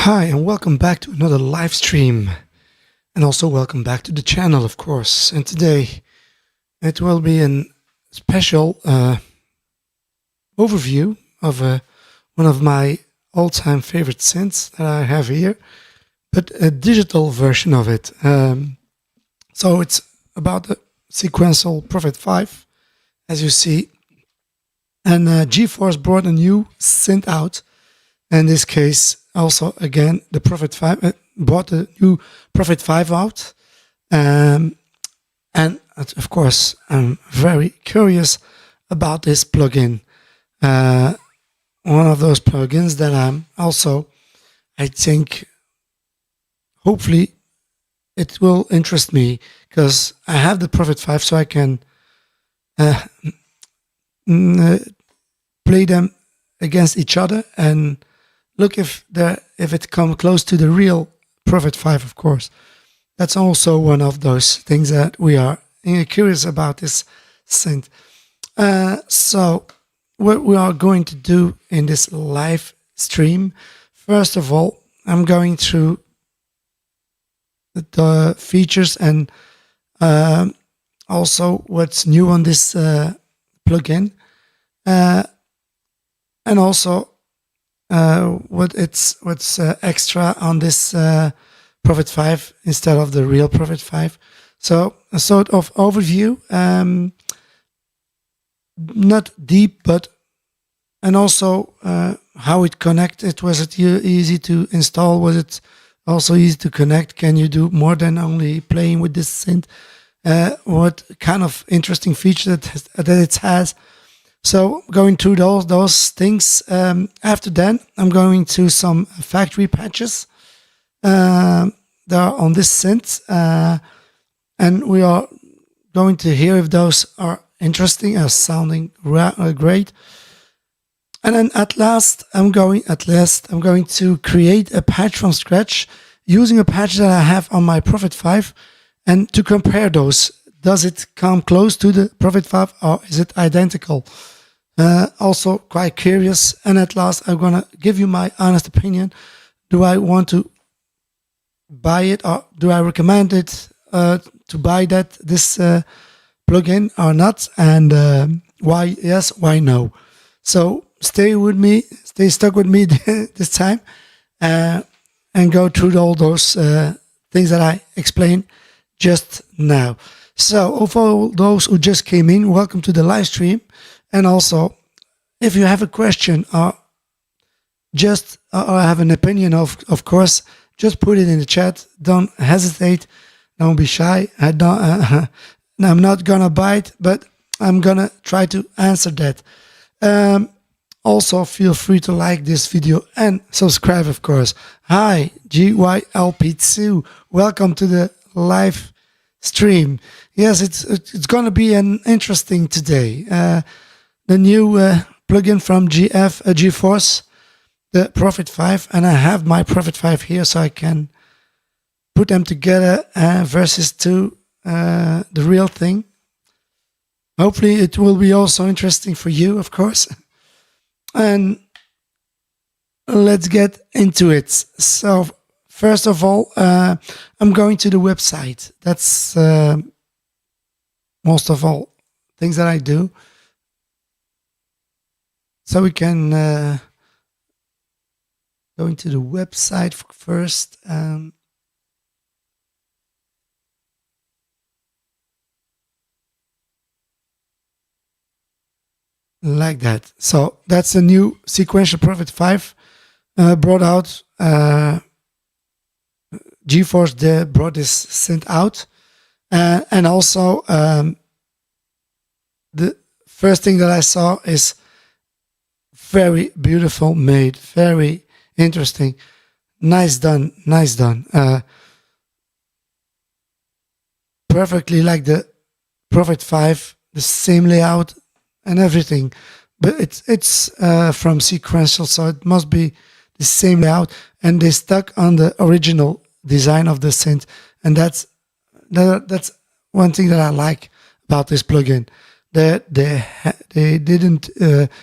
Hi, and welcome back to another live stream. And also welcome back to the channel, of course. And today it will be a special overview of one of my all-time favorite synths that I have here, but a digital version of it. So it's about the Sequential Prophet-5, as you see. And GForce brought a new synth out. In this case, also again, the Prophet-5 brought the new Prophet-5 out. And of course, I'm very curious about this plugin. One of those plugins that I'm also, I think, hopefully it will interest me, because I have the Prophet-5, so I can play them against each other and look if it comes close to the real Prophet-5, of course. That's also one of those things that we are curious about, this synth. So what we are going to do in this live stream, first of all, I'm going through the features and also what's new on this plugin, and also what's extra on this Prophet-5 instead of the real Prophet-5. So a sort of overview, not deep, but and also how it connected. Was it easy to install? Was it also easy to connect? Can you do more than only playing with this synth? What kind of interesting feature that it has? So going through those things. After that, I'm going to some factory patches that are on this synth, and we are going to hear if those are interesting or sounding great. And then at last, I'm going to create a patch from scratch using a patch that I have on my Prophet-5, and to compare those. Does it come close to the Prophet-5 or is it identical? Also quite curious. And at last, I'm gonna give you my honest opinion. Do I want to buy it, or do I recommend it to buy this plugin or not? And why yes, why no? So stay stuck with me this time, and go through all those things that I explained just now. So for all those who just came in, welcome to the live stream. And also, if you have a question or just or have an opinion, of course, just put it in the chat. Don't hesitate. Don't be shy. I'm not gonna bite, but I'm gonna try to answer that. Also, feel free to like this video and subscribe, of course. Hi, GYLP2. Welcome to the live stream. Yes, it's gonna be an interesting today. The new plugin from GForce, the Prophet-5, and I have my Prophet-5 here, so I can put them together versus to the real thing. Hopefully it will be also interesting for you, of course. And let's get into it. So first of all, I'm going to the website. That's most of all things that I do. So we can go into the website first. Like that. So that's a new Sequential Prophet-5 brought out. GForce brought this synth out. And also the first thing that I saw is very beautiful made, very interesting. Nice done, nice done. Perfectly like the Prophet-5, the same layout and everything. But it's from Sequential, so it must be the same layout. And they stuck on the original design of the synth. And that's one thing that I like about this plugin. They didn't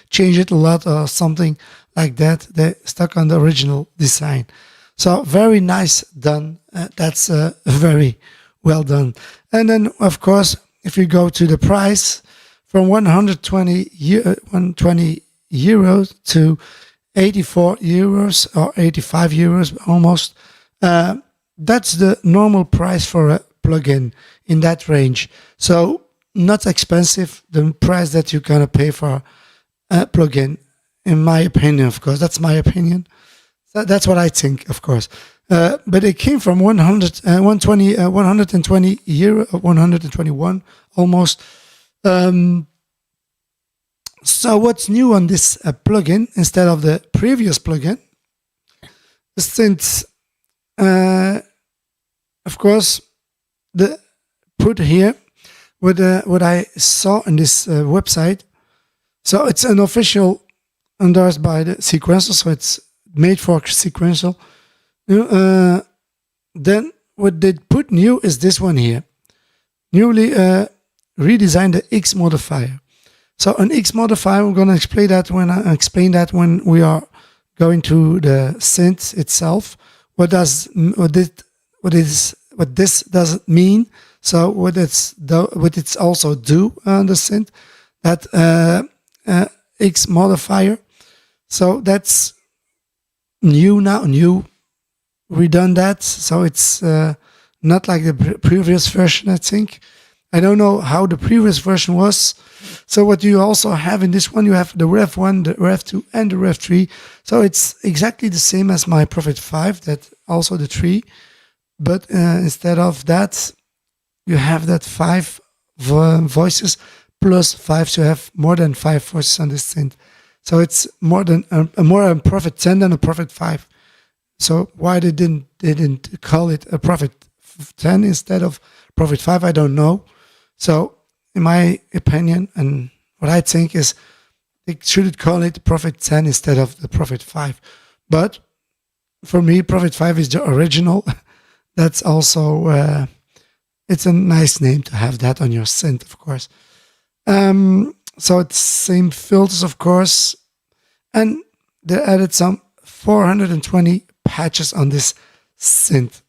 change it a lot or something like that. They stuck on the original design. So very nice done. That's very well done. And then, of course, if you go to the price from 120 euros to 84 euros or 85 euros almost, that's the normal price for a plugin in that range. So not expensive, the price that you're gonna pay for a plugin, in my opinion, of course. That's my opinion. That's what I think, of course. But it came from 120 euro, 121 almost. So what's new on this plugin instead of the previous plugin? Since, of course, the put here what I saw on this website. So it's an official endorsed by the Sequential, so it's made for Sequential. Then what they put new is this one here. Newly redesigned the X modifier. So an X modifier, we're gonna explain that when we are going to the synth itself. What this doesn't mean. So what it's also do on the synth, that X modifier. So that's new now, redone that. So it's not like the previous version, I think. I don't know how the previous version was. So what you also have in this one, you have the Rev 1, the Rev 2, and the Rev 3. So it's exactly the same as my Prophet-5, that also the 3. But instead of that, you have that 5 voices plus 5, so you have more than 5 voices on this synth. So it's more a Prophet 10 than a Prophet 5. So why they didn't call it a Prophet 10 instead of Prophet 5, I don't know. So in my opinion, and what I think is they should call it Prophet 10 instead of the Prophet 5. But for me, Prophet 5 is the original. That's also it's a nice name to have that on your synth, of course. So it's same filters, of course, and they added some 420 patches on this synth.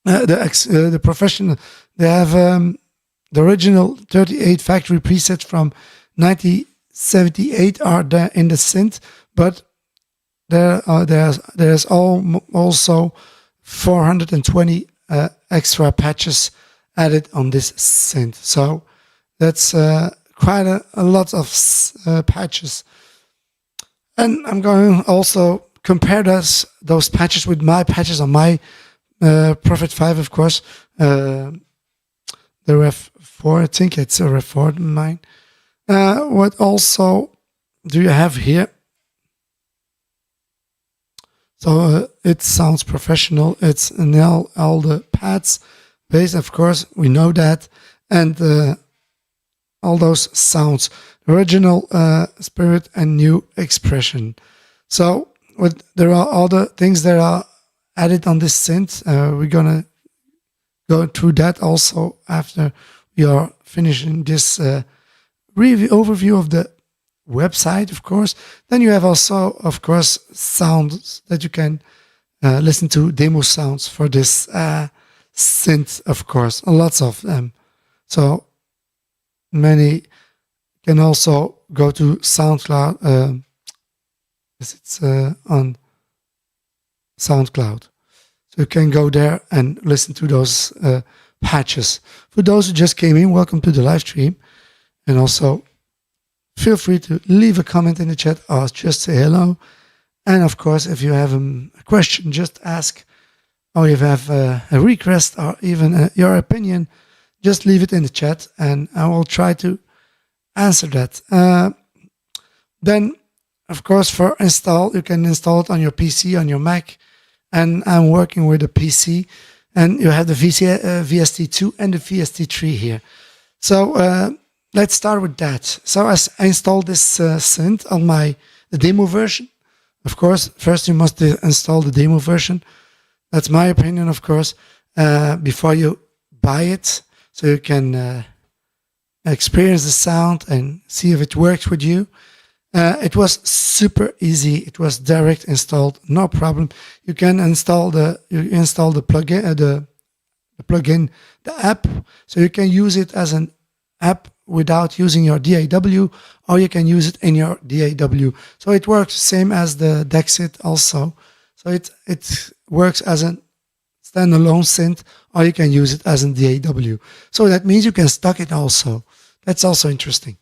The professional, they have the original 38 factory presets from 1978 are there in the synth, but there's also 420 extra patches added on this synth. So that's quite a lot of patches. And I'm going to also compare those patches with my patches on my Prophet-5, of course. The Rev 4, I think it's a Rev 4 in mine. What also do you have here? So it sounds professional. It's now all the pads, bass, of course, we know that, and all those sounds, original spirit and new expression. So there are other things that are added on this synth. We're gonna go through that also after we are finishing this overview of the website, of course. Then you have also, of course, sounds that you can listen to, demo sounds for this synth, of course, lots of them. So many can also go to SoundCloud. It's on SoundCloud. So you can go there and listen to those patches. For those who just came in, welcome to the live stream. And also feel free to leave a comment in the chat or just say hello. And of course, if you have a question, just ask, or if you have a request or even your opinion, just leave it in the chat and I will try to answer that. Then, of course, for install, you can install it on your PC, on your Mac. And I'm working with a PC. And you have the VST2 and the VST3 here. So let's start with that. So I installed this synth on the demo version. Of course, first you must install the demo version. That's my opinion, of course, before you buy it. So you can experience the sound and see if it works with you. It was super easy. It was direct installed, no problem. You can install the plugin, the app, so you can use it as an app without using your DAW, or you can use it in your DAW. So it works same as the Dexit also. So it works as a standalone synth, or you can use it as a DAW. So that means you can stock it also. That's also interesting.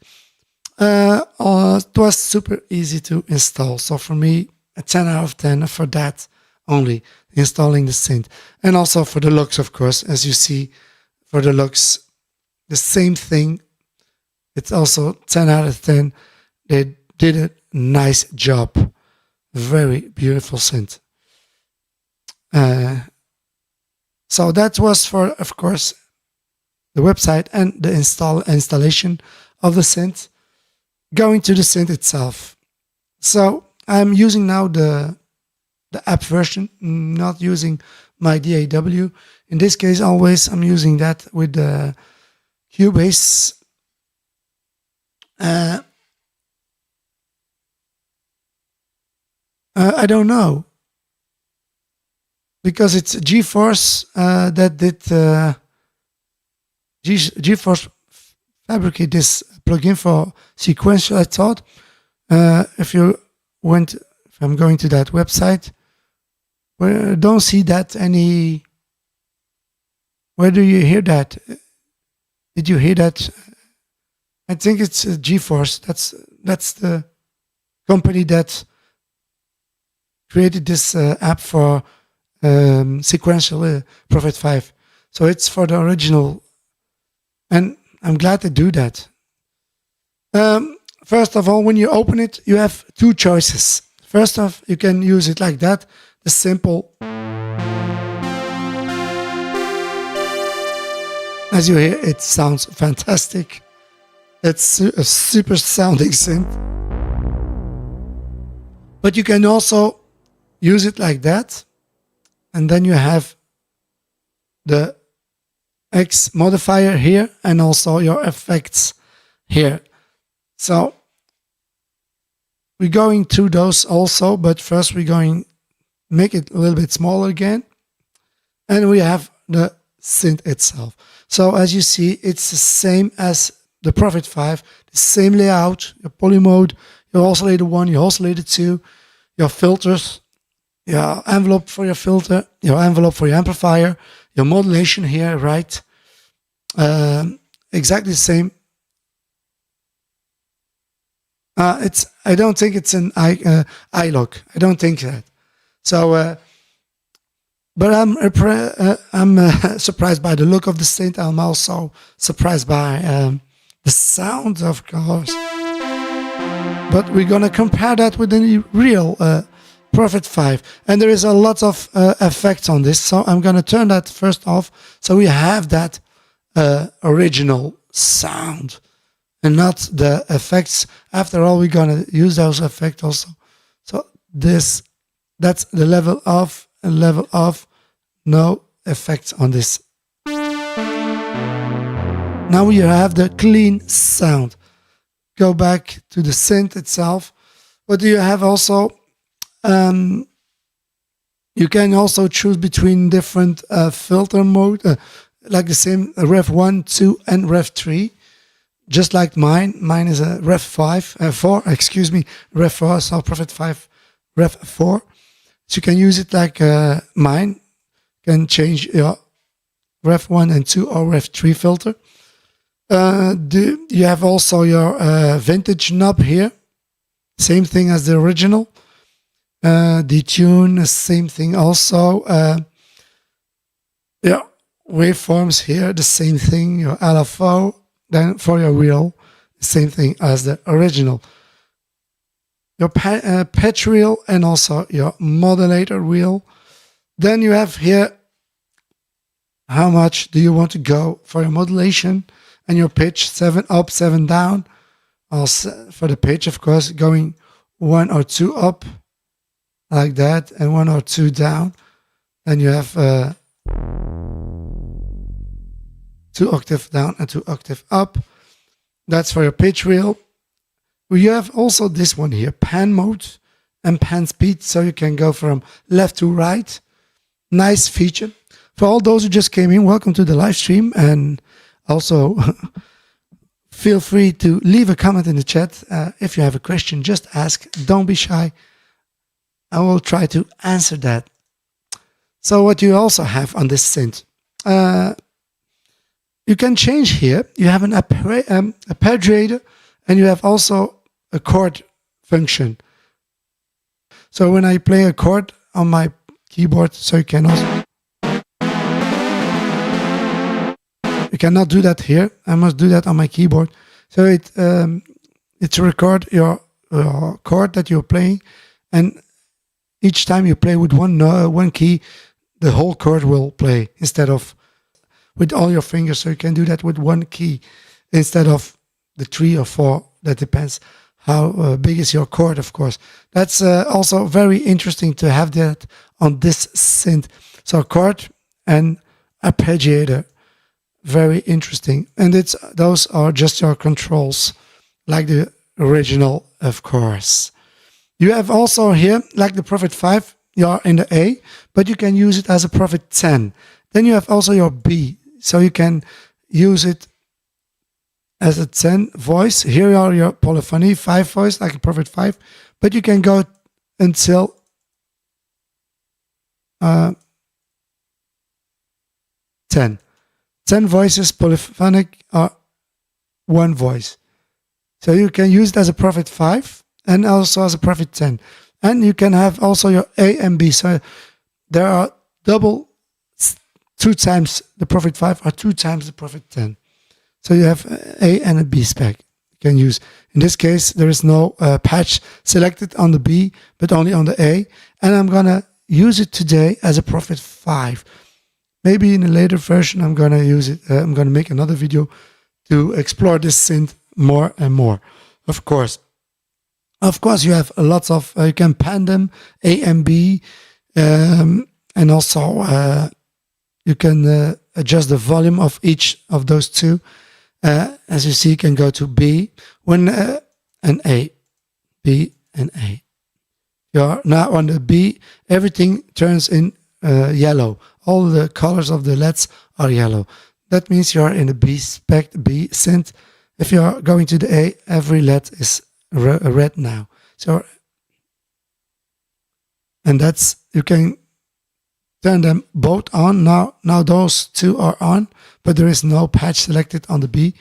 It was super easy to install. So for me, a 10 out of 10 for that only, installing the synth. And also for the looks, of course, as you see, for the looks, the same thing. It's also 10 out of 10. They did a nice job. Very beautiful synth. So that was for, of course, the website and the installation of the synth. Going to the synth itself. So I'm using now the app version, not using my DAW. In this case, always I'm using that with the Cubase. I don't know, because it's GForce that did GForce fabricate this plugin for Sequential. I thought if I'm going to that website, where don't see that any. Where do you hear that? Did you hear that? I think it's GForce. That's the company that created this app for Sequential Prophet-5. So it's for the original, and I'm glad to do that. First of all, when you open it, you have two choices. First off, you can use it like that, the simple. As you hear, it sounds fantastic. It's a super sounding synth. But you can also use it like that, and then you have the X modifier here and also your effects here. So we're going through those also, but first we're going to make it a little bit smaller again, and we have the synth itself. So as you see, it's the same as the Prophet-5, the same layout, your poly mode, your oscillator 1, your oscillator 2, your filters, your envelope for your filter, your envelope for your amplifier, your modulation here, right? Exactly the same. I don't think it's an iLok. I don't think that. So, but I'm surprised by the look of the synth. I'm also surprised by the sound, of course. But we're gonna compare that with the real Prophet-5, and there is a lot of effects on this. So I'm gonna turn that first off, so we have that original sound and not the effects. After all, we're gonna use those effects also. So that's the level of no effects on this. Now we have the clean sound. Go back to the synth itself. But you have also you can also choose between different filter mode, like the same Rev 1, 2, and Rev 3. Just like mine. Mine is a Rev 4, excuse me, Rev 4, so Prophet-5 Rev 4. So you can use it like mine. You can change your Rev 1 and 2 or Rev 3 filter. You have also your vintage knob here. Same thing as the original. Detune, same thing also. Yeah, waveforms here, the same thing. Your LFO. Then for your wheel, same thing as the original. Your patch wheel and also your modulator wheel. Then you have here how much do you want to go for your modulation and your pitch, 7 up, 7 down. Also for the pitch, of course, going 1 or 2 up like that and 1 or 2 down. Then you have 2 octave down and 2 octave up. That's for your pitch wheel. You have also this one here, pan mode and pan speed, so you can go from left to right. Nice feature. For all those who just came in, welcome to the live stream, and also feel free to leave a comment in the chat. If you have a question, just ask. Don't be shy. I will try to answer that. So what you also have on this synth, you can change here. You have an arpeggiator, and you have also a chord function. So when I play a chord on my keyboard, so you can also, you cannot do that here. I must do that on my keyboard. So it's record your chord that you're playing, and each time you play with one key, the whole chord will play instead of with all your fingers. So you can do that with one key instead of the 3 or 4. That depends how big is your chord, of course. That's also very interesting to have that on this synth. So chord and arpeggiator, very interesting. And those are just your controls, like the original, of course. You have also here, like the Prophet-5, you're in the A, but you can use it as a Prophet-10. Then you have also your B, so you can use it as a 10 voice. Here are your polyphony 5 voice, like a Prophet-5, but you can go until 10. 10 voices polyphonic are one voice. So you can use it as a Prophet-5 and also as a Prophet-10. And you can have also your A and B. So there are 2 times the Prophet-5 or 2 times the Prophet-10. So you have A and a B spec you can use. In this case, there is no patch selected on the B, but only on the A. And I'm going to use it today as a Prophet-5. Maybe in a later version, I'm going to use it. I'm going to make another video to explore this synth more and more. Of course, you have lots of, you can pan them, A and B, and also you can adjust the volume of each of those 2. As you see, you can go to B, when and A, B and A. You're now on the B, everything turns in yellow. All the colors of the LEDs are yellow. That means you're in the B spec, B synth. If you're going to the A, every LED is red now. So, and that's, you can turn them both on. Now those 2 are on, but there is no patch selected on the B.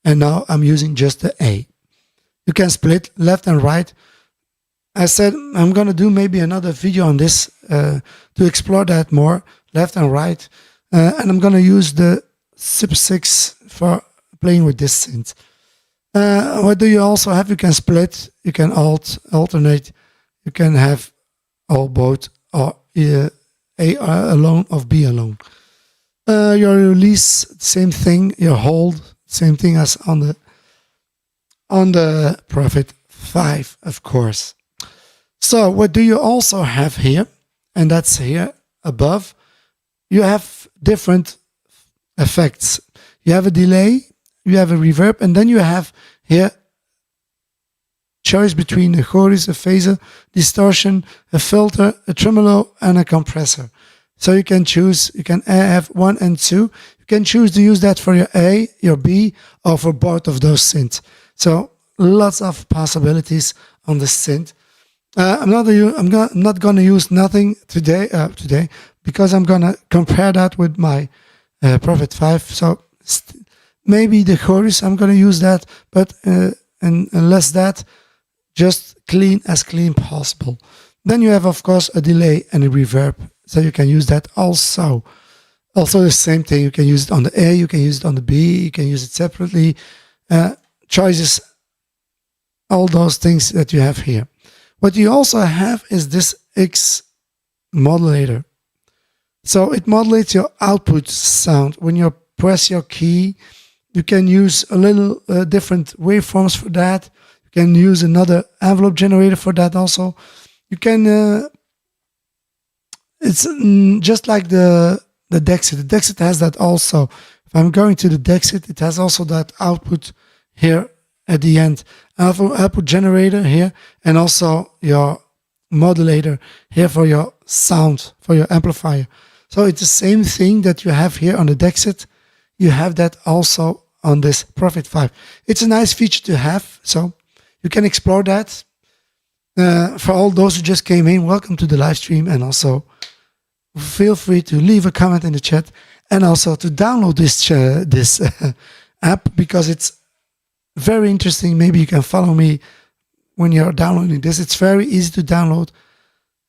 And now I'm using just the A. You can split left and right. I said I'm going to do maybe another video on this to explore that more, left and right. And I'm going to use the SIP6 for playing with this synth. What do you also have? You can split, you can alternate, you can have all both, or A alone or B alone. Your release, same thing. Your hold, same thing as on the Prophet-5, of course. So what do you also have here? And that's here above. You have different effects. You have a delay, you have a reverb, and then you have here choice between a chorus, a phaser, distortion, a filter, a tremolo, and a compressor. So you can choose, you can have 1 and 2. You can choose to use that for your A, your B, or for both of those synths. So lots of possibilities on the synth. I'm not going to use nothing today because I'm going to compare that with my Prophet-5. So maybe the chorus, I'm going to use that, but unless that, just clean possible. Then you have, of course, a delay and a reverb. So you can use that also. Also the same thing. You can use it on the A, you can use it on the B, you can use it separately. Choices, all those things that you have here. What you also have is this X modulator. So it modulates your output sound. When you press your key, you can use a little different waveforms for that. You can use another envelope generator for that also. You can, it's just like the Dexit. The Dexit has that also. If I'm going to the Dexit, it has also that output here at the end. Output generator here, and also your modulator here for your sound, for your amplifier. So it's the same thing that you have here on the Dexit. You have that also on this Prophet-5. It's a nice feature to have, so you can explore that. For all those who just came in, welcome to the live stream, and also feel free to leave a comment in the chat, and also to download this app, because it's very interesting. Maybe you can follow me when you're downloading this. It's very easy to download.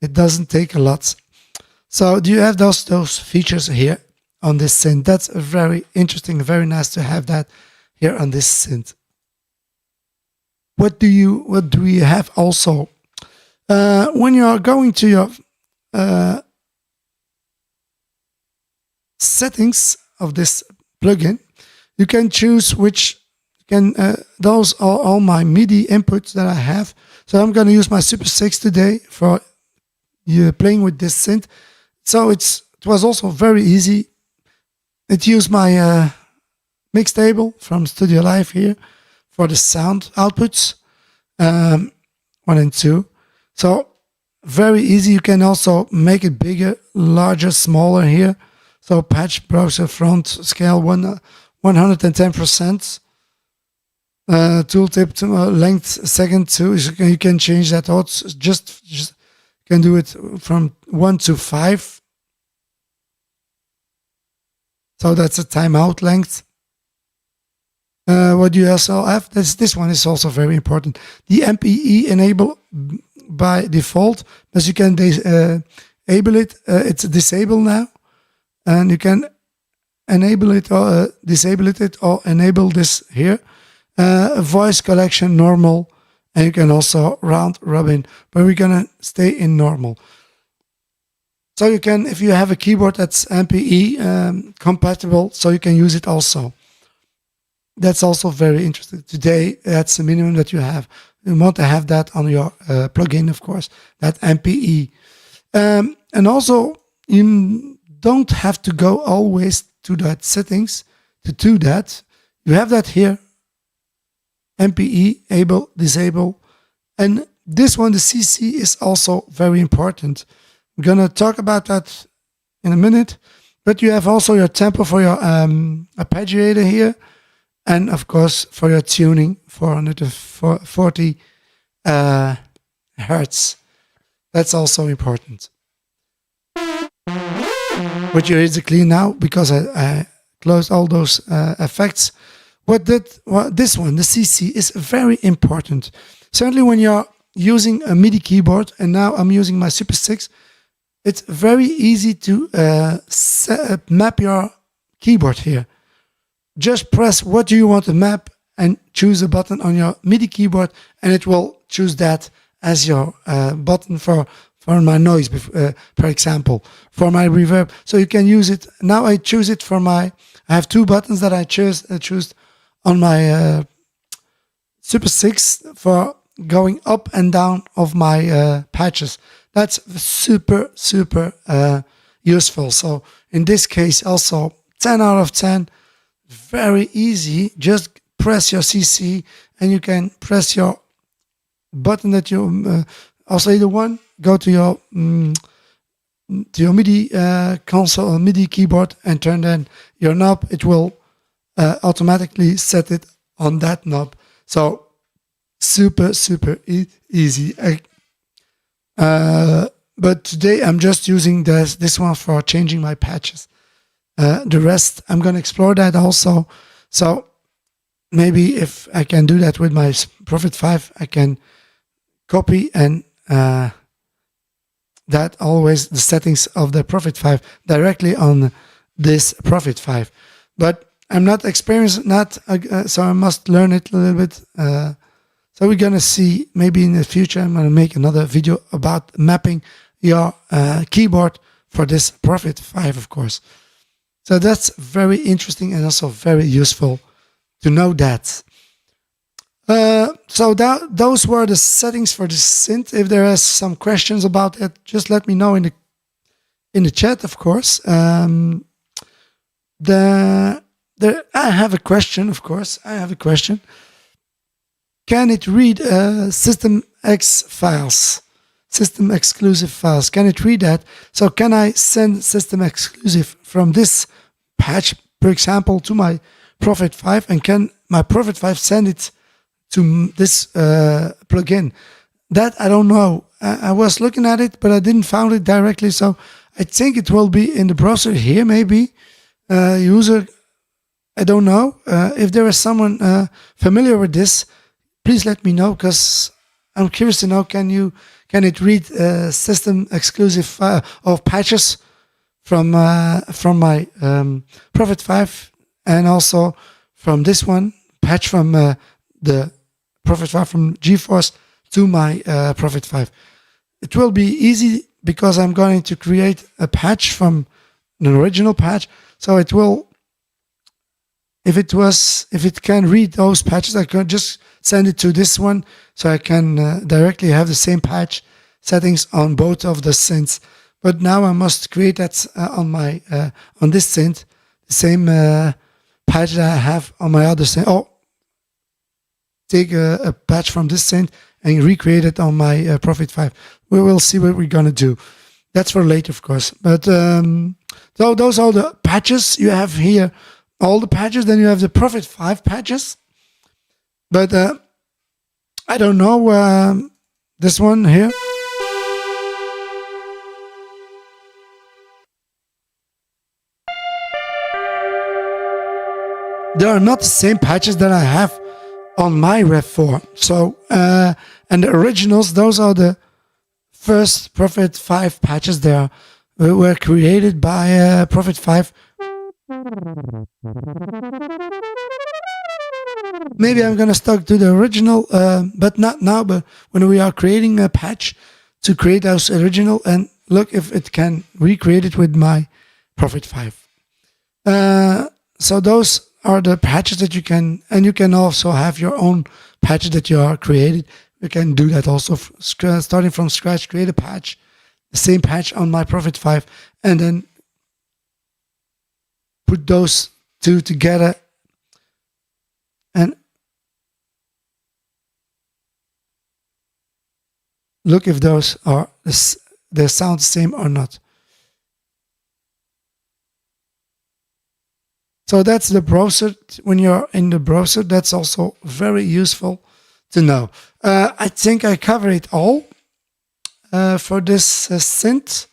It doesn't take a lot. So do you have those features here on this synth? That's very interesting, very nice to have that here on this synth. What do you have also? When you are going to your settings of this plugin, you can choose which those are all my MIDI inputs that I have. So I'm going to use my Super 6 today for playing with this synth. So it was also very easy. It used my mix table from Studio Live here for the sound outputs, 1 and 2. So very easy. You can also make it bigger, larger, smaller here. So patch, browser, front, scale 110%. Tooltip length second 2. You can change that. Just can do it from 1 to 5. So that's a timeout length. What you also have, this one is also very important. The MPE enable by default, but you can enable it. It's disabled now, and you can enable it or disable it or enable this here. Voice collection normal, and you can also round robin, but we're gonna stay in normal. So you can, if you have a keyboard that's MPE compatible, so you can use it also. That's also very interesting. Today, that's the minimum that you have. You want to have that on your plugin, of course, that MPE. And also, you don't have to go always to that settings to do that. You have that here. MPE, able, disable. And this one, the CC, is also very important. We're going to talk about that in a minute. But you have also your tempo for your arpeggiator here. And of course, for your tuning, 440 hertz. That's also important. But you hear the clean now because I closed all those effects. This one, the CC, is very important. Certainly when you're using a MIDI keyboard, and now I'm using my Super 6, it's very easy to map your keyboard here. Just press what do you want to map and choose a button on your MIDI keyboard, and it will choose that as your button for my noise, for example, for my reverb. So you can use it. Now I choose it for I have 2 buttons that I choose on my Super 6 for going up and down of my patches. That's super, super useful. So in this case also 10 out of 10. Very easy. Just press your CC and you can press your button that you also either one, go to your MIDI console or MIDI keyboard and turn then your knob. It will automatically set it on that knob. So super, super easy. But today I'm just using this one for changing my patches. The rest, I'm going to explore that also. So maybe if I can do that with my Prophet-5, I can copy and that always the settings of the Prophet-5 directly on this Prophet-5. But I'm not experienced so I must learn it a little bit. So we're going to see, maybe in the future, I'm going to make another video about mapping your keyboard for this Prophet-5, of course. So that's very interesting and also very useful to know that. So those were the settings for the synth. If there are some questions about it, just let me know in the chat, of course. I have a question, of course. I have a question. can it read system X files, system exclusive files? Can it read that? So can I send system exclusive from this patch, for example, to my Prophet-5, and can my Prophet-5 send it to this plugin? That I don't know. I was looking at it, but I didn't find it directly. So I think it will be in the browser here, maybe. User, I don't know. If there is someone familiar with this, please let me know, because I'm curious to know, can it read system exclusive of patches from my Prophet-5, and also from this one patch from the Prophet-5 from GForce to my Prophet-5. It will be easy because I'm going to create a patch from an original patch. So it will, if it can read those patches, I can just send it to this one, so I can directly have the same patch settings on both of the synths. But now I must create that on my on this synth, the same patch that I have on my other synth. Oh, take a patch from this synth and recreate it on my Prophet-5. We will see what we're gonna do. That's for later, of course. But so those are the patches you have here. All the patches. Then you have the Prophet-5 patches. But I don't know this one here. They are not the same patches that I have on my Rev 4. So, and the originals, those are the first Prophet-5 patches there. Were created by Prophet-5. Maybe I'm gonna stuck to the original, but not now. But when we are creating a patch, to create those original and look if it can recreate it with my Prophet-5. So those are the patches that you can, and you can also have your own patches that you are created. You can do that also, starting from scratch, create a patch, the same patch on my Prophet-5, and then put those two together and look if those are they sound the same or not. So that's the browser. When you're in the browser, that's also very useful to know. I think I covered it all for this synth.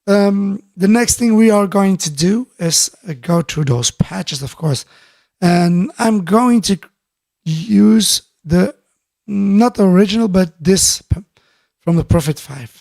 The next thing we are going to do is go through those patches, of course. And I'm going to use the, not the original, but this from the Prophet-5.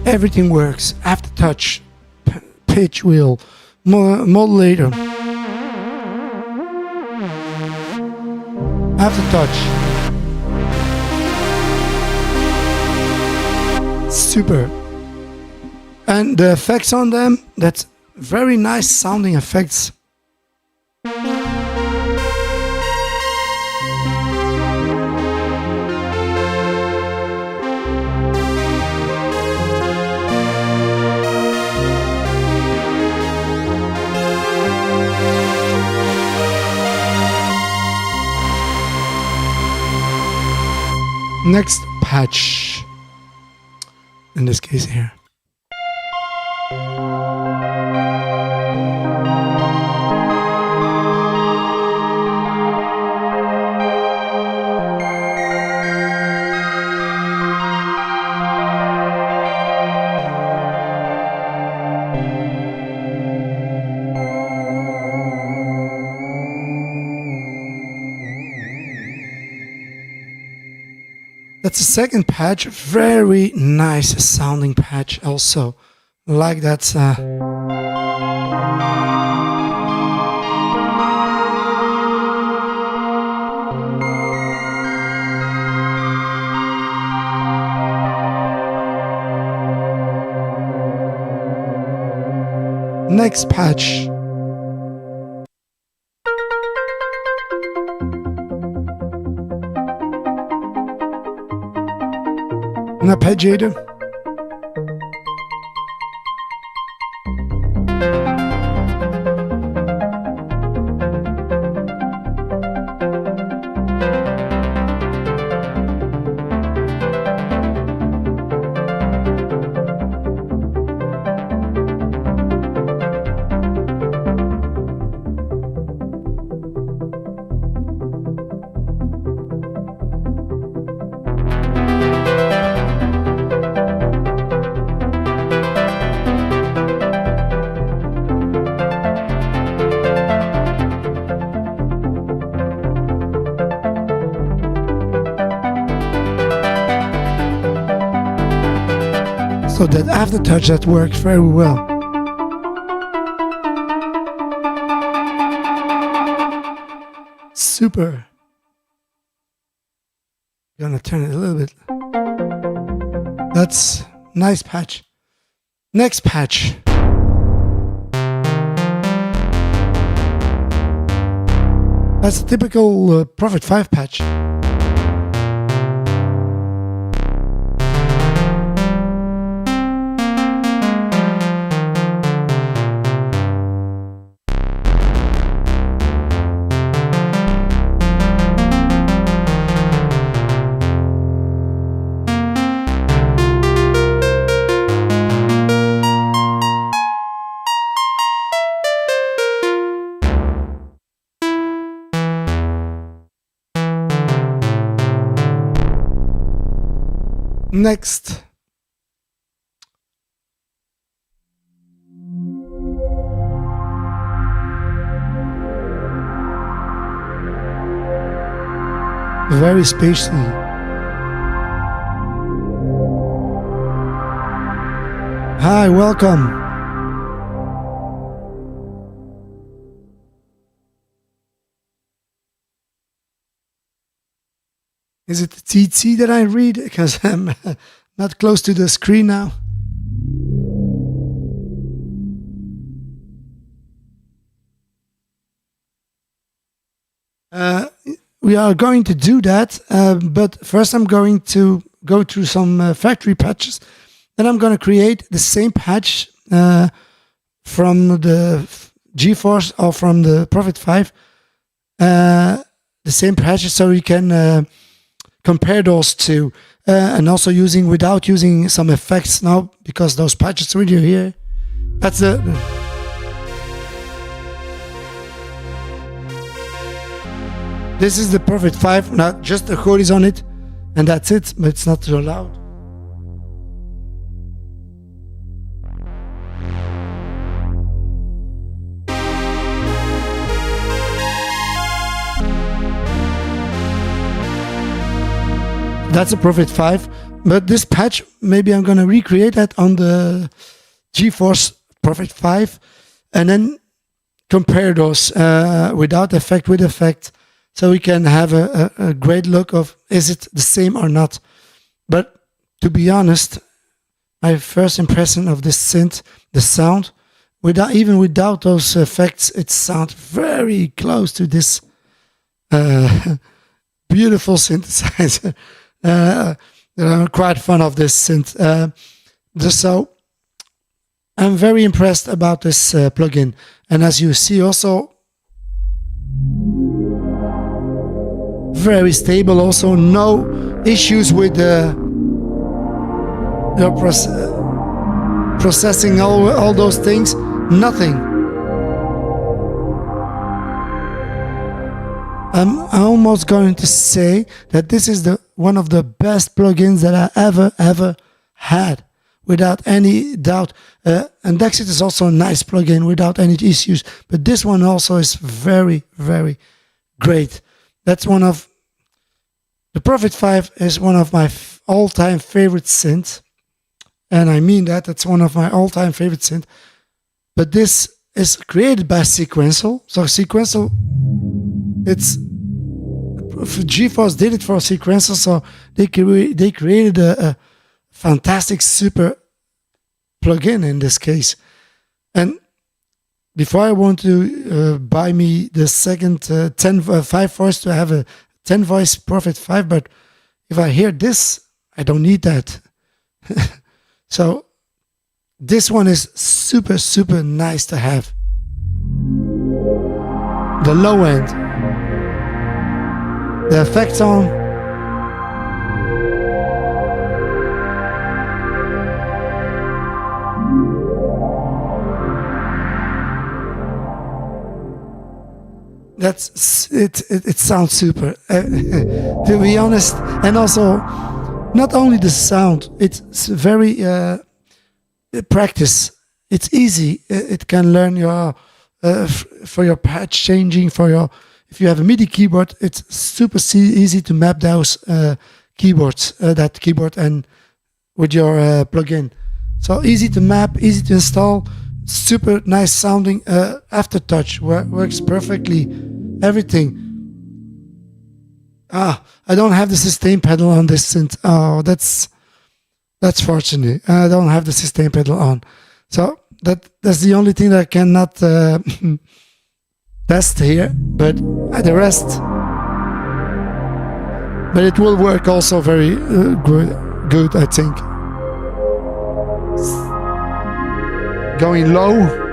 Everything works. Aftertouch, pitch wheel, modulator. Aftertouch. Super. And the effects on them, that's very nice sounding effects. Next patch, in this case here. That's the second patch. Very nice sounding patch also. Like that. Next patch. Een arpeggiator. So that aftertouch that works very well. Super. Gonna turn it a little bit. That's nice patch. Next patch. That's a typical Prophet-5 patch. Next. Very spacey. Hi, welcome. Is it the TT that I read? Because I'm not close to the screen now. We are going to do that, but first I'm going to go through some factory patches. Then I'm going to create the same patch from the GForce or from the Prophet-5. The same patches, so we can compare those two, and also without using some effects now, because those patches really here. That's this is the Prophet-5, not just the code is on it, and that's it, but it's not so loud. That's a Prophet-5, but this patch, maybe I'm gonna recreate that on the GForce Prophet-5 and then compare those without effect, with effect, so we can have a great look of is it the same or not. But to be honest, my first impression of this synth, the sound, without those effects, it sounds very close to this beautiful synthesizer. I'm quite fond of this synth. So I'm very impressed about this plugin, and as you see, also very stable. Also, no issues with processing all those things. Nothing. I'm almost going to say that this is one of the best plugins that I ever had, without any doubt. And Dexit is also a nice plugin without any issues, but this one also is very, very great. That's one of The Prophet 5 is one of my all-time favorite synths. And I mean that. It's one of my all-time favorite synths. But this is created by Sequential. So Sequential, it's... GForce did it for Sequential, so they created a fantastic super plugin in this case. And before I want to buy me the second 5 voice to have a 10 voice Prophet 5, but if I hear this, I don't need that. So this one is super, super nice to have. The low end, the effects on, that's it. It sounds super, to be honest. And also, not only the sound, it's very practice. It's easy. It can learn your for your patch changing, for your, if you have a MIDI keyboard, it's super easy to map those keyboards, that keyboard, and with your plugin. So easy to map, easy to install, super nice sounding. Aftertouch works perfectly. Everything. I don't have the sustain pedal on this synth. Oh, that's fortunate. I don't have the sustain pedal on. So that's the only thing that I cannot test here. But the rest, but it will work also very good, I think. Going low.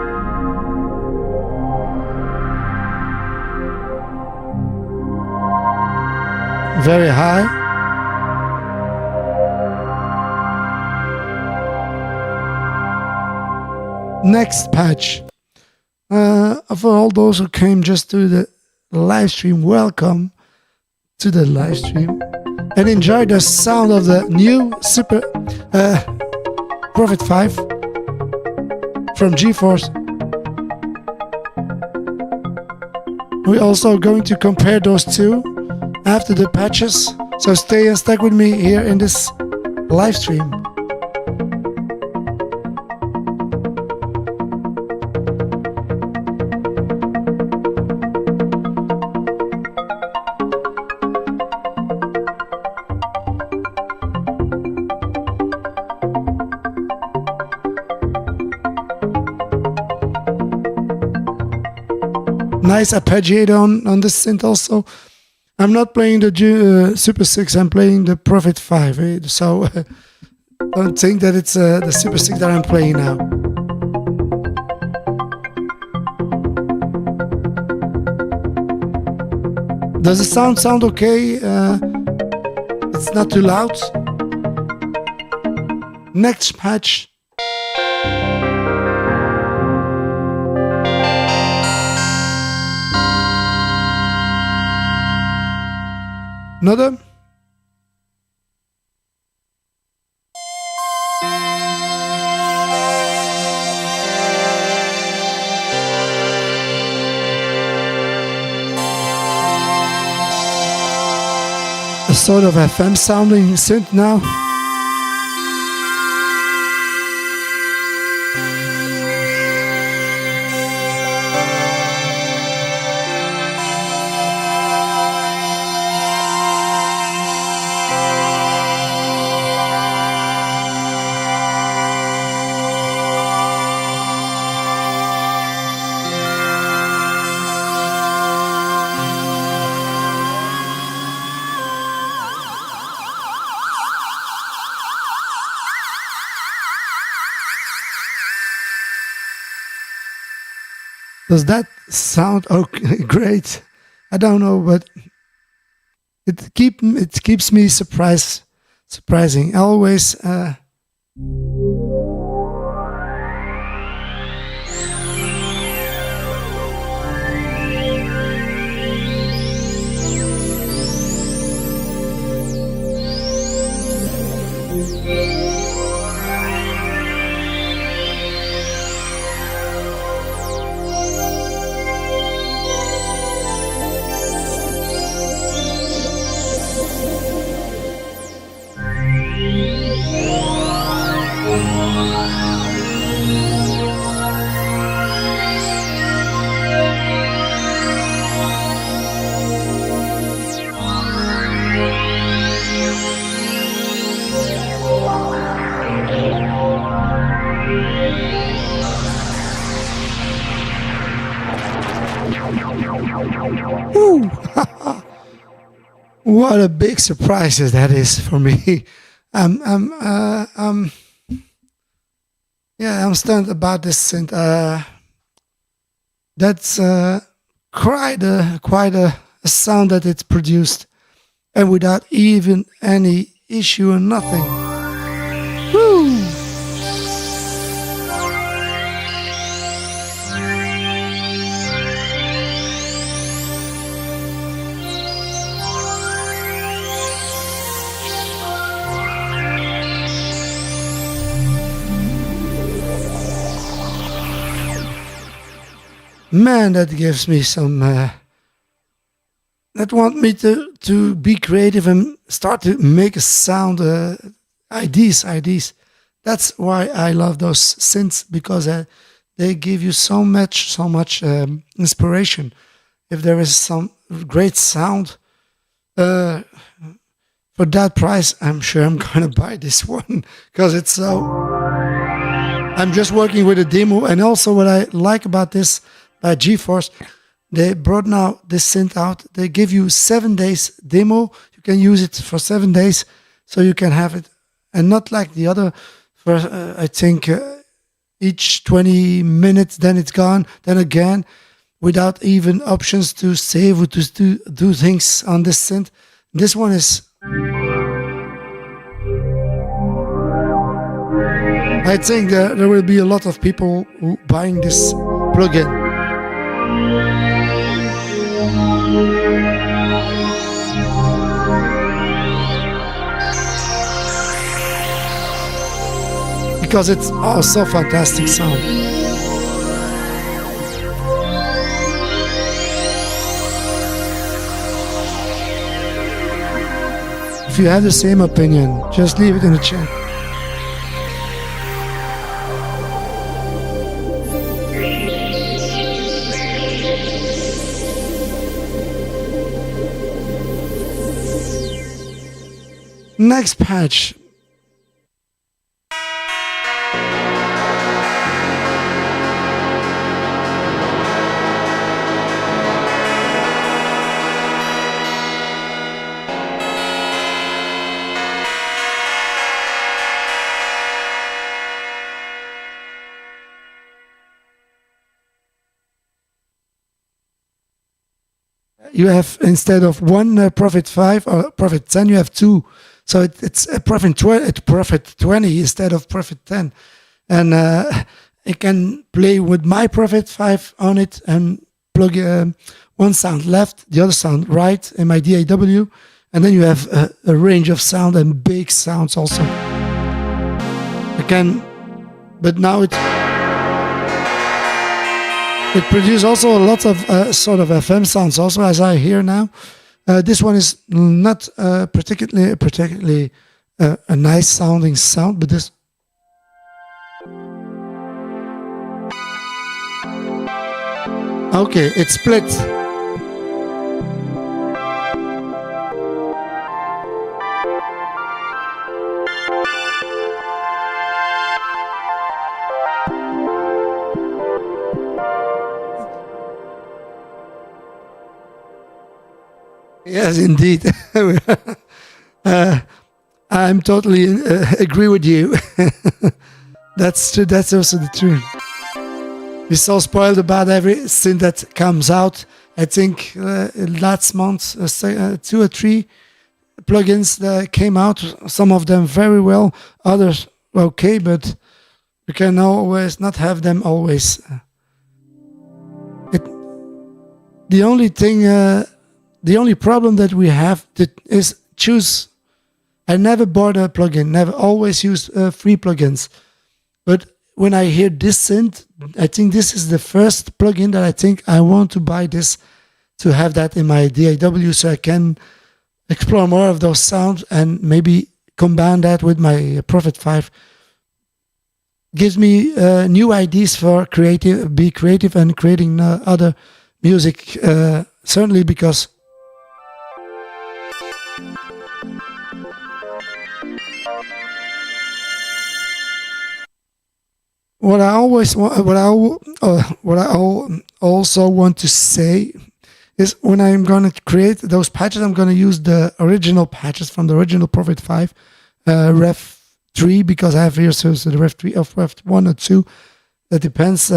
Very high. Next patch. For all those who came just to the live stream, welcome to the live stream and enjoy the sound of the new Super Prophet 5 from GForce. We're also going to compare those two after the patches, so stay and stuck with me here in this live stream. Nice arpeggiator on this synth also. I'm not playing the Super 6, I'm playing the Prophet 5, so don't think that it's the Super 6 that I'm playing now. Does the sound okay? It's not too loud. Next patch. Another. A sort of FM sounding synth now. Does that sound okay? Great? I don't know, but it keeps me surprising. Always. Woo! What a big surprise that is for me. I'm yeah, I'm stunned about this synth. That's quite a sound that it's produced, and without even any issue or nothing. Woo! Man, that gives me some. That want me to be creative and start to make a sound. Ideas. That's why I love those synths, because they give you so much inspiration. If there is some great sound, for that price, I'm sure I'm gonna buy this one because it's so. I'm just working with a demo, and also what I like about this by GForce, they brought now this synth out. They give you 7 days demo. You can use it for 7 days, so you can have it, and not like the other. For I think each 20 minutes, then it's gone. Then again, without even options to save or to do things on this synth. This one is. I think there will be a lot of people who buying this plugin. Because it's also fantastic sound. If you have the same opinion, just leave it in the chat. Next patch. You have, instead of one Prophet-5 or Prophet-10, you have two. So it's a Prophet-20 instead of Prophet-10. And it can play with my Prophet-5 on it and plug one sound left, the other sound right in my DAW. And then you have a range of sound and big sounds also. But now it produces also a lot of sort of FM sounds also, as I hear now. This one is not particularly a nice sounding sound, but this. Okay, it's split. Yes, indeed. I'm totally agree with you. That's true. That's also the truth. We're so spoiled about everything that comes out. I think last month, 2 or 3 plugins that came out. Some of them very well, others okay, but we can always not have them always. The only thing. The only problem that we have is choose. I never bought a plugin, never always used free plugins. But when I hear this synth, I think this is the first plugin that I think I want to buy this to have that in my DAW so I can explore more of those sounds and maybe combine that with my Prophet-5. Gives me new ideas for be creative and creating other music, certainly because what I also want to say is when I'm going to create those patches, I'm going to use the original patches from the original Prophet 5, Ref 3, because I have here so the Ref 3 of Ref 1 or 2. That depends,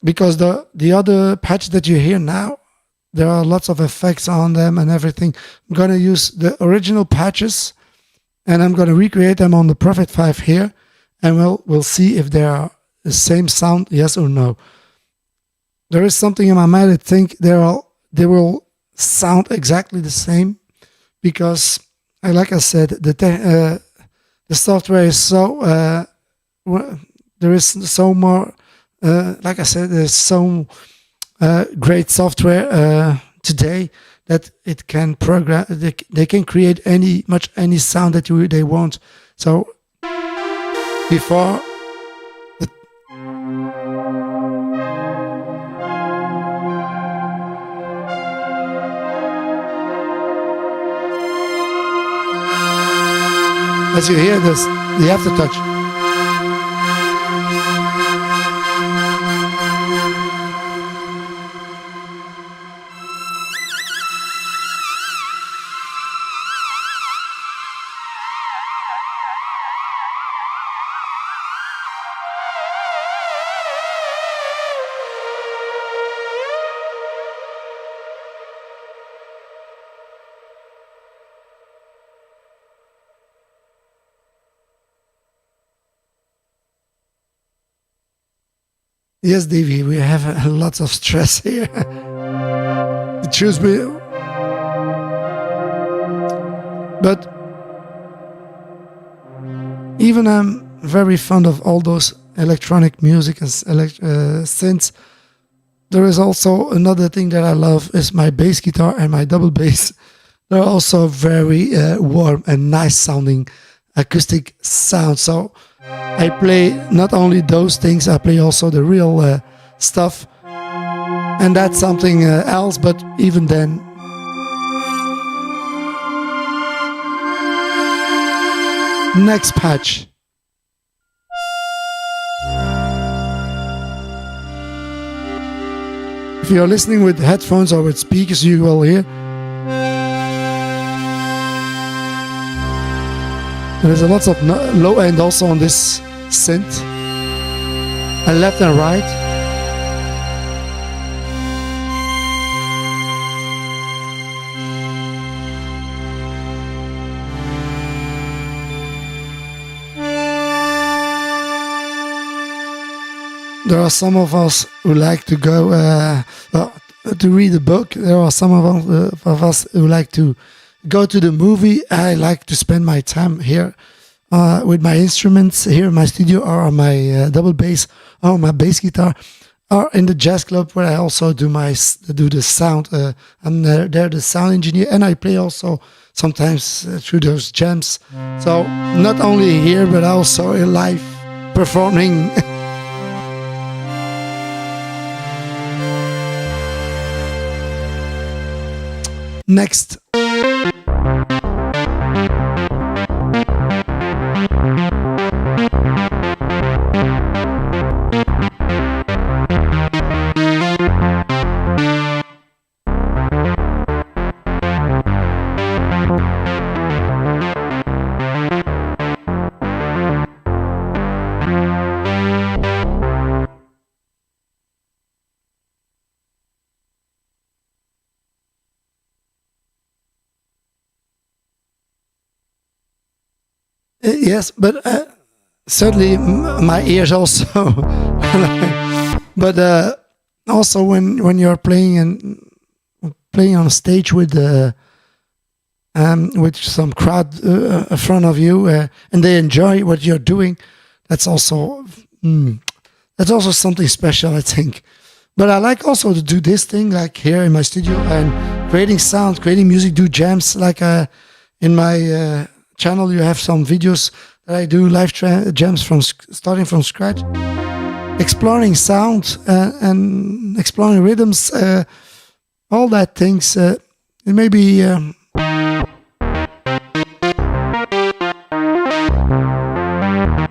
because the other patch that you hear now, there are lots of effects on them and everything. I'm going to use the original patches, and I'm going to recreate them on the Prophet 5 here, and we'll see if they are the same sound, yes or no. There is something in my mind that think they will sound exactly the same, because, like I said, the software is so there is so more. Like I said, there's so great software today that it can program. They can create any sound that they want. So before. As you hear this, you have to touch. Yes, Davey, we have lots of stress here. Choose me. But even I'm very fond of all those electronic music and synths. There is also another thing that I love is my bass guitar and my double bass. They're also very warm and nice sounding acoustic sound. So I play not only those things, I play also the real stuff, and that's something else, but even then. Next patch. If you're listening with headphones or with speakers, you will hear. There's a lot of low end also on this synth, and left and right. There are some of us who like to go to read a book. There are some of us who like to go to the movie. I like to spend my time here with my instruments here in my studio, or on my double bass, or my bass guitar, or in the jazz club where I also do the sound. I'm there the sound engineer, and I play also sometimes through those jams. So not only here but also in live performing. Next. Yes, but certainly my ears also. But also when you're playing on stage with some crowd in front of you, and they enjoy what you're doing, that's also something special, I think. But I like also to do this thing, like here in my studio, and creating sound, creating music, do jams, like in my channel you have some videos that I do live jams from starting from scratch, exploring sound and exploring rhythms, all that things. It may be and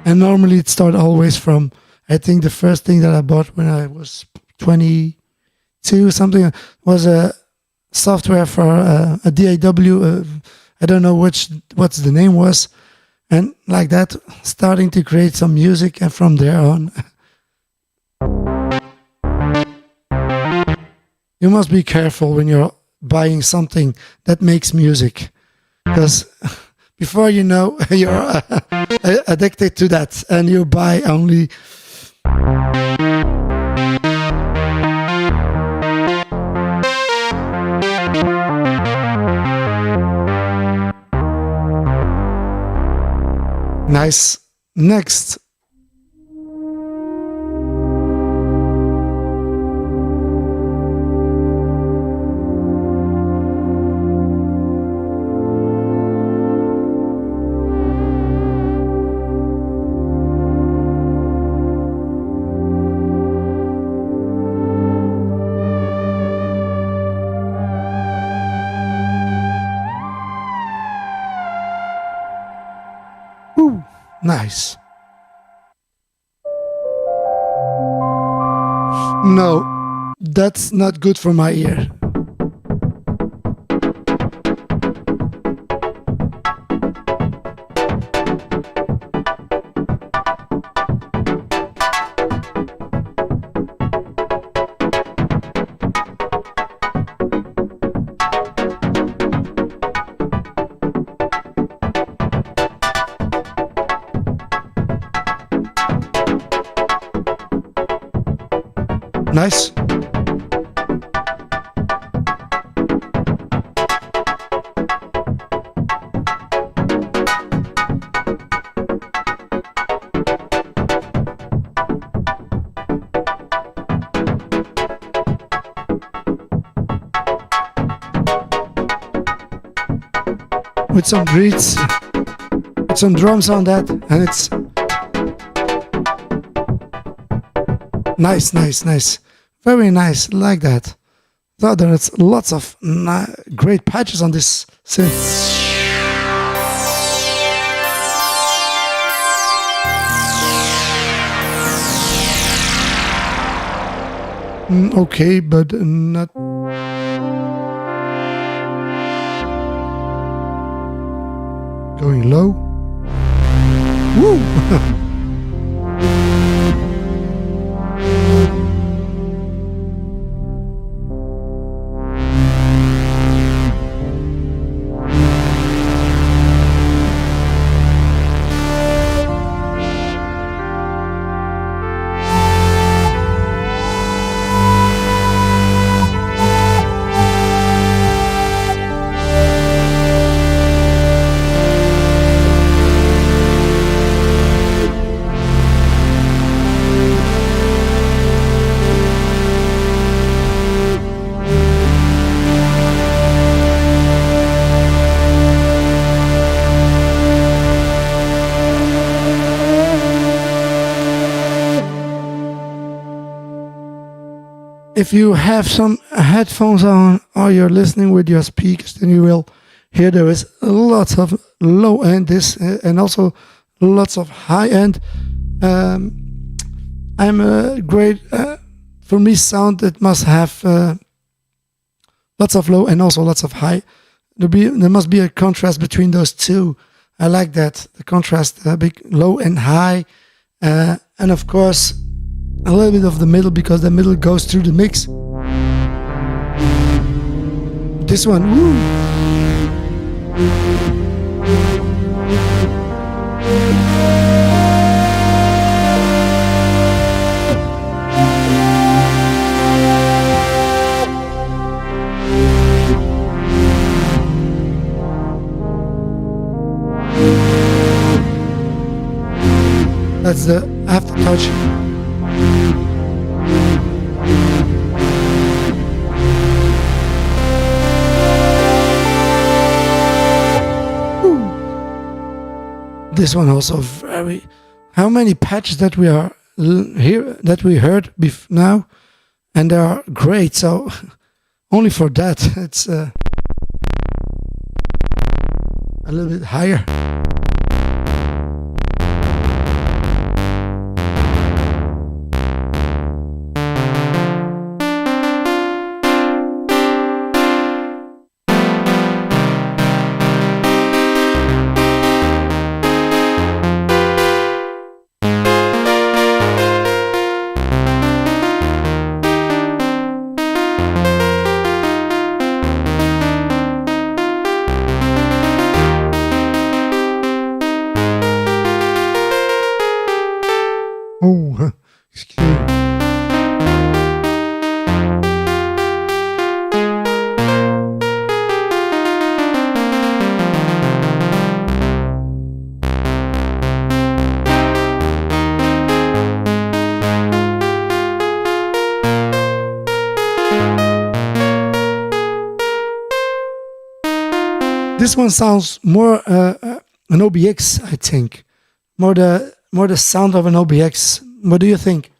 normally it started always from, I think the first thing that I bought when I was 22 something was a software for a DAW. I don't know what's the name was, and like that, starting to create some music, and from there on, you must be careful when you're buying something that makes music, because before you know, you're addicted to that, and you buy only. Nice. Next. Ooh, nice. No, that's not good for my ear. Nice. With some beats, with some drums on that, and it's nice, nice, nice. Very nice, like that. So there's lots of great patches on this synth. Okay, but not. Going low. Woo! If you have some headphones on or you're listening with your speakers, then you will hear there is lots of low end and also lots of high end. I'm a great, for me, sound that must have lots of low and also lots of high. There must be a contrast between those two. I like that, the contrast, big low and high, and of course a little bit of the middle, because the middle goes through the mix. This one, woo! That's the aftertouch. This one also very. How many patches that we are here that we heard now, and they are great. So only for that, it's a little bit higher. This one sounds more an OBX, I think. More the sound of an OBX. What do you think?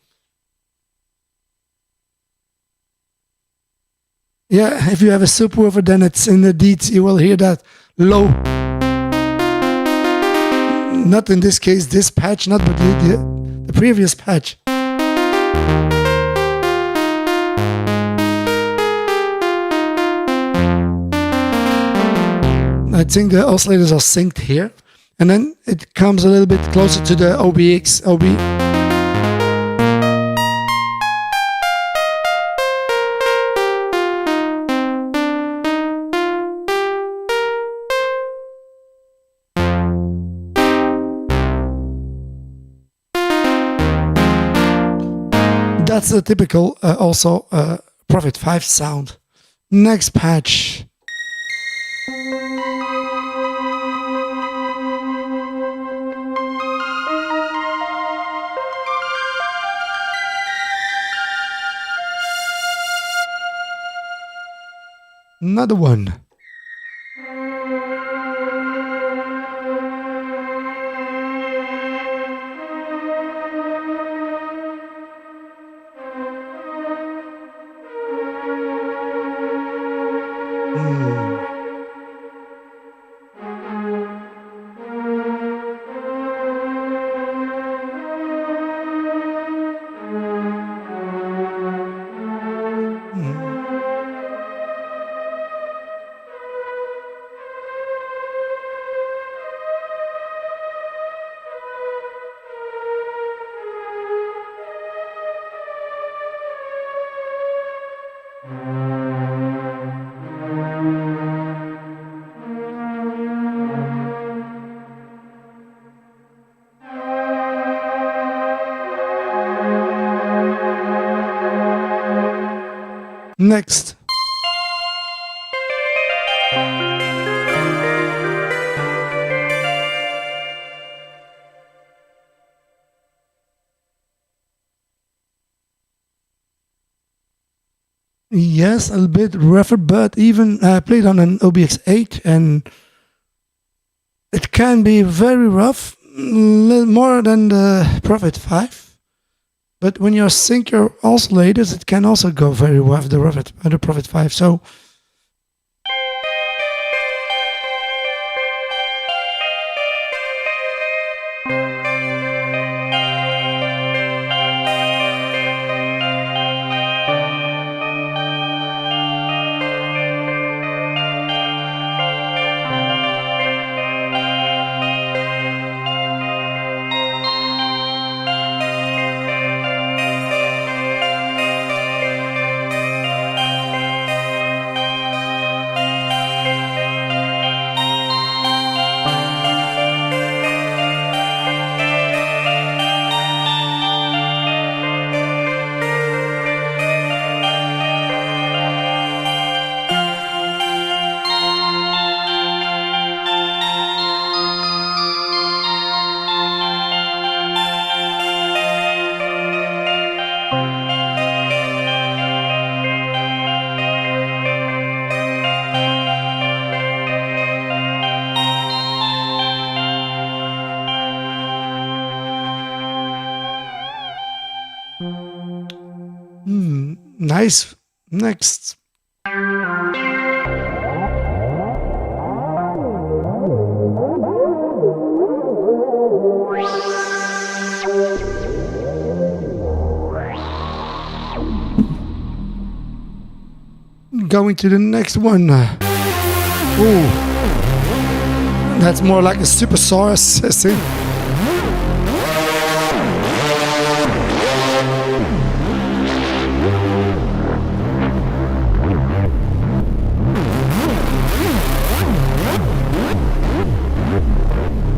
Yeah, if you have a subwoofer, then it's in the deeds. You will hear that low. Not in this case, this patch, not but the previous patch. I think the oscillators are synced here, and then it comes a little bit closer to the OBX. That's the typical also Prophet-5 sound. Next patch. Another one. Next. Yes, a little bit rougher, but even played on an OBX8, and it can be very rough, more than the Prophet-5. But when you sync your oscillators, it can also go very rough, the Prophet-5. So nice. Next. Going to the next one. Ooh, that's more like a Supersaurus, I think.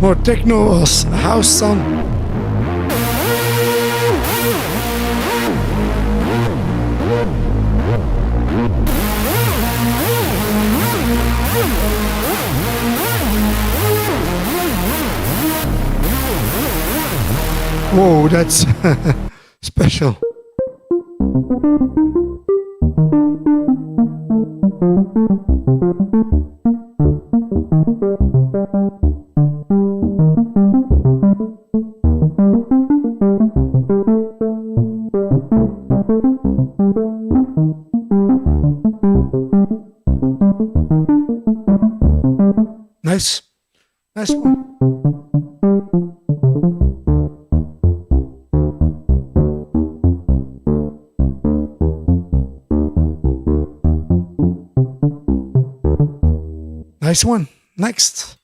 More techno or house sound. Whoa, that's special. Nice. Nice one. Nice one. Next.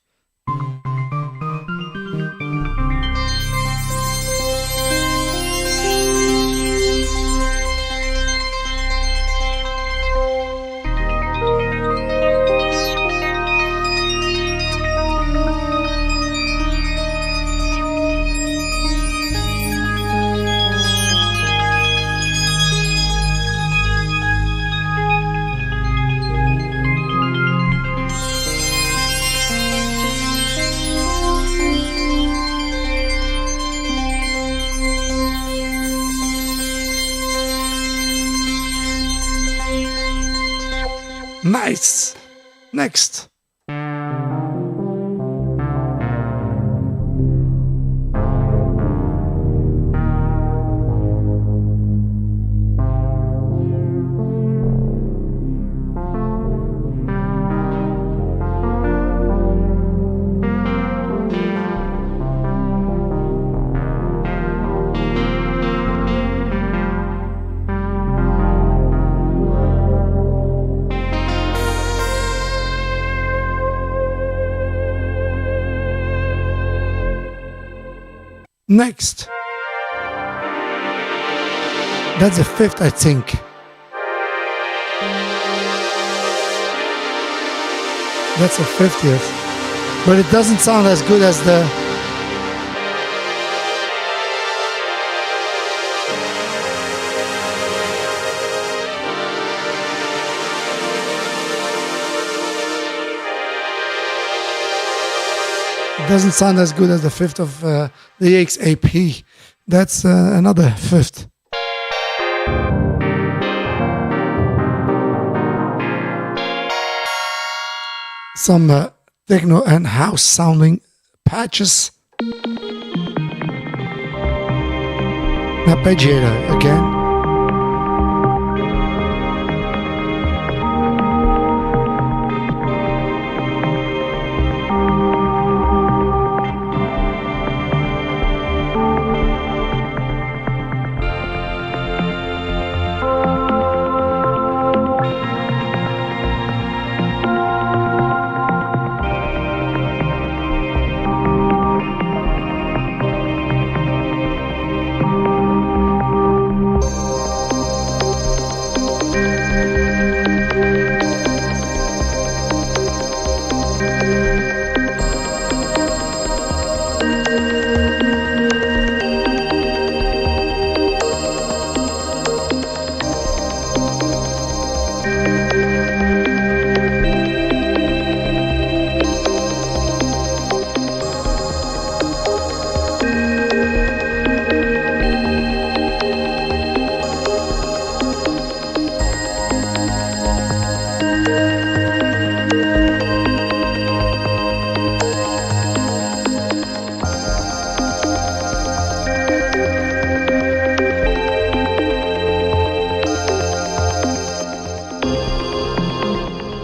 Nice. Next. Next. That's the fifth, I think. That's the 50th. But it doesn't sound as good as the... Doesn't sound as good as the fifth of the EXAP. That's another fifth. Some techno and house sounding patches. Arpeggiator again.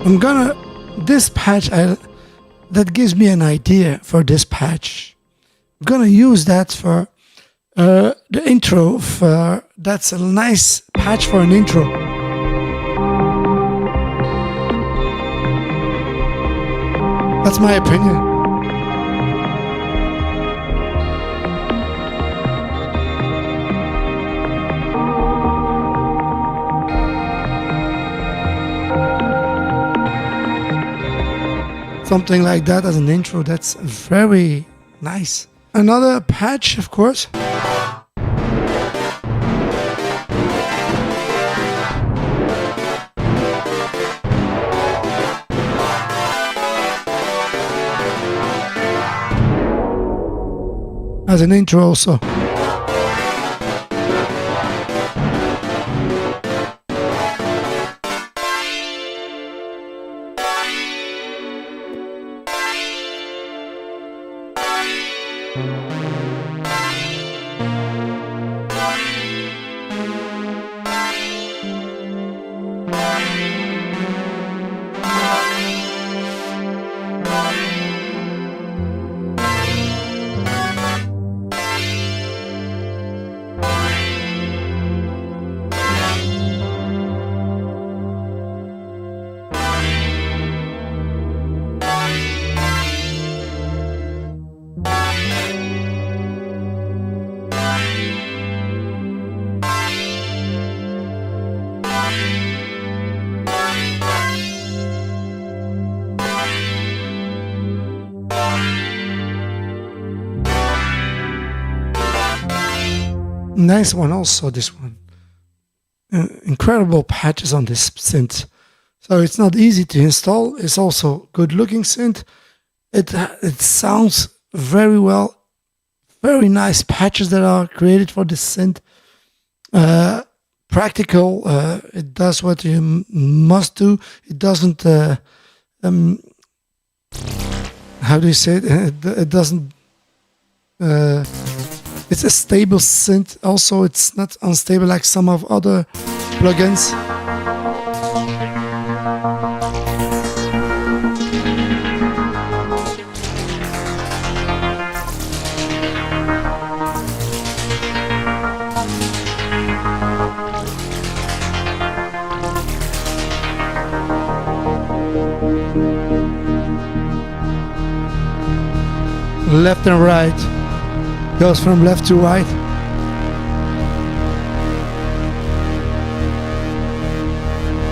I'm gonna, this patch, that gives me an idea for this patch. I'm gonna use that for the intro. That's a nice patch for an intro. That's my opinion. Something like that as an intro, that's very nice. Another patch, of course. As an intro also. Nice one also, this one. Incredible patches on this synth. So it's not easy to install. It's also good looking synth. It sounds very well. Very nice patches that are created for this synth. Practical. It does what you must do. It doesn't. How do you say it? It doesn't. It's a stable synth. Also, it's not unstable like some of other plugins. Left and right. Goes from left to right.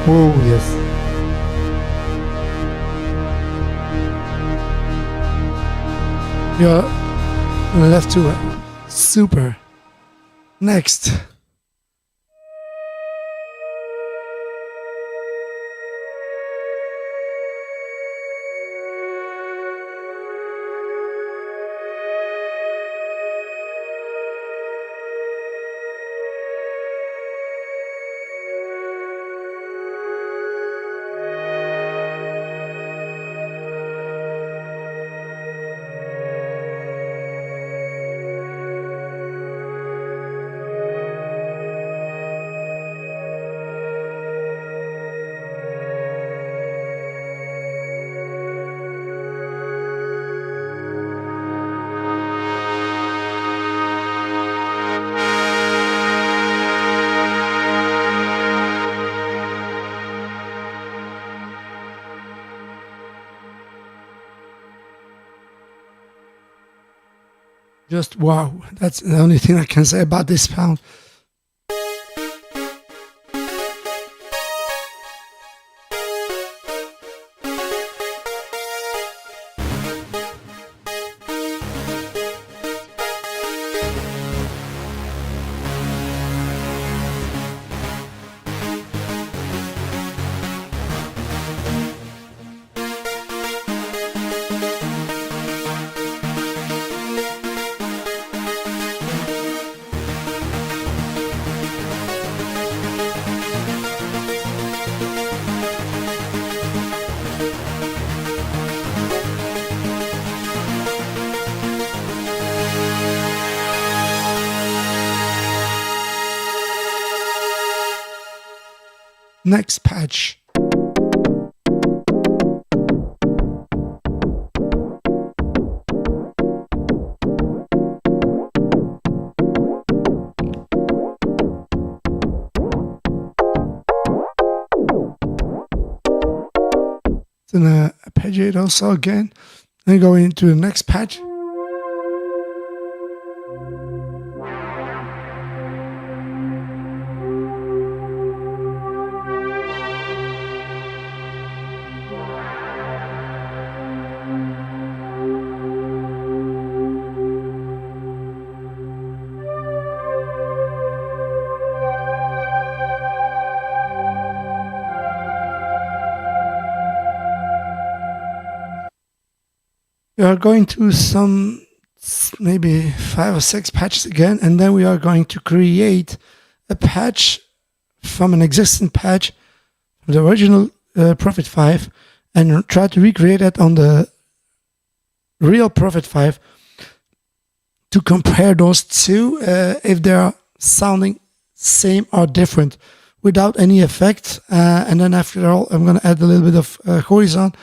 Oh, yes. You're left to right. Super. Next. Just wow. That's the only thing I can say about this sound. Next patch. It's an arpeggiate also again. Then go into the next patch. We are going to some maybe 5 or 6 patches again, and then we are going to create a patch from an existing patch, the original Prophet-5, and try to recreate it on the real Prophet-5 to compare those two if they are sounding same or different without any effect. And then after all, I'm going to add a little bit of horizon,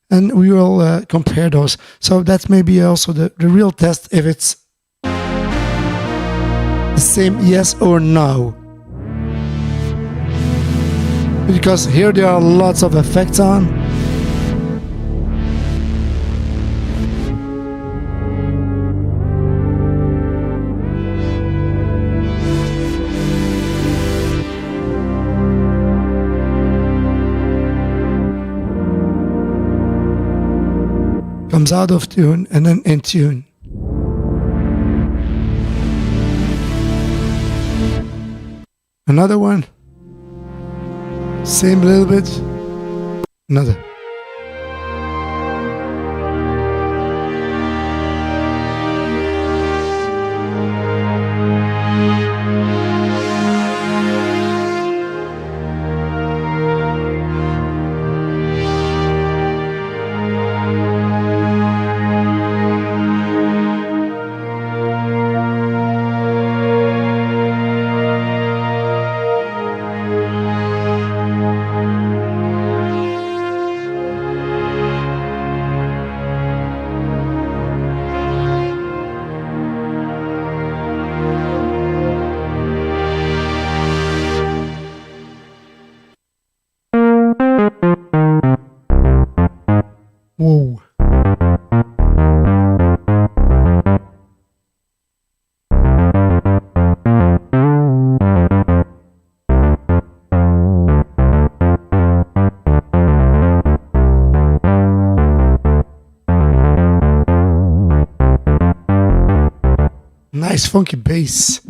and we will compare those. So that's maybe also the real test if it's the same yes or no. Because here there are lots of effects on. Comes out of tune and then in tune. Another one. Same little bit. Another. Whoa. Nice funky bass.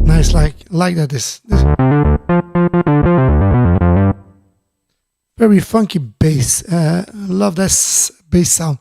Nice, like that. This very funky bass. Love that bass sound.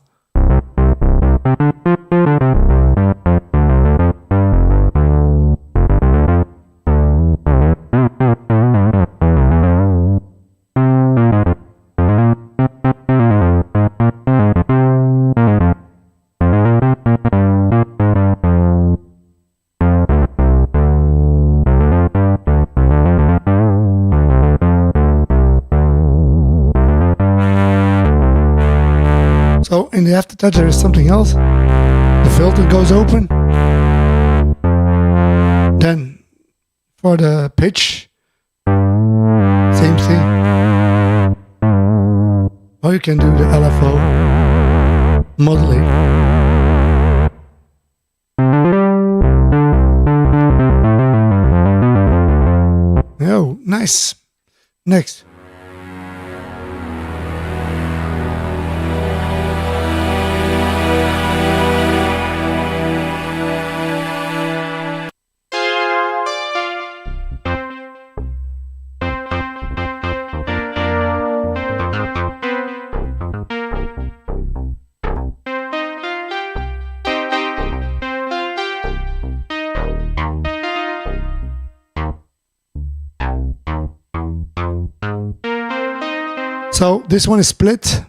So in the aftertouch there is something else. The filter goes open. Then for the pitch, same thing. Or you can do the LFO modeling. Oh, nice. Next. So this one is split.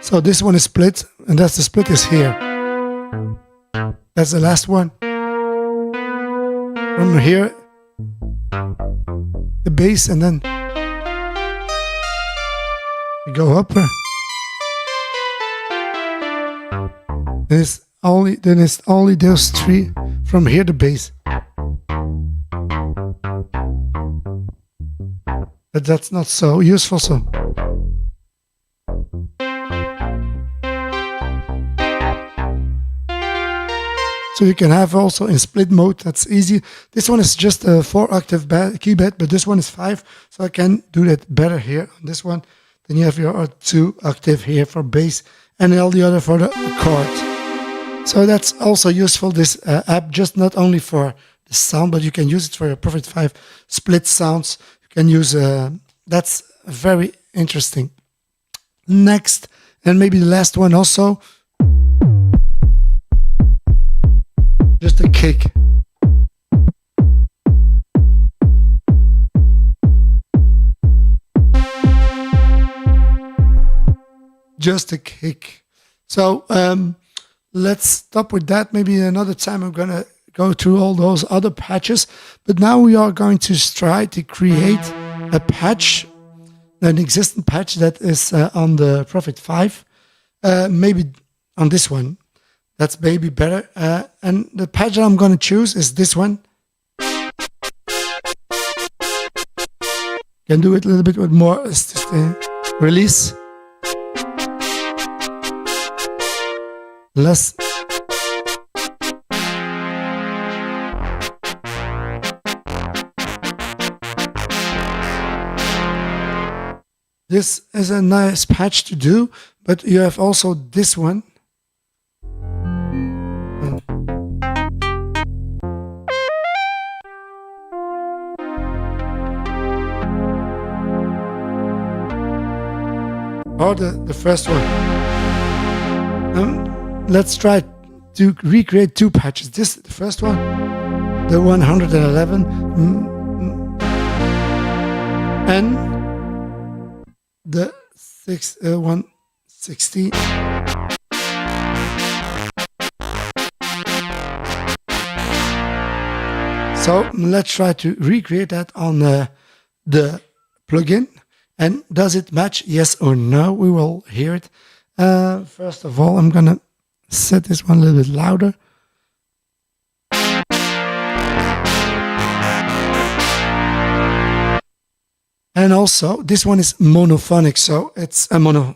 So this one is split, and that's the split is here. That's the last one. From here, the bass, and then we go up. Then it's only those three. From here, the bass. But that's not so useful. So you can have also in split mode, that's easy. This one is just a 4-octave key bed, but this one is 5, so I can do that better here on this one. Then you have your 2-octave here for bass, and all the other for the chord. So that's also useful, this app, just not only for the sound, but you can use it for your Prophet-5 split sounds. You can use, that's very interesting. Next, and maybe the last one also, just a kick. Just a kick. So let's stop with that. Maybe another time I'm gonna go through all those other patches. But now we are going to try to create a patch, an existing patch that is on the Prophet-5. Maybe on this one. That's maybe better. And the patch that I'm gonna choose is this one. Can do it a little bit with more release. Less. This is a nice patch to do, but you have also this one. Or the first one. Let's try to recreate two patches. This the first one, the 111, and the 160. So let's try to recreate that on the plugin. And does it match? Yes or no? We will hear it. First of all, I'm gonna set this one a little bit louder. And also, this one is monophonic, so it's a mono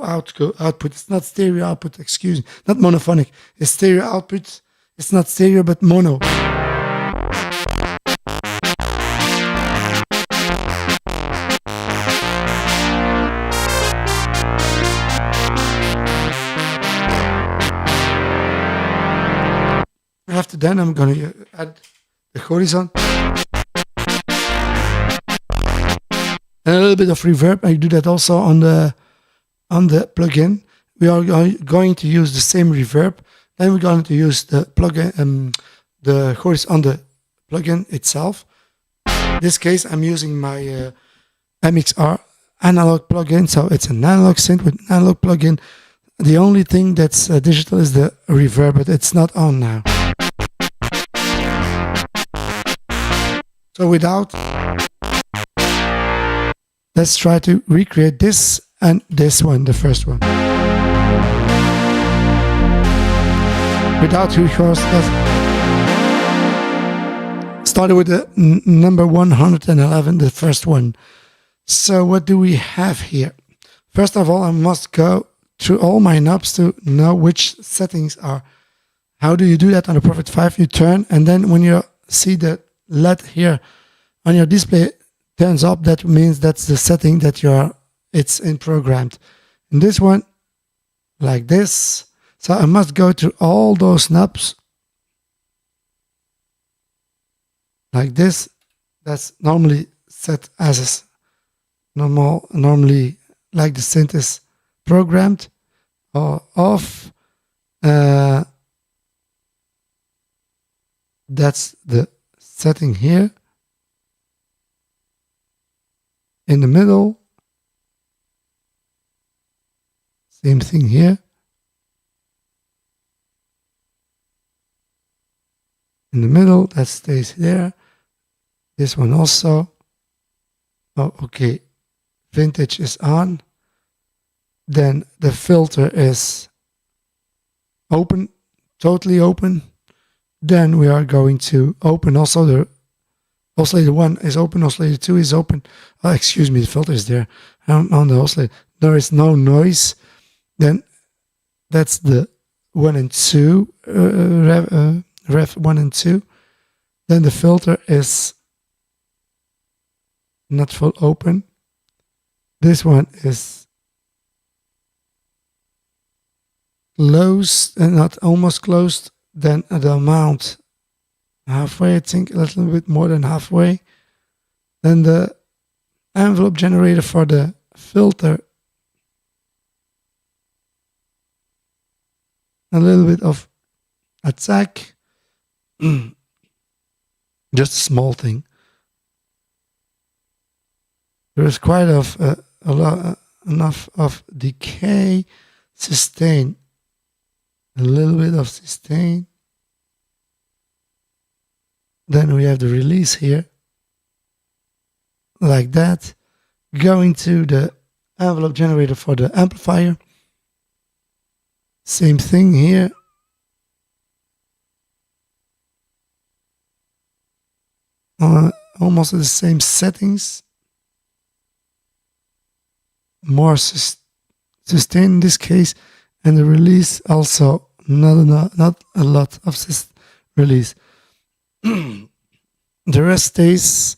output. It's not stereo output. Excuse me, not monophonic. It's stereo output. It's not stereo, but mono. After then, I'm going to add the horizon and a little bit of reverb. I do that also on the plugin. We are going to use the same reverb. Then we're going to use the plugin, the horizon on the plugin itself. In this case, I'm using my MXR analog plugin, so it's an analog synth with an analog plugin. The only thing that's digital is the reverb, but it's not on now. So without, let's try to recreate this and this one, the first one. Without GForce, started with the number 111, the first one. So what do we have here? First of all, I must go through all my knobs to know which settings are. How do you do that on the Prophet-5? You turn, and then when you see the LED here on your display turns up, that means that's the setting that it's in programmed. In this one, like this. So I must go through all those knobs like this. That's normally set as normally like the synth is programmed, or off. That's the setting here. In the middle, same thing here. In the middle, that stays there. This one also. Oh, okay. Vintage is on. Then the filter is open, totally open. Then we are going to open also the oscillator 1 is open, oscillator 2 is open. Oh, excuse me, the filter is there. On the oscillator, there is no noise. Then that's the 1 and 2, ref 1 and 2. Then the filter is not full open. This one is closed and not almost closed. Then the amount halfway, I think a little bit more than halfway. Then the envelope generator for the filter, a little bit of attack, just a small thing. There is quite enough of decay, sustain a little bit of sustain. Then we have the release here, like that. Going to the envelope generator for the amplifier. Same thing here. Almost the same settings. More sustain in this case, and the release also not a lot of release. The rest stays.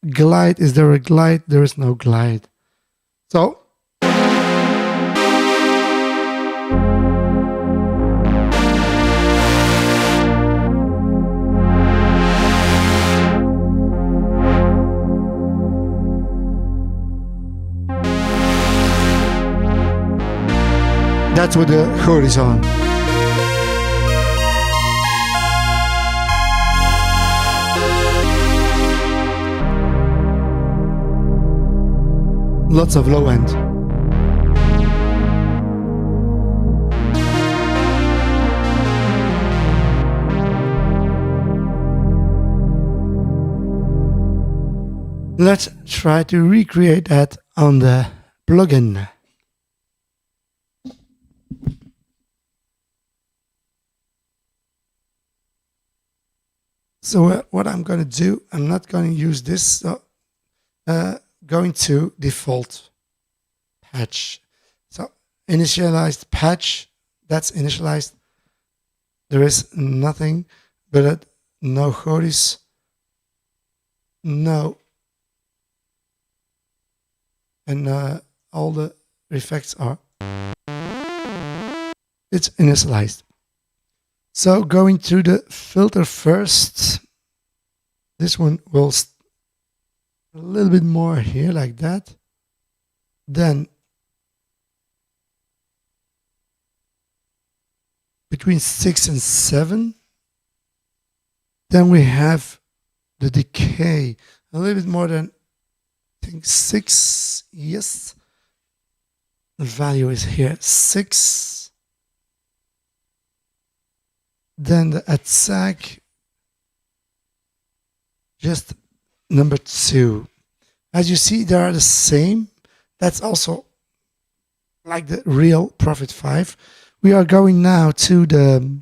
Glide, is there a glide? There is no glide. So that's what the horizon. Lots of low end. Let's try to recreate that on the plugin. So what I'm going to do, I'm not going to use this. So, going to default patch. So initialized patch, that's initialized. There is nothing but no horis, no, and all the effects are, it's initialized. So going to the filter first, this one will a little bit more here, like that. Then between 6 and 7. Then we have the decay, a little bit more than, I think, 6. Yes, the value is here, 6. Then the attack, just number 2. As you see, they are the same. That's also like the real Prophet-5. We are going now to the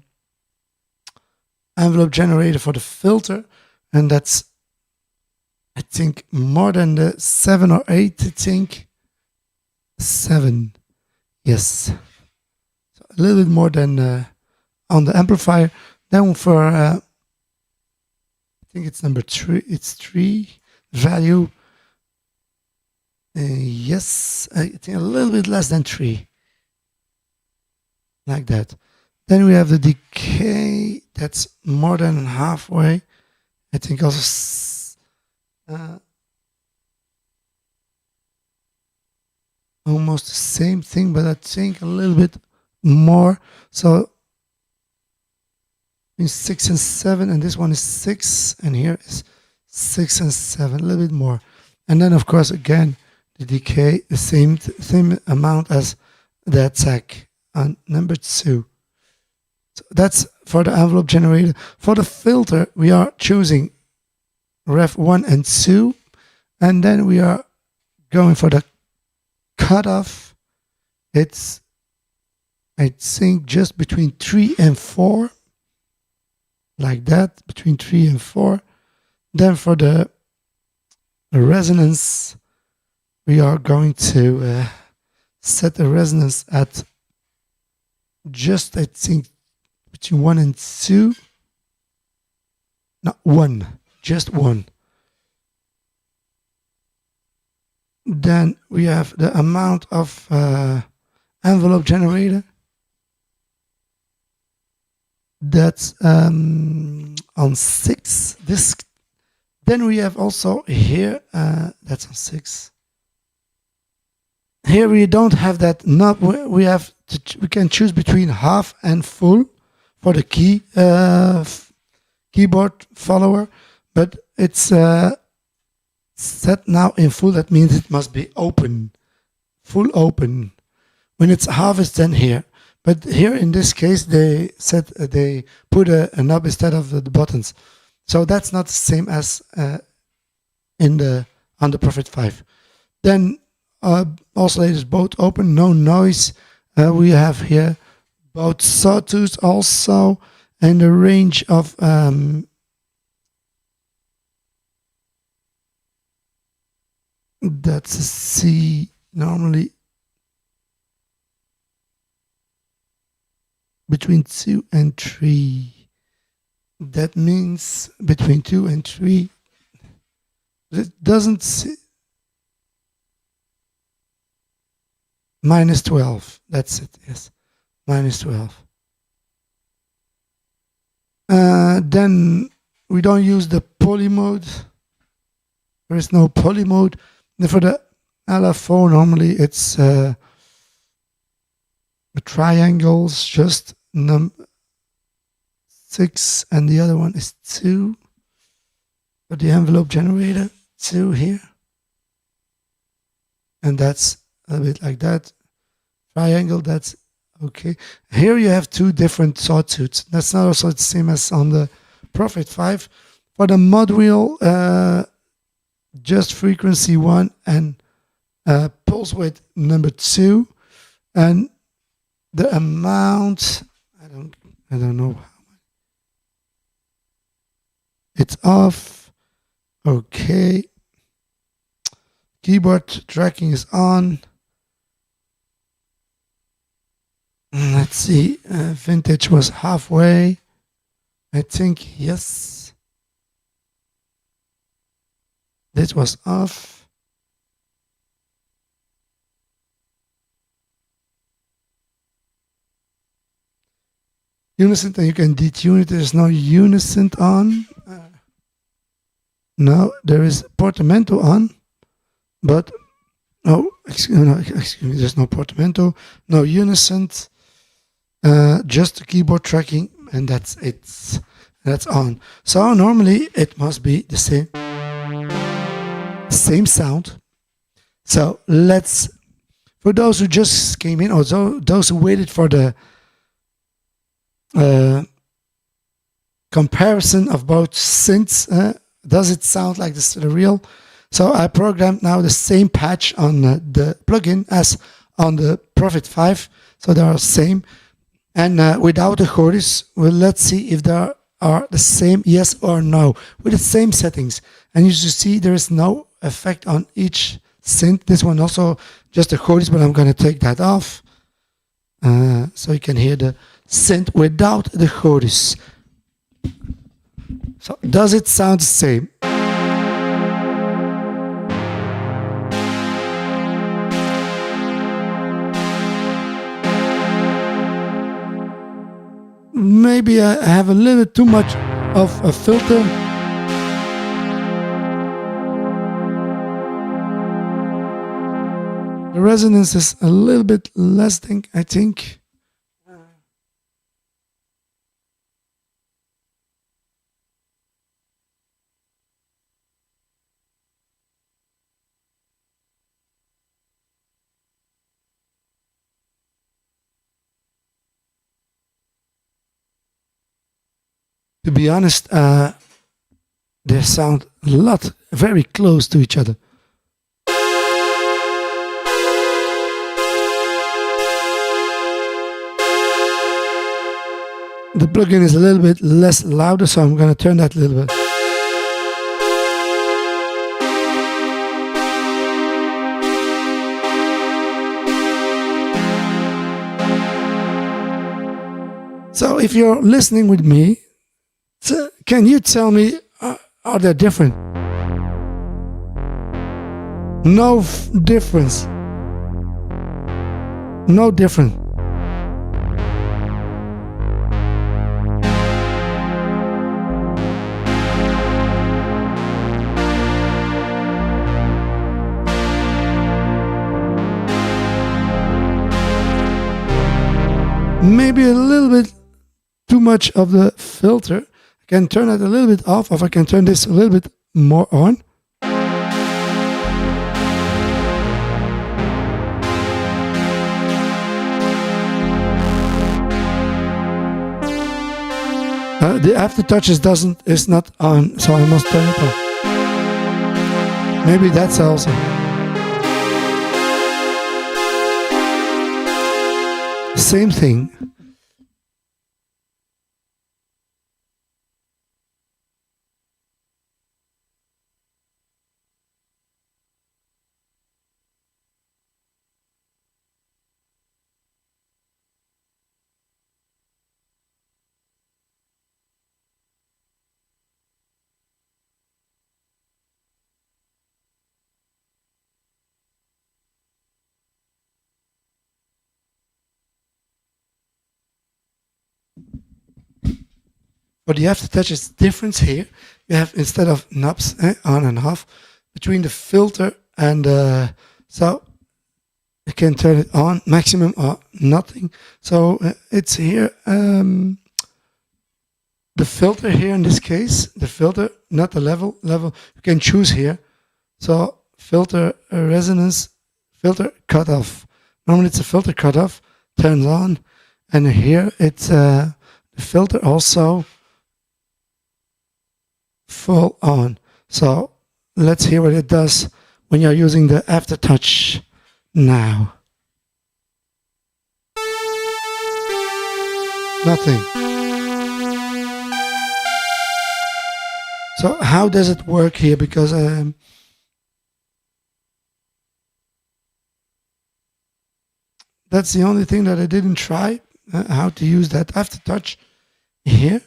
envelope generator for the filter, and that's, I think, more than the 7 or 8. I think 7. Yes, so a little bit more than on the amplifier. Then for I think it's number 3. It's 3 value. Yes, I think a little bit less than 3, like that. Then we have the decay. That's more than halfway. I think also almost the same thing, but I think a little bit more. So in 6 and 7, and this one is 6, and here is 6 and 7, a little bit more. And then, of course, again, the decay, the same amount as the attack on number 2. So that's for the envelope generator. For the filter, we are choosing ref 1 and 2, and then we are going for the cutoff. It's, I think, just between 3 and 4. Like that, between 3 and 4. Then for the resonance, we are going to set the resonance at just, I think, between 1 and 2. Not 1, just 1. Then we have the amount of envelope generator. That's on 6. This. Then we have also here, that's on 6. Here we don't have that knob. We have we can choose between half and full for the keyboard follower, but it's set now in full. That means it must be open, full open. When it's half, it's then here. But here in this case, they said they put a knob instead of the buttons. So that's not the same as on the Prophet-5. Then oscillators both open, no noise. We have here both sawtooths also, and a range of that's a C normally between 2 and 3. That means between 2 and 3. It doesn't see minus 12. That's it. Yes, minus 12. Then we don't use the poly mode. There is no poly mode. And for the LFO, normally it's triangles, just 6, and the other one is 2. For the envelope generator, 2 here. And that's a bit like that. Triangle, that's okay. Here you have 2 different sawtooths. That's not also the same as on the Prophet-5. For the mod wheel, just frequency 1 and pulse width number 2, and the amount I don't know how it's off. Okay, keyboard tracking is on. Let's see, vintage was halfway, I think. Yes, this was off. Unison, and you can detune it. There's no unison on. No, there is portamento on, but excuse me, there's no portamento, no unison, just the keyboard tracking, and that's it. That's on. So normally it must be the same sound. So let's, for those who just came in, or those who waited for the comparison of both synths, does it sound like the real? So I programmed now the same patch on the plugin as on the Prophet-5, so they are the same, and without the chorus. Well, let's see if they are the same, yes or no, with the same settings. And you should see there is no effect on each synth. This one also just the chorus, but I'm going to take that off, so you can hear the synth without the chorus. So does it sound the same? Maybe I have a little bit too much of a filter. The resonance is a little bit less, I think. To be honest, they sound a lot very close to each other. The plugin is a little bit less louder, so I'm going to turn that a little bit. So if you're listening with me, can you tell me, are they different? No difference. No different. Maybe a little bit too much of the filter. I can turn it a little bit off, or I can turn this a little bit more on. The aftertouch is not on, so I must turn it on. Maybe that's also. Same thing. For the aftertouch, it's different here. You have, instead of knobs on and off, between the filter and so you can turn it on, maximum or nothing. So it's here. The filter here in this case, the filter, not the level. You can choose here. So filter resonance, filter cutoff. Normally it's a filter cutoff, turns on, and here it's the filter also full on. So let's hear what it does when you're using the aftertouch now. Nothing. So how does it work here? Because that's the only thing that I didn't try, how to use that aftertouch here.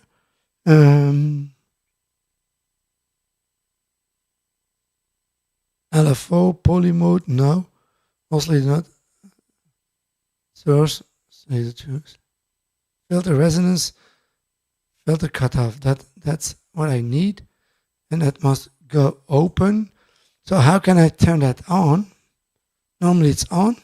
LFO, polymode, no, mostly not. Source, say the truth. Filter resonance, filter cutoff. That's what I need, and that must go open. So how can I turn that on? Normally it's on.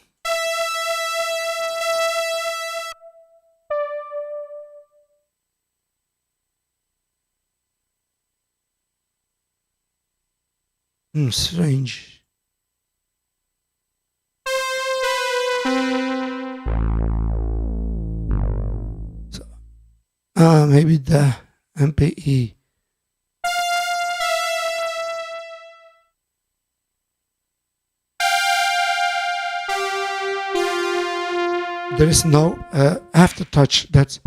Strange. So, maybe the MPE. There is no aftertouch. That's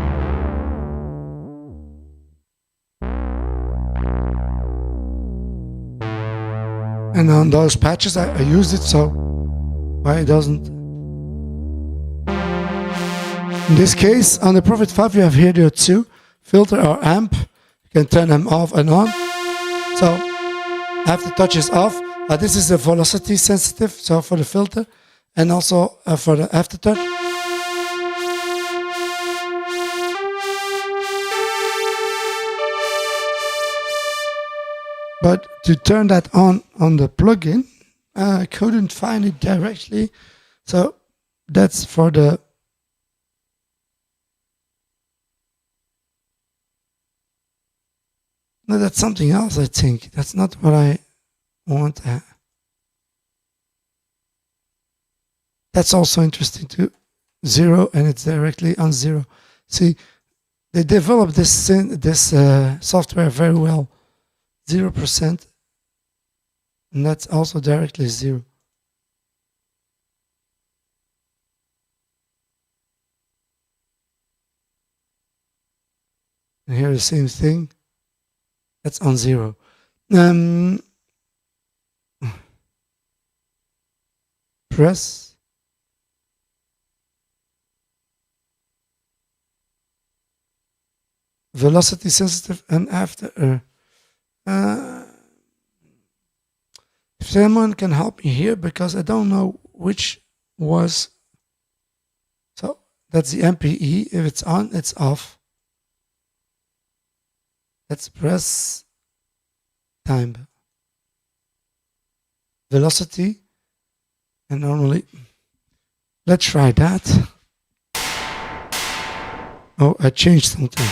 and on those patches I used it, so why it doesn't? In this case, on the Prophet-5 you have here the two filter or amp. You can turn them off and on. So aftertouch is off. This is a velocity sensitive, so for the filter, and also for the aftertouch. But to turn that on the plugin, I couldn't find it directly. So that's for the no, that's something else, I think. That's not what I want. That's also interesting too. 0, and it's directly on 0. See, they developed this software very well. 0%, and that's also directly 0. And here the same thing. That's on 0. Press. Velocity sensitive and after. If someone can help me here, because I don't know which was. So that's the MPE. If it's on, it's off. Let's press time. Velocity. And normally, let's try that. Oh, I changed something.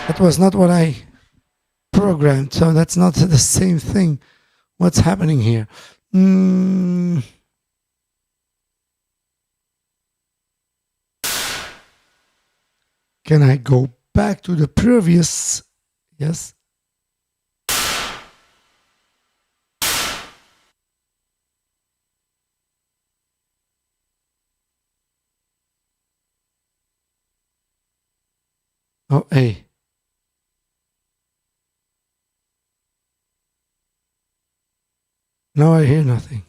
That was not what I programmed, so that's not the same thing. What's happening here? Can I go back to the previous. Yes. Oh, hey. Now I hear nothing.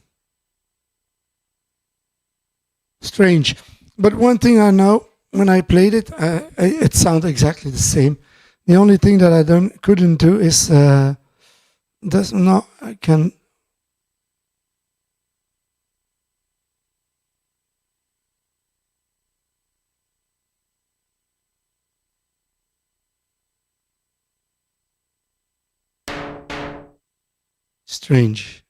Strange. But one thing I know, when I played it, it sounded exactly the same. The only thing that I couldn't do is does not I can. Strange.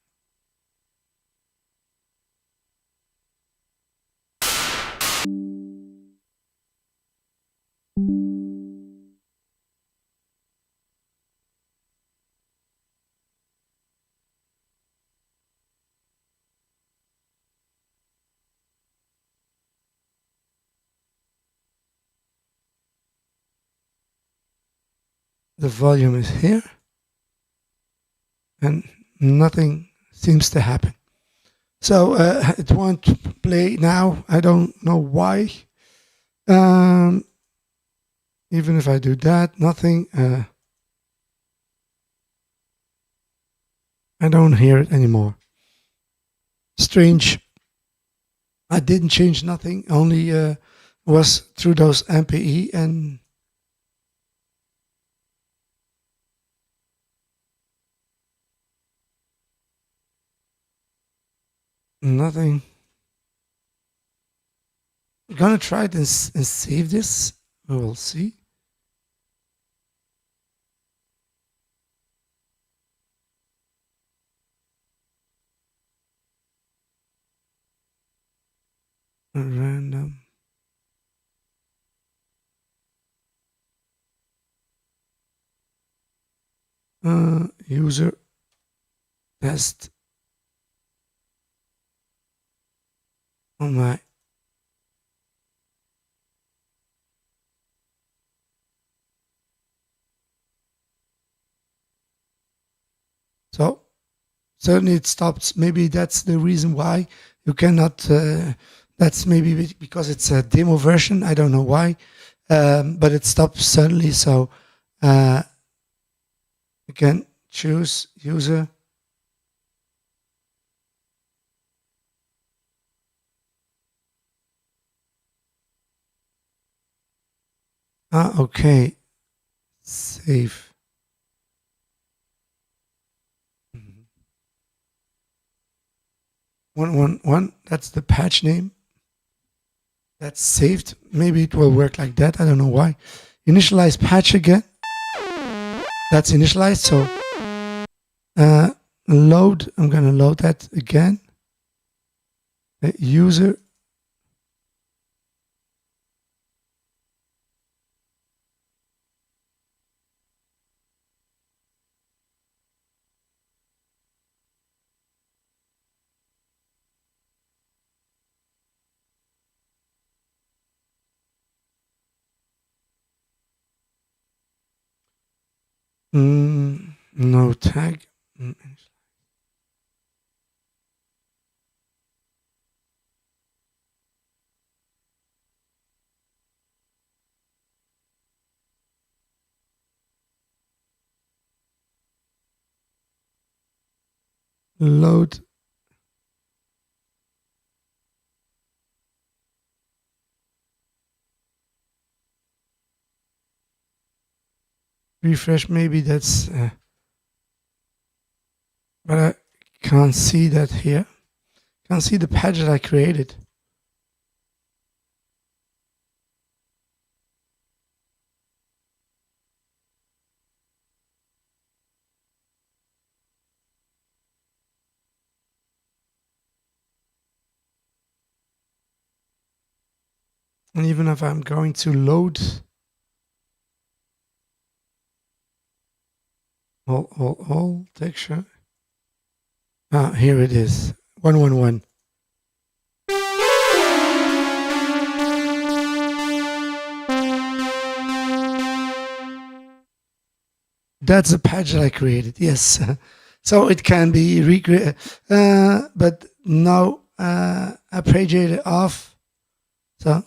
The volume is here, and nothing seems to happen. So it won't play now. I don't know why. Even if I do that, nothing. I don't hear it anymore. Strange. I didn't change nothing. Only was through those MPE and nothing. I'm gonna try it and save this. We will see. Random. User test on my so certainly it stops. Maybe that's the reason why you cannot. That's maybe because it's a demo version. I don't know why, but it stops suddenly. So you can choose user. Okay. Save. 111. That's the patch name. That's saved. Maybe it will work like that. I don't know why. Initialize patch again. That's initialized. So load. I'm gonna load that again. User. No tag. Load. Refresh. Maybe that's. But I can't see that here. Can't see the patch that I created. And even if I'm going to load all texture. Here it is. 111. That's a patch that I created. Yes, so it can be recreated, but now I paged it off. So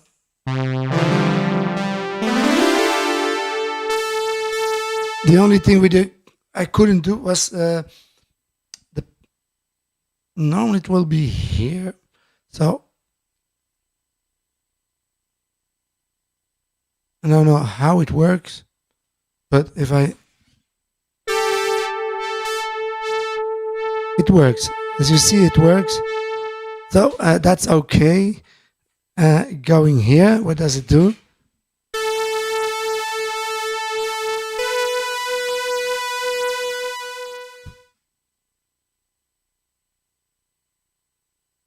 the only thing I couldn't do was normally it will be here. So I don't know how it works, but if it works. As you see, it works. So that's okay. Going here, what does it do?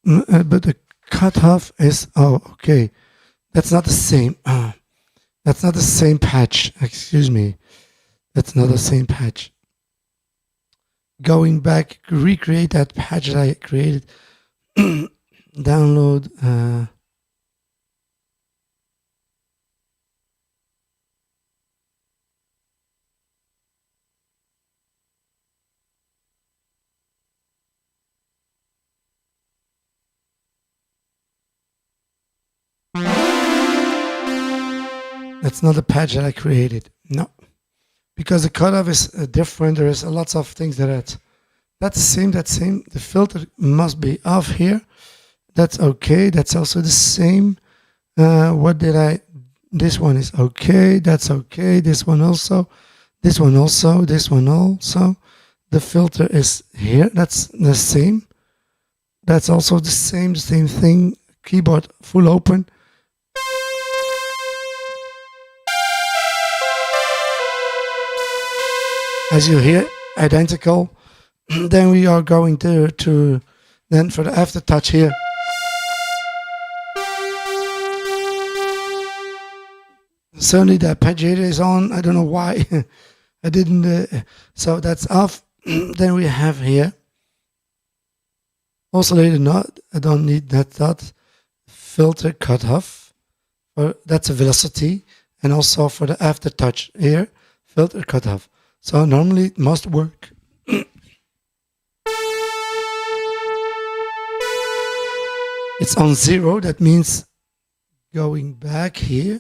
But the cutoff is, oh, okay. That's not the same. That's not the same patch. Excuse me. That's not the same patch. Going back, recreate that patch that I created. Download. That's not the patch that I created. No. Because the cutoff is different. There is lots of things that's the same. The filter must be off here. That's okay. That's also the same. What did I? This one is okay. That's okay. This one also. This one also. This one also. The filter is here. That's the same. That's also the same thing. Keyboard full open. As you hear, identical. Then we are going to then for the aftertouch here. Certainly the arpeggiator is on. I don't know why. I didn't. So that's off. Then we have here. Oscillator not. I don't need that dot. Filter cutoff. That's a velocity. And also for the aftertouch here. Filter cutoff. So normally it must work. It's on 0. That means going back here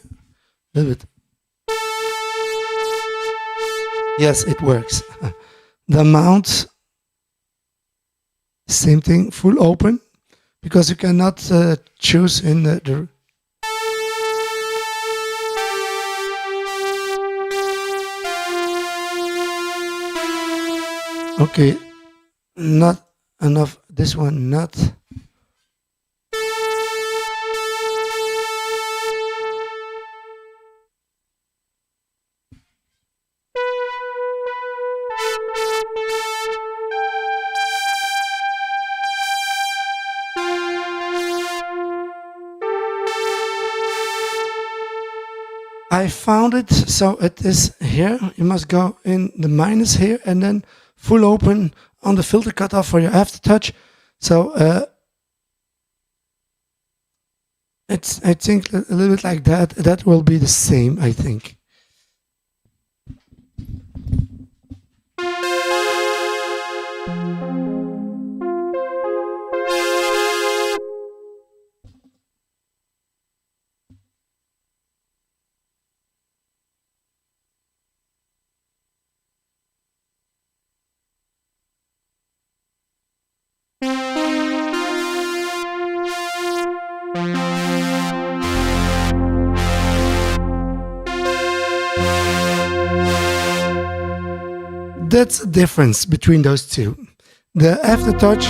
a little bit. Yes, it works. The mount, same thing, full open, because you cannot choose in the okay, not enough. This one, not. I found it, so it is here. You must go in the minus here and then full open on the filter cutoff for your aftertouch. So it's, I think, a little bit like that. That will be the same, I think. That's the difference between those two. The aftertouch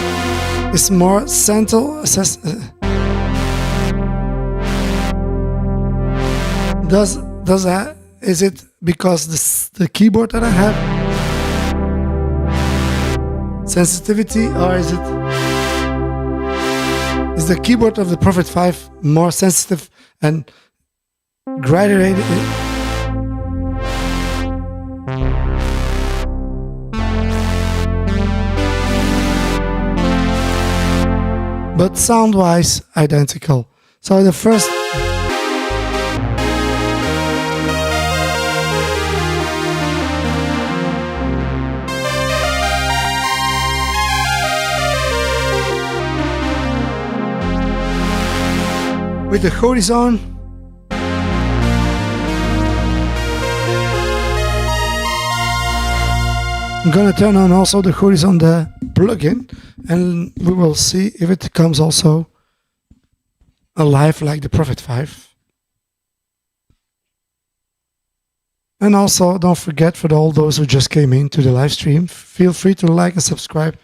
is more central. Does that? Is it because the keyboard that I have sensitivity, or is the keyboard of the Prophet-5 more sensitive and graduated? But sound-wise, identical. So the first... with the horizon. I'm gonna turn on also the horizon, the plugin, and we will see if it comes also alive like the Prophet-5. And also, don't forget, for all those who just came into the live stream, feel free to like and subscribe,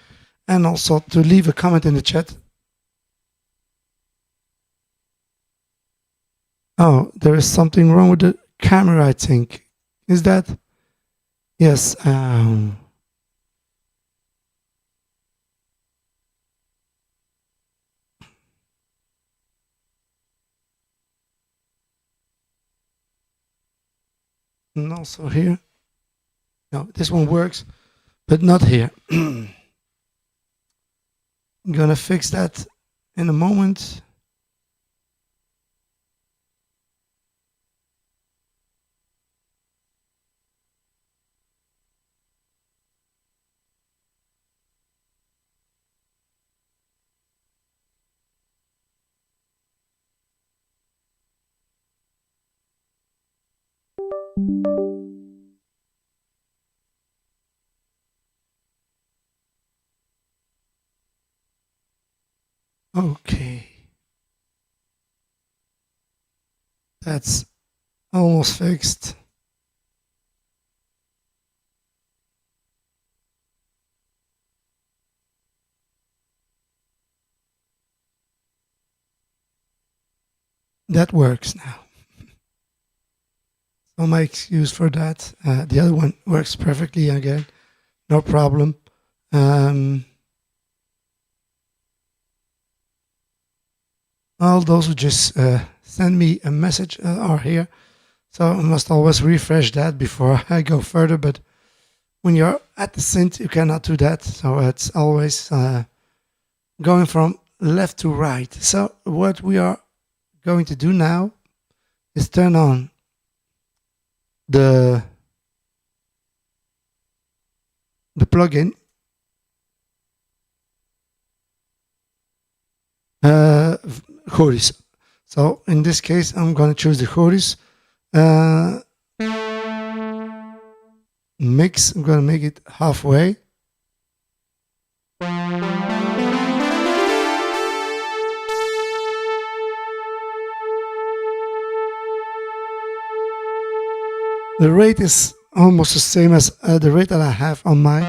and also to leave a comment in the chat. Oh, there is something wrong with the camera, I think. Is that? Yes. And also here. No, this one works, but not here. I'm gonna fix that in a moment. Okay. That's almost fixed. That works now. So my excuse for that. The other one works perfectly again. No problem. All those who just send me a message are here. So I must always refresh that before I go further. But when you're at the synth, you cannot do that. So it's always going from left to right. So what we are going to do now is turn on the plugin. Choris. So in this case, I'm going to choose the Choris mix. I'm going to make it halfway. The rate is almost the same as the rate that I have on my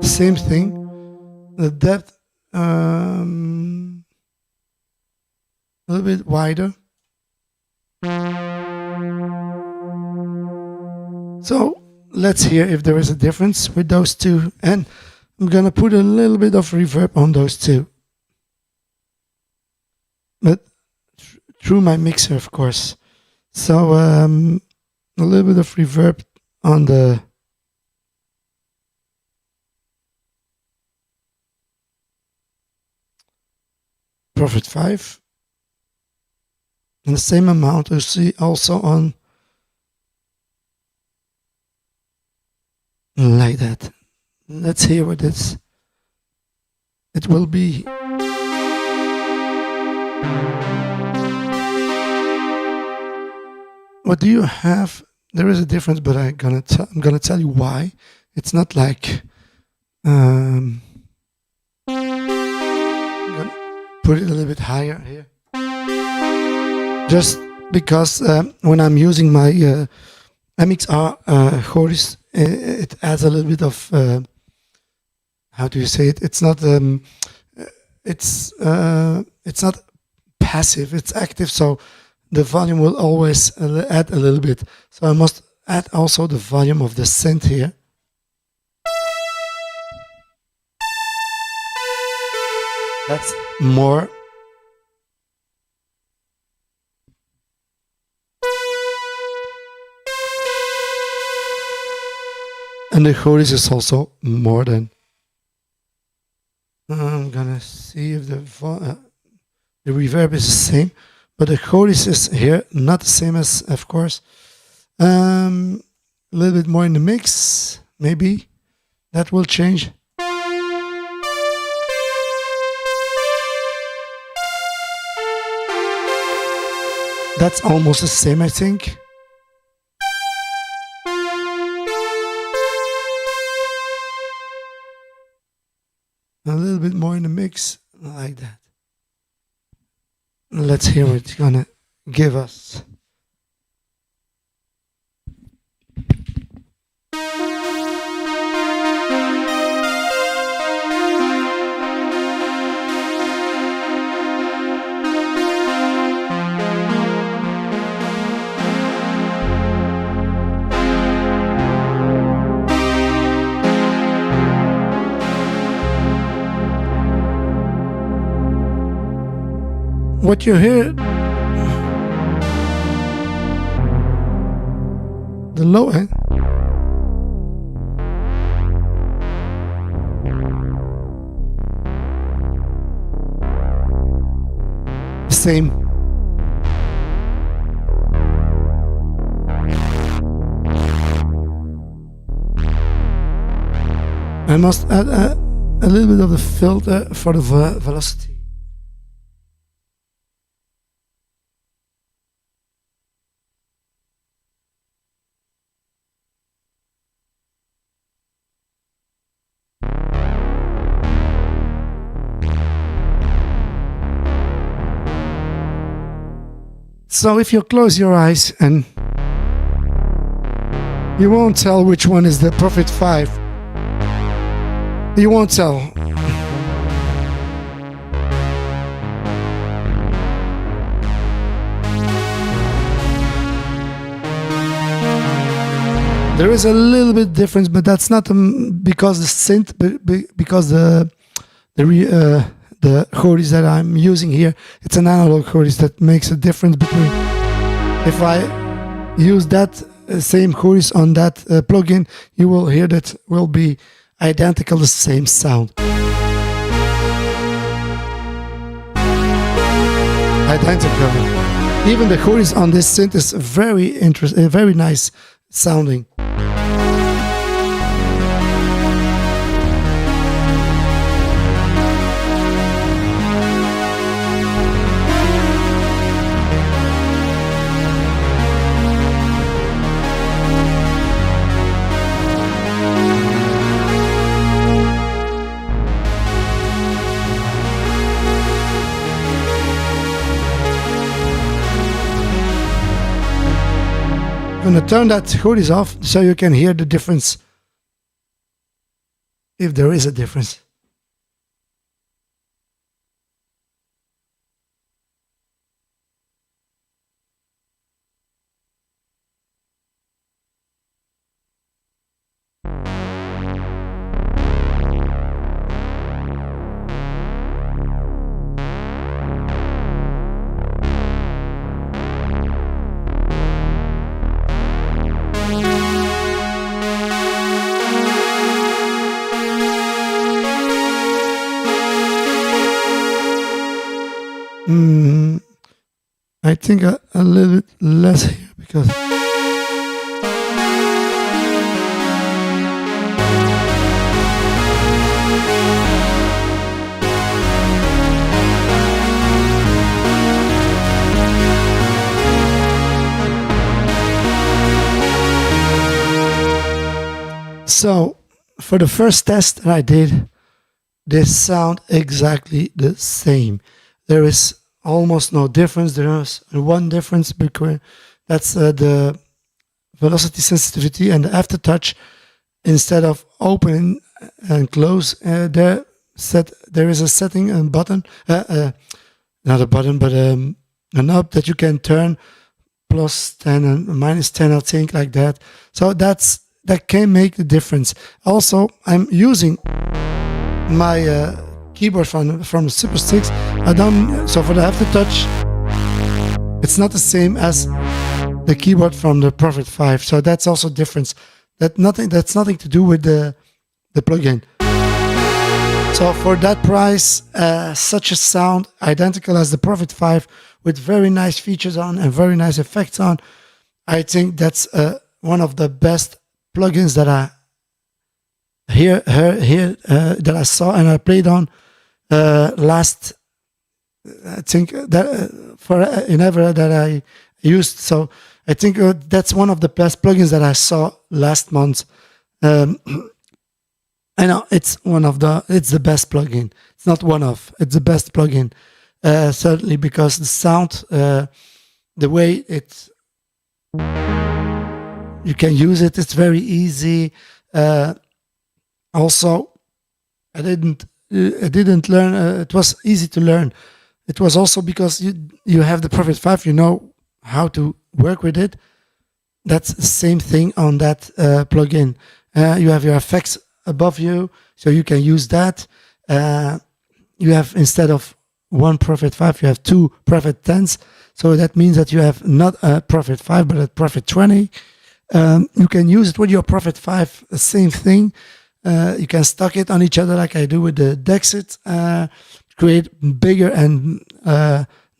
same thing. The depth a little bit wider. So let's hear if there is a difference with those two, and I'm gonna put a little bit of reverb on those two, but through my mixer, of course. So a little bit of reverb on the Prophet-5, and the same amount you see also on like that. Let's hear what it will be. What do you have? There is a difference, but I'm gonna tell you why. It's not like I'm gonna put it a little bit higher here, just because when I'm using my MXR Choris, it adds a little bit of how do you say it? It's not it's not passive. It's active. So the volume will always add a little bit. So I must add also the volume of the synth here. That's more. And the Choris is also more than. I'm gonna see if the reverb is the same, but the Choris is here not the same as, of course. A little bit more in the mix, maybe that will change. That's almost the same, I think. A little bit more in the mix, like that. Let's hear what it's gonna give us. What you hear, the low end, same. I must add a little bit of the filter for the velocity. So if you close your eyes, and you won't tell which one is the Prophet-5. You won't tell. There is a little bit difference, but that's not because the synth, because the chords that I'm using here, it's an analog chords that makes a difference between. If I use that same chords on that plugin, you will hear that will be identical, the same sound. Identical. Even the chords on this synth is very interesting, very nice sounding. I'm gonna turn that hoodies off so you can hear the difference, if there is a difference. I think a little bit less here because so for the first test that I did, they sound exactly the same. There is almost no difference. There is one difference between, that's the velocity sensitivity and the aftertouch. Instead of open and close, there is a setting and button, not a button, but a knob that you can turn plus 10 and minus 10, I think, like that. So that can make the difference. Also, I'm using my keyboard from the Super 6. So for the aftertouch, it's not the same as the keyboard from the Prophet-5. So that's also difference. That's nothing to do with the plugin. So for that price, such a sound identical as the Prophet-5 with very nice features on and very nice effects on, I think that's one of the best plugins that I that I saw and I played on last. I think that for whenever that I used. So I think that's one of the best plugins that I saw last month. Um, I know it's the best plugin. It's not one of, it's the best plugin. Certainly because the sound, the way you can use it, it's very easy. Also, I didn't learn. It was easy to learn. It was also because you have the Prophet-5, you know how to work with it. That's the same thing on that plugin. You have your effects above you, so you can use that. You have, instead of one Prophet-5, you have two Prophet-10s. So that means that you have not a Prophet-5, but a Prophet-20. You can use it with your Prophet-5, the same thing. You can stack it on each other like I do with the Dexit, create bigger and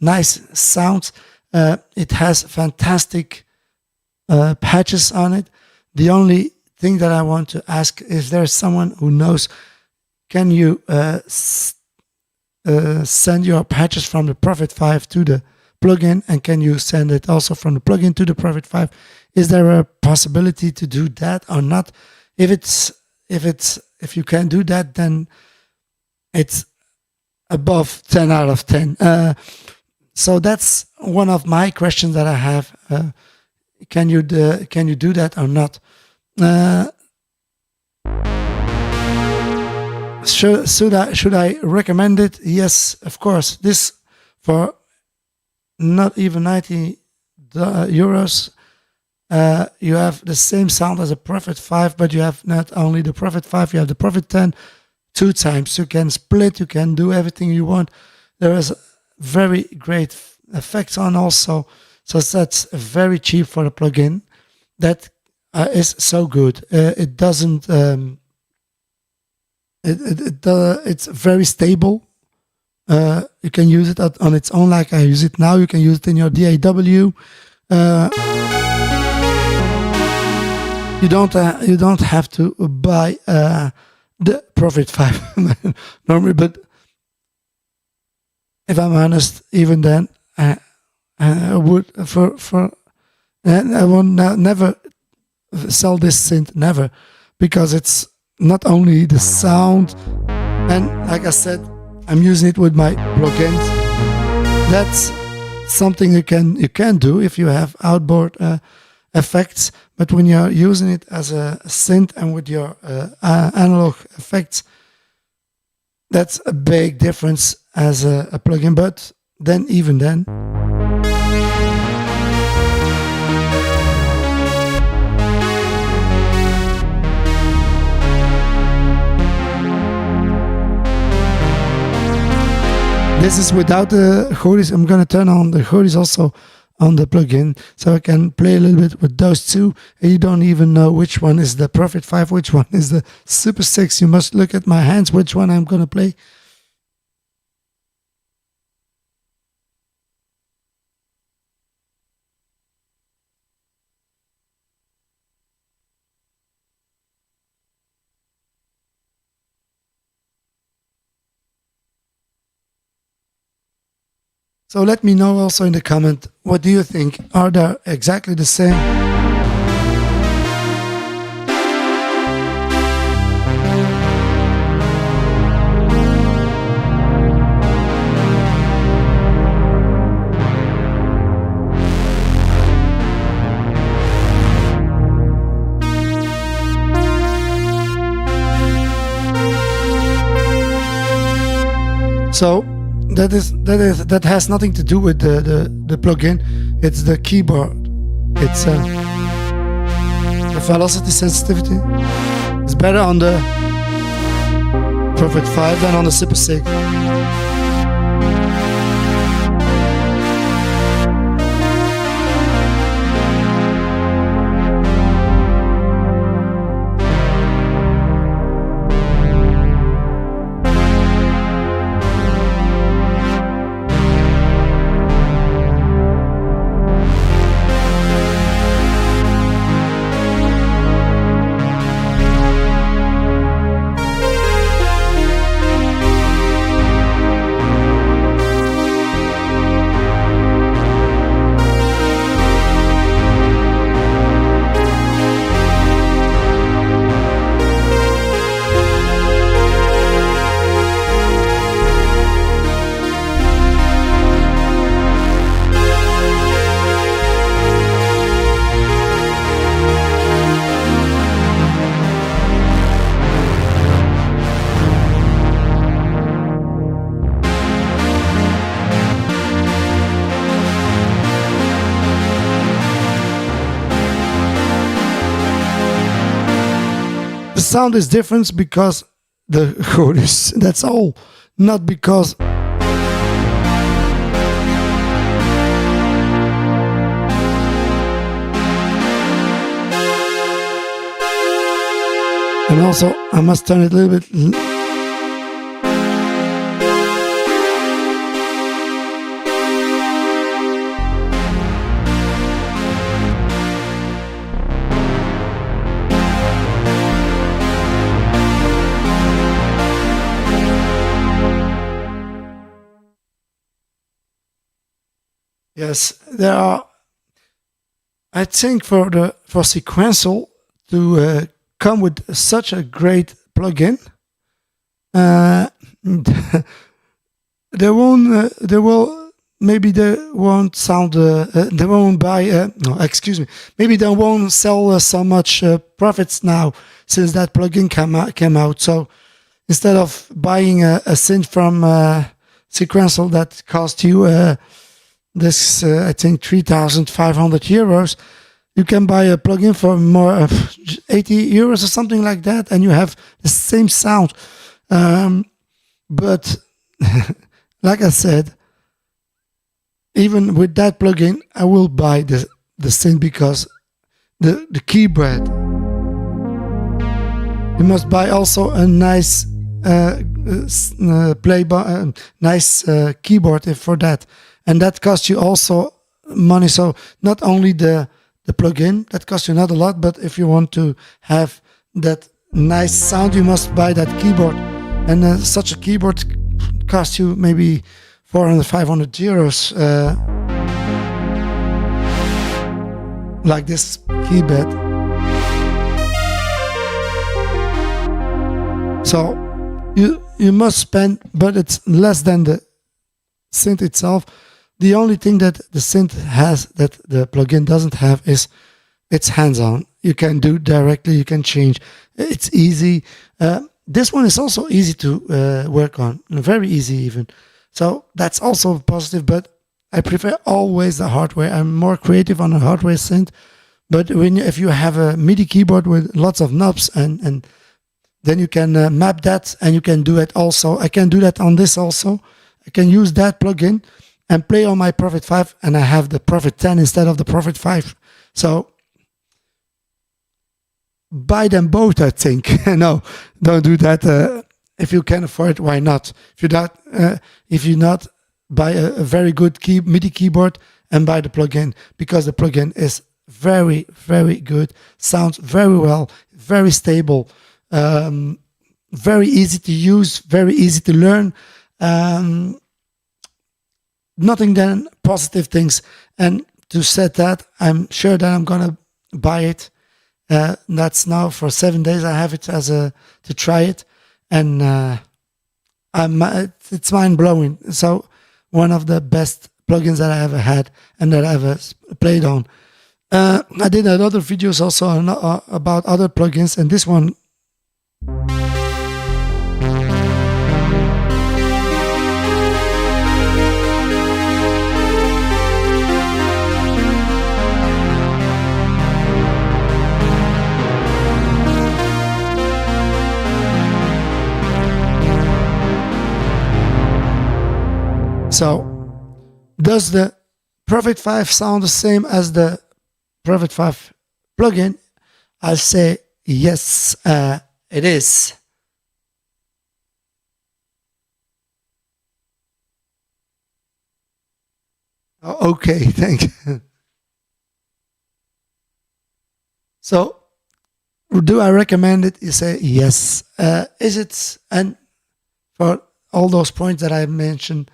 nice sounds. It has fantastic patches on it. The only thing that I want to ask is, there someone who knows, can you send your patches from the Prophet-5 to the plugin, and can you send it also from the plugin to the Prophet-5? Is there a possibility to do that or not? If you can do that, then it's above 10 out of 10. So that's one of my questions that I have. Can you do that or not? Should I recommend it? Yes, of course. This, for not even 90 euros, you have the same sound as a Prophet-5, but you have not only the Prophet-5, you have the Prophet-10 two times. You can split, you can do everything you want. There is very great effects on also, so that's very cheap for a plugin. That is so good. It doesn't. It's very stable. You can use it on its own, like I use it now. You can use it in your DAW. You don't have to buy the Prophet-5 normally, but if I'm honest, even then I would and I will never sell this synth, never, because it's not only the sound, and like I said, I'm using it with my plugins. That's something you can do if you have outboard effects, but when you're using it as a synth and with your analog effects, that's a big difference as a plugin. But then, even then, this is without the Choris. I'm gonna turn on the Choris also on the plugin, so I can play a little bit with those two, and you don't even know which one is the Prophet-5, which one is the Super 6. You must look at my hands, which one I'm gonna play. So let me know also in the comment, what do you think? Are they exactly the same? So that has nothing to do with the plugin. It's the keyboard. It's the velocity sensitivity. It's better on the Prophet-5 than on the Super 6. sound is different because the chorus, that's all, not because and also I must turn it a little bit. Yes, there are. I think for Sequential to come with such a great plugin, they won't. They will. Maybe they won't sound. They won't buy. No, excuse me. Maybe they won't sell so much profits now since that plugin came out. So instead of buying a synth from Sequential that cost you. This I think 3,500 euros. You can buy a plugin for more 80 euros or something like that, and you have the same sound. But like I said, even with that plugin, I will buy the synth because the keyboard. You must buy also a nice nice keyboard for that. And that costs you also money. So not only the plugin, that costs you not a lot, but if you want to have that nice sound, you must buy that keyboard. And such a keyboard costs you maybe 400, 500 euros. Like this keyboard. So you must spend, but it's less than the synth itself. The only thing that the synth has that the plugin doesn't have is it's hands-on. You can do directly, you can change. It's easy. This one is also easy to work on, very easy even. So that's also positive, but I prefer always the hardware. I'm more creative on a hardware synth. But if you have a MIDI keyboard with lots of knobs and then you can map that and you can do it also. I can do that on this also. I can use that plugin and play on my Prophet-5, and I have the Prophet-10 instead of the Prophet-5. So buy them both, I think. No, don't do that. If you can afford it, why not? If you not buy a very good MIDI keyboard and buy the plugin, because the plugin is very, very good, sounds very well, very stable, very easy to use, very easy to learn. Nothing than positive things. And to set that, I'm sure that I'm gonna buy it. That's now for 7 days. I have it to try it, and it's mind blowing. So one of the best plugins that I ever had and that I ever played on. I did other videos also about other plugins, and this one. So, does the Prophet-5 sound the same as the Prophet-5 plugin? I'll say yes, it is. Oh, okay, thank you. So, do I recommend it? You say yes. Is it, and for all those points that I mentioned,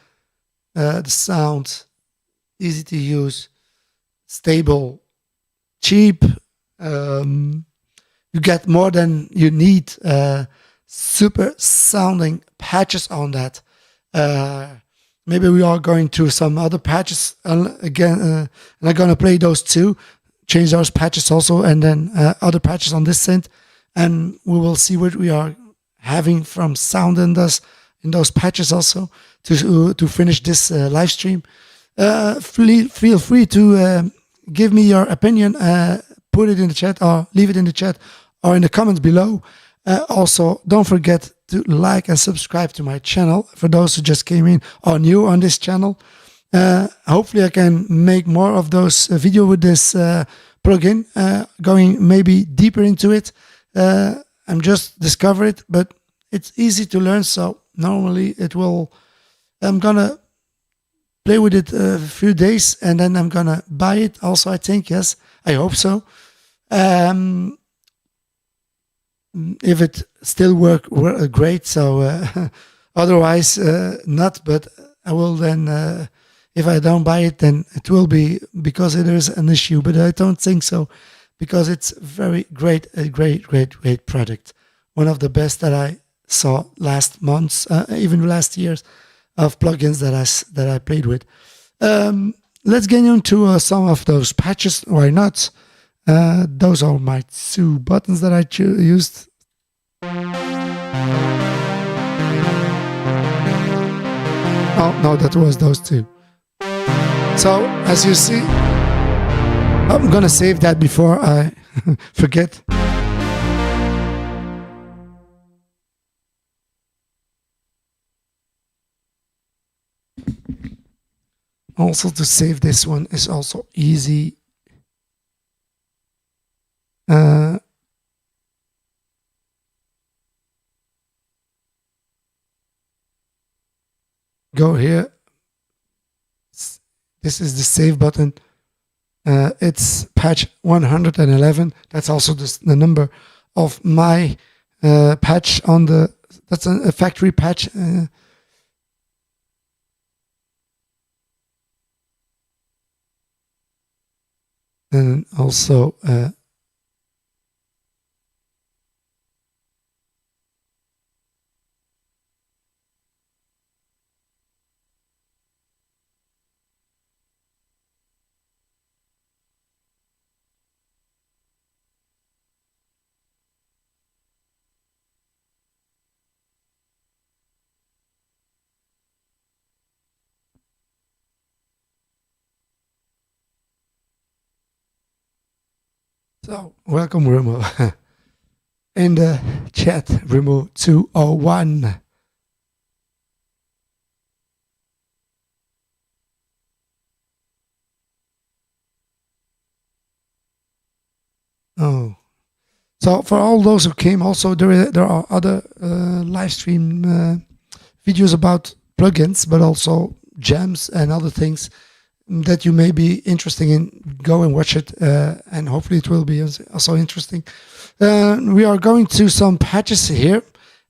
the sound, easy to use, stable, cheap, you get more than you need, super sounding patches on that. Maybe we are going through some other patches again, and I'm going to play those too, change those patches also, and then other patches on this synth, and we will see what we are having from sound in those patches also to finish this live stream. Feel free to give me your opinion, put it in the chat or leave it in the chat or in the comments below. Also, don't forget to like and subscribe to my channel for those who just came in or new on this channel. Hopefully I can make more of those video with this plugin, going maybe deeper into it. I'm just discovered it, but it's easy to learn, so normally I'm gonna play with it a few days and then I'm gonna buy it also, I think. Yes, I hope so. If it still work great, so otherwise not, but I will then, if I don't buy it, then it will be because there is an issue, but I don't think so, because it's very great, a great product. One of the best that I saw last months, even last years, of plugins that I played with. Let's get into some of those patches. Why not? Those are my two buttons that I used. Oh no, that was those two. So as you see, I'm gonna save that before I forget. Also, to save this one is also easy. Go here. This is the save button. It's patch 111. That's also the number of my patch on the. That's a factory patch. And also so welcome, Remo. In the chat, Remo 201. Oh, so for all those who came, also there are other live stream videos about plugins, but also jams and other things that you may be interested in. Go and watch it, and hopefully it will be also interesting. We are going to some patches here,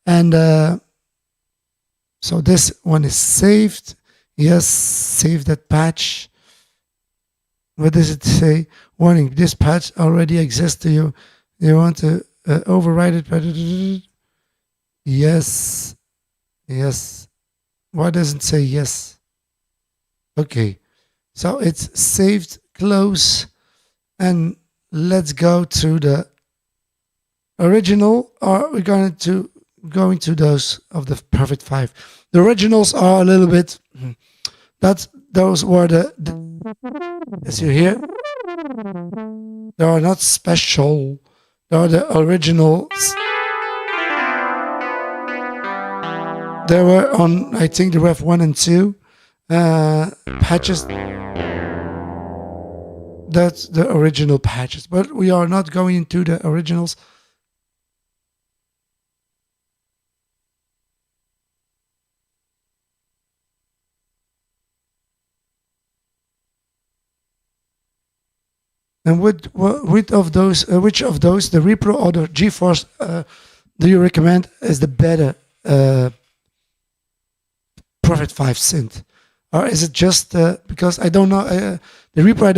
and so this one is saved. Yes, save that patch. What does it say? Warning, this patch already exists. Do you want to override it? Yes. Yes. Why doesn't it say yes? Okay. So it's saved, close, and let's go to the original, or we're going to go into those of the Prophet-5. The originals are a little bit, those were as you hear, they are not special, they are the originals. They were on, I think, the Ref 1 and 2 patches. That's the original patches, but we are not going into the originals. And which of those, the Repro or the GForce, do you recommend as the better Prophet-5 synth, or is it just because I don't know the Repro? I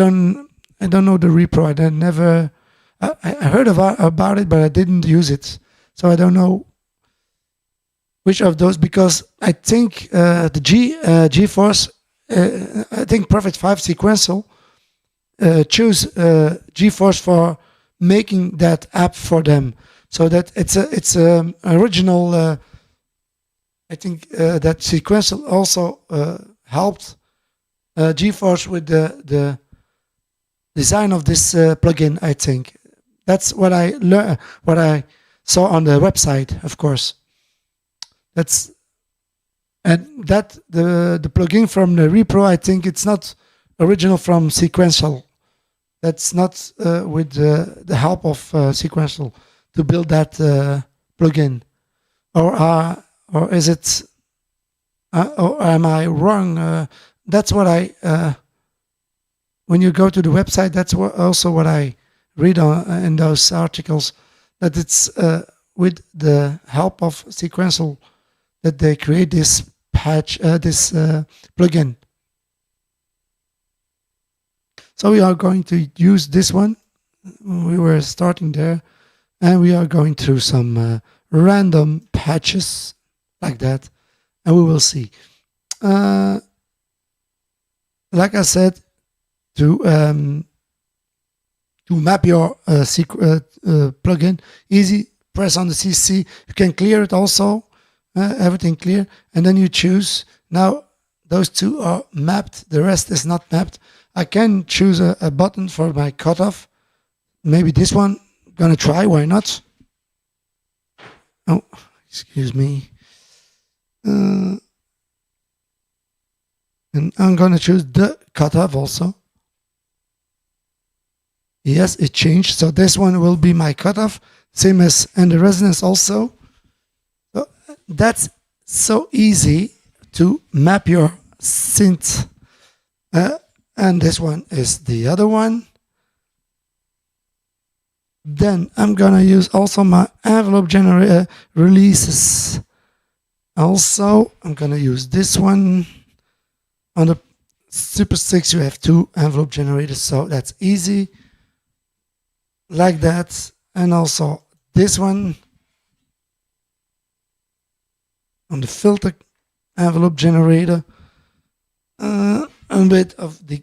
don't know the Repro. I heard about it, but I didn't use it, so I don't know which of those. Because I think the GForce, I think Prophet-5 Sequential choose GForce for making that app for them, so that it's a original. I think that Sequential also helped GForce with the design of this plugin. I think that's what I learned, what I So on the website, of course, that's and that the plugin from the repro, I think it's not original from Sequential. That's not with the help of Sequential to build that plugin, or is it? Or am I wrong? That's what I. When you go to the website, that's also what I read in those articles, that it's with the help of Sequential that they create this patch, this plugin. So we are going to use this one. We were starting there, and we are going through some random patches like that, and we will see. Like I said, to map your plugin, easy. Press on the CC. You can clear it also, everything clear, and then you choose. Now those two are mapped. The rest is not mapped. I can choose a button for my cutoff. Maybe this one. Gonna try. Why not? Oh, excuse me. And I'm gonna choose the cutoff also. Yes, it changed. So this one will be my cutoff, same as and the resonance also. So that's so easy to map your synth. And this one is the other one. Then I'm gonna use also my envelope generator releases. Also, I'm gonna use this one. On the Super 6, you have 2 envelope generators, so that's easy. Like that. And also this one on the filter envelope generator. A bit of the,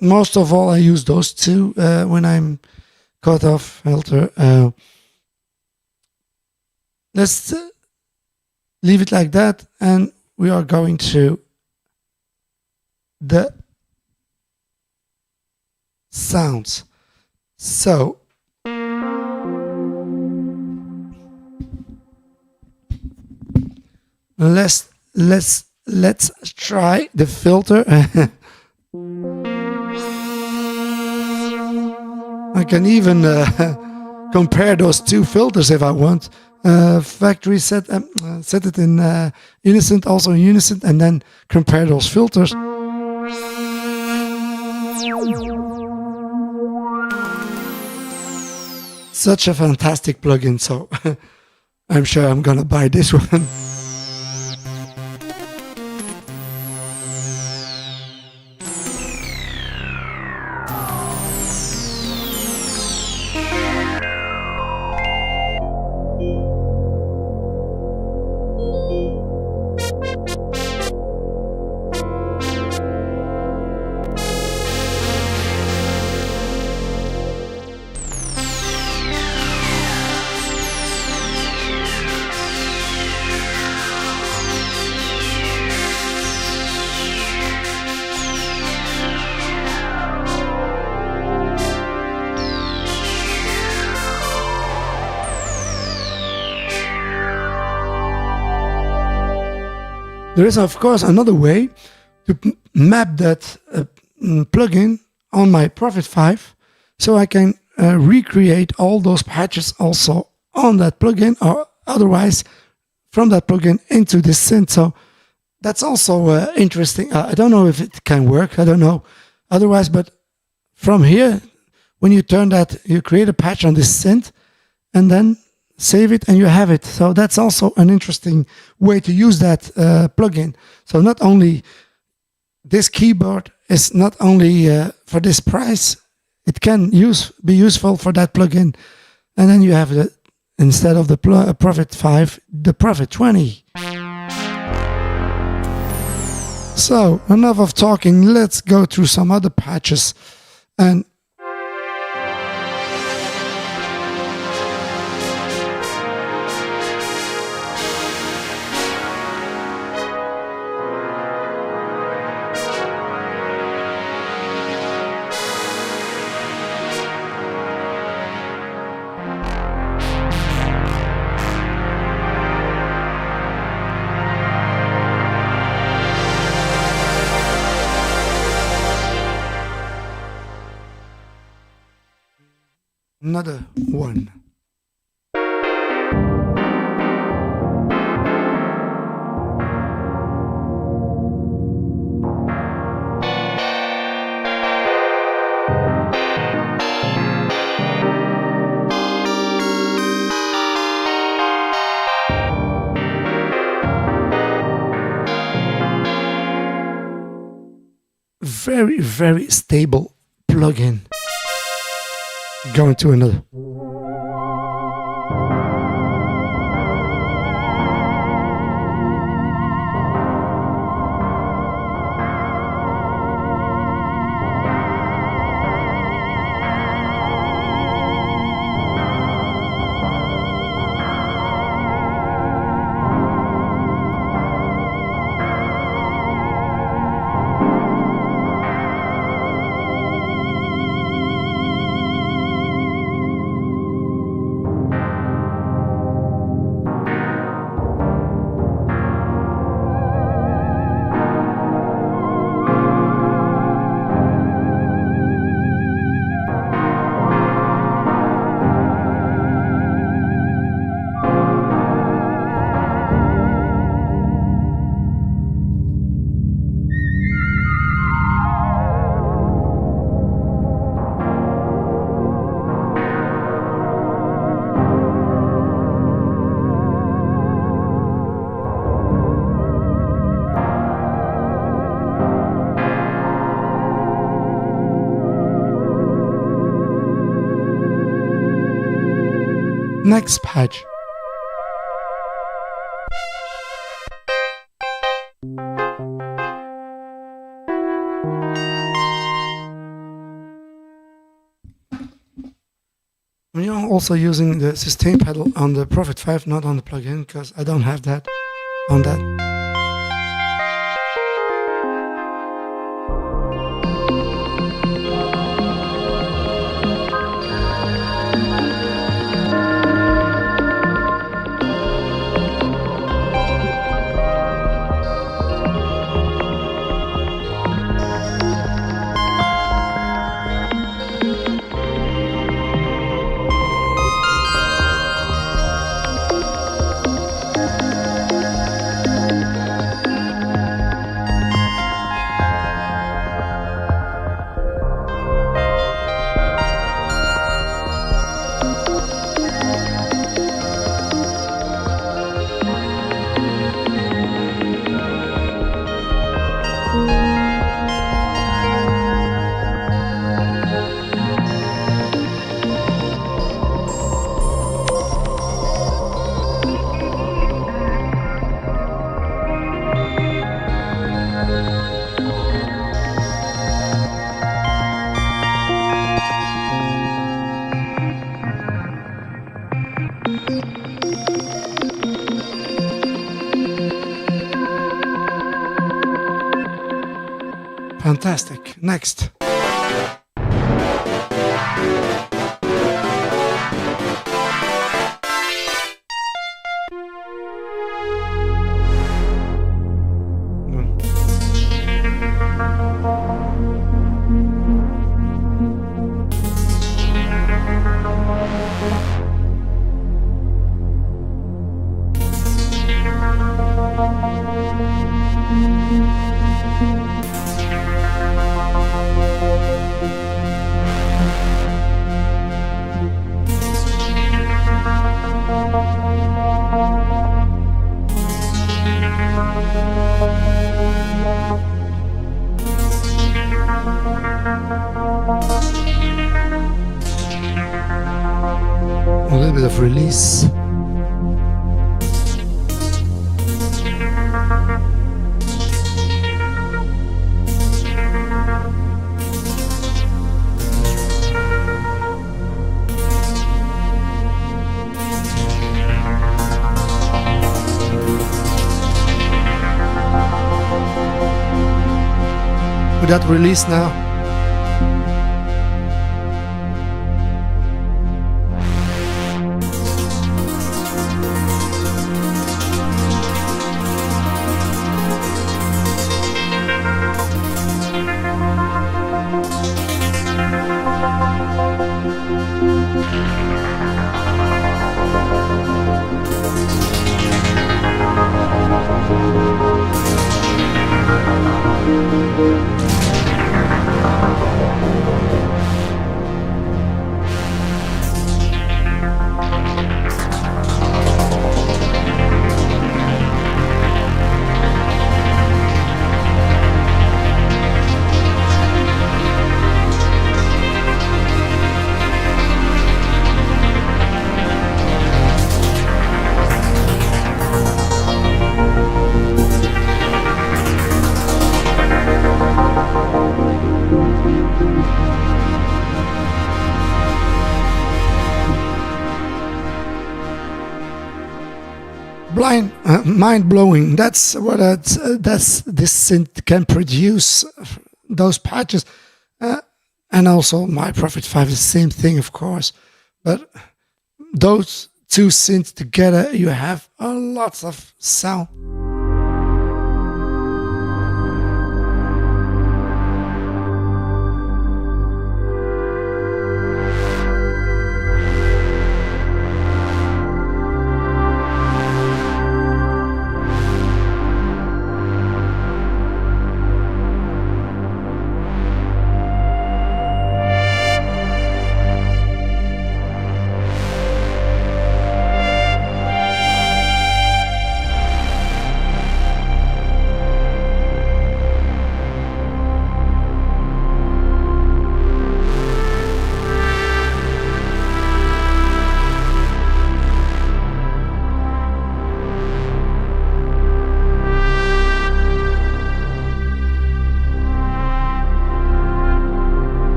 most of all I use those two when I'm cutoff filter. Let's leave it like that, and we are going to the sounds. So let's try the filter. I can even compare those two filters if I want. Factory set it in unison, also in unison, and then compare those filters. Such a fantastic plugin, so I'm sure I'm gonna buy this one. There is, of course, another way to map that plugin on my Prophet-5, so I can recreate all those patches also on that plugin, or otherwise from that plugin into this synth. So that's also interesting. I don't know if it can work. I don't know otherwise, but from here, when you turn that, you create a patch on this synth, and then save it and you have it. So that's also an interesting way to use that plugin. So not only this keyboard is not only for this price, it can be useful for that plugin. And then you have the, instead of the Prophet-5, the Prophet-20. So enough of talking. Let's go through some other patches. And Another one. Very, very stable plugin. Going to another. Next patch. We are also using the sustain pedal on the Prophet-5, not on the plugin, because I don't have that on that. Fantastic. Next. A little bit of release. With that release now. mind blowing. That's what that's this synth can produce. Those patches, and also my Prophet-5 is the same thing, of course. But those two synths together, you have a lot of sound.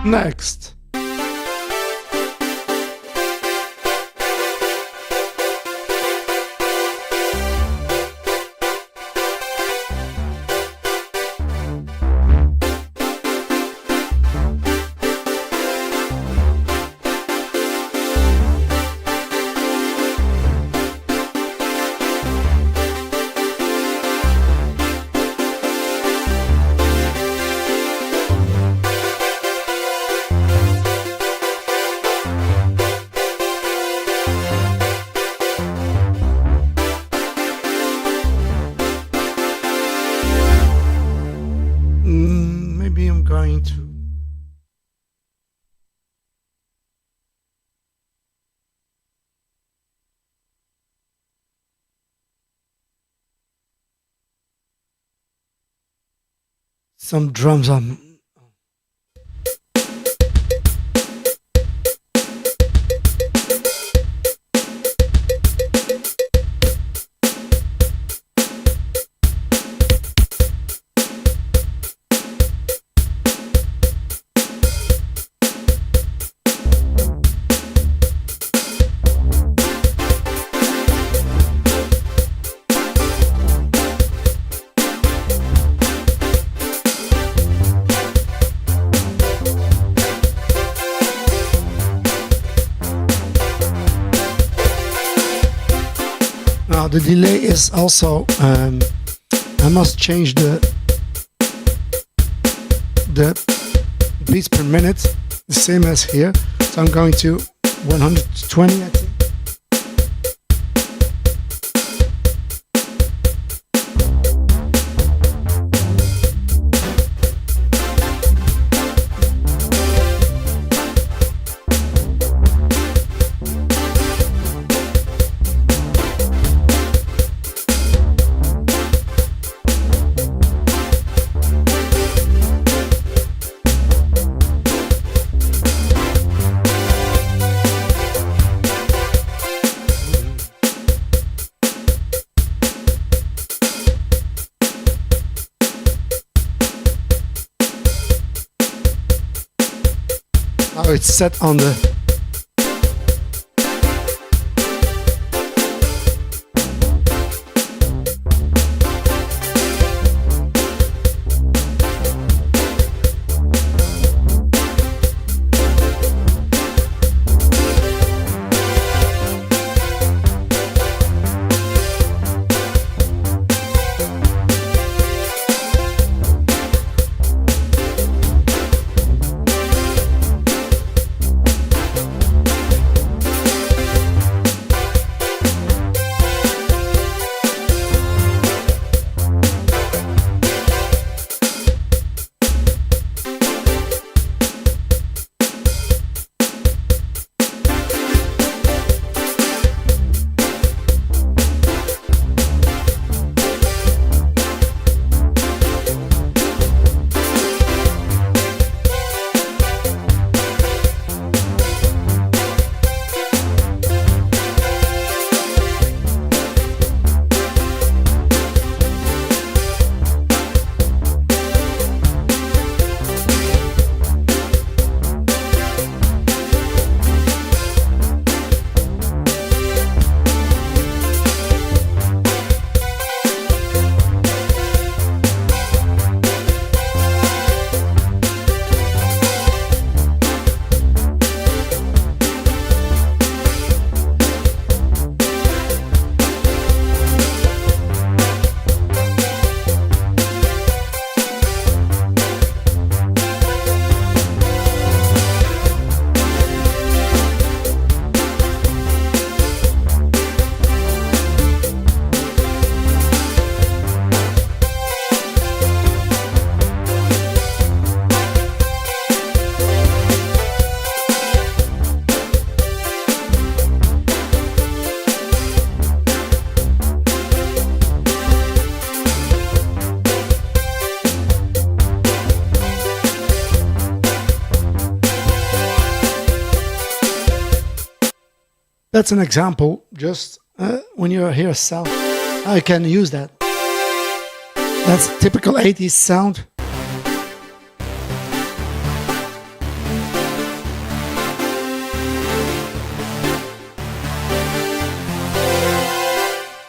Next. Maybe I'm going to some drums on. Now the delay is also I must change the beats per minute, the same as here. So I'm going to 120, I think. it's set on the. That's an example. Just when you hear a sound, I can use that. That's typical 80s sound.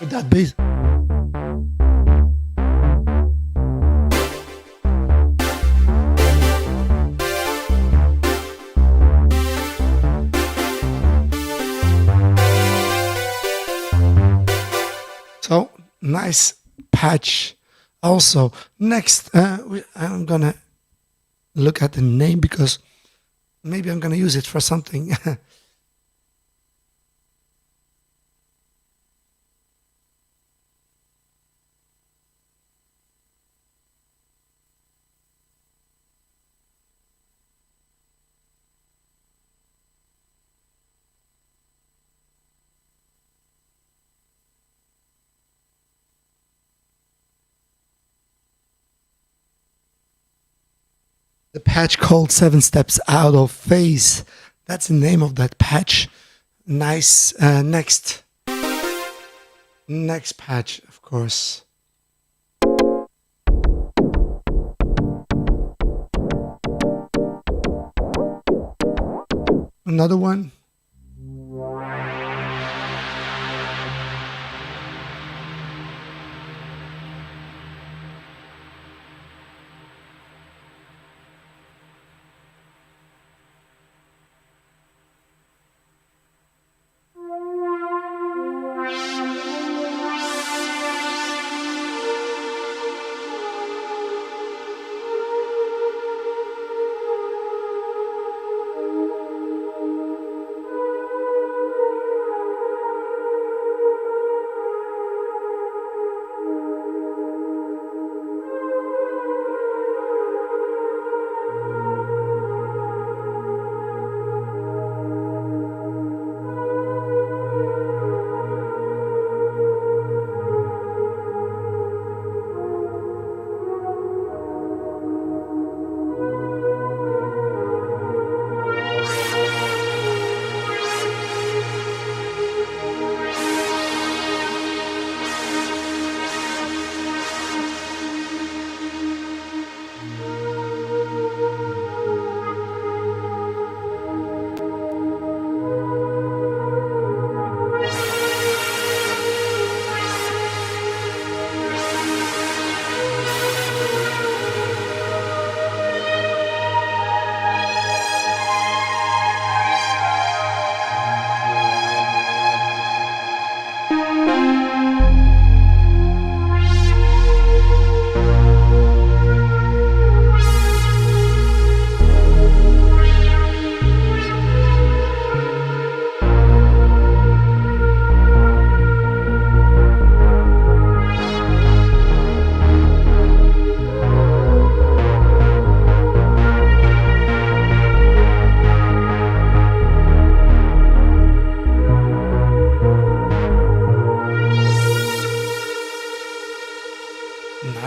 With that bass. So nice patch. Also, next, I'm gonna look at the name because maybe I'm gonna use it for something. The patch called 7 Steps Out of Phase. That's the name of that patch. Nice. Next patch, of course. Another one.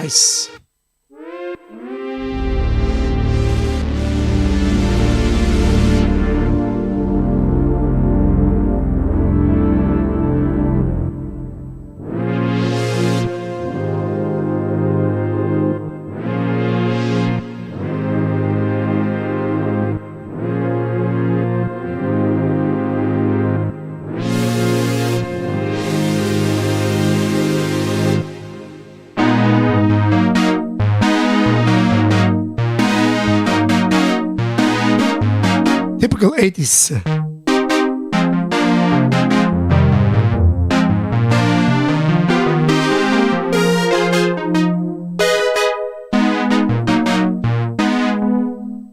Nice. Typical 80s.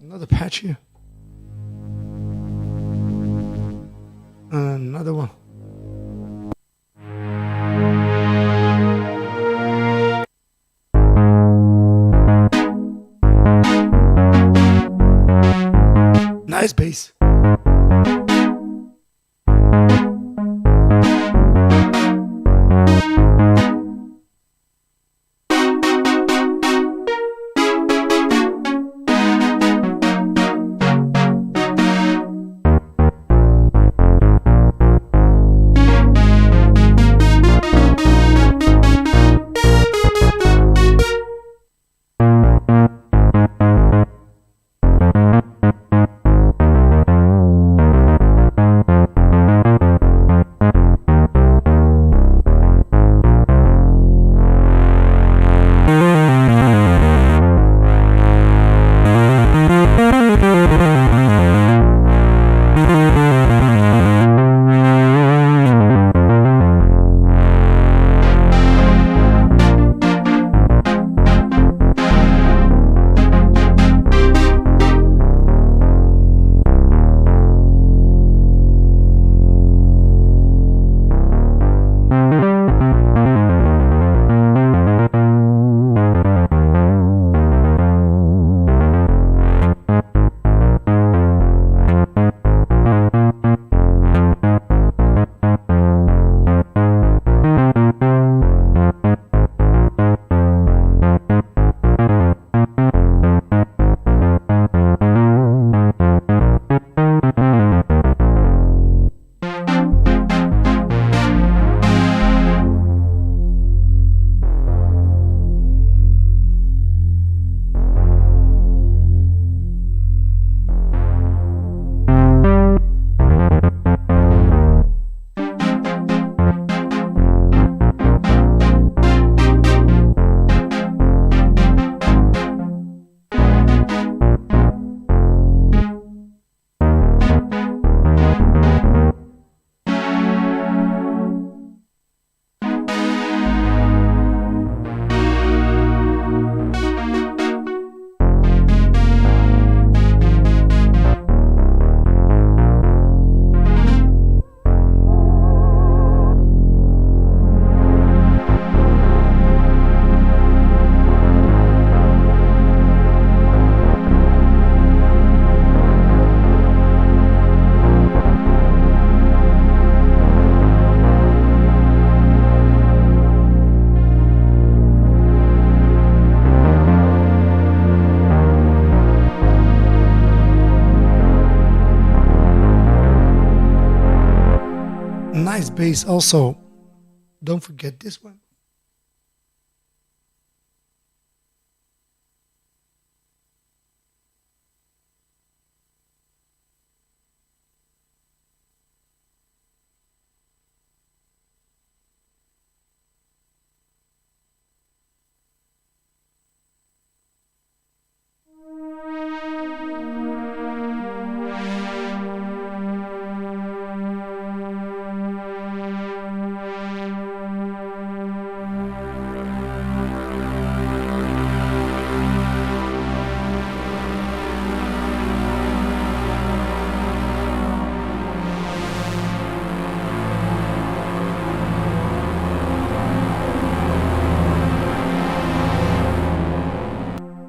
Another patch here. Another one. Nice bass. Nice bass also. Don't forget this one.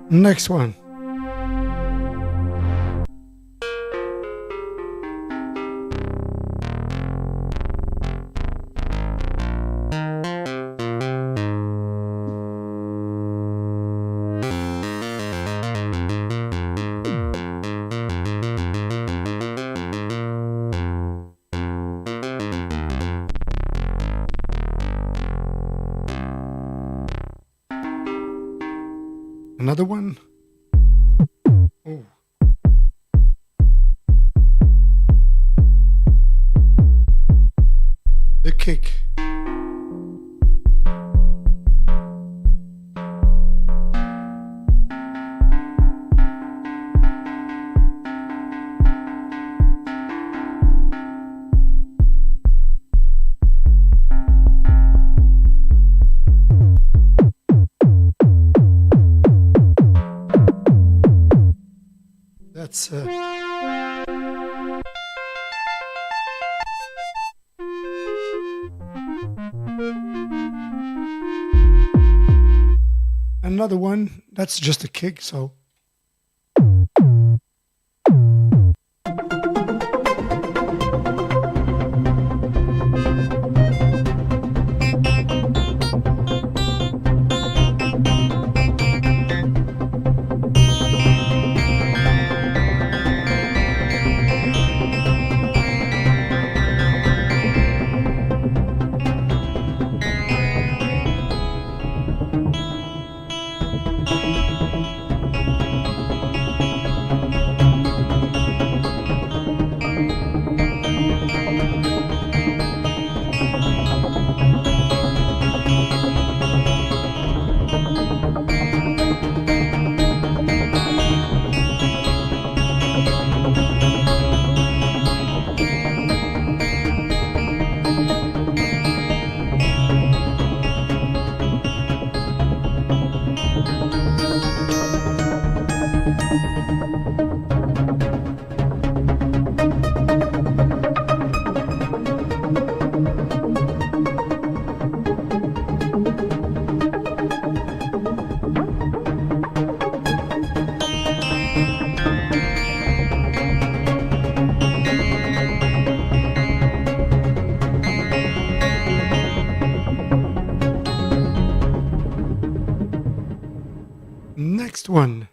Next one. Another one. Oh. The kick. That's another one. That's just a kick, so next one.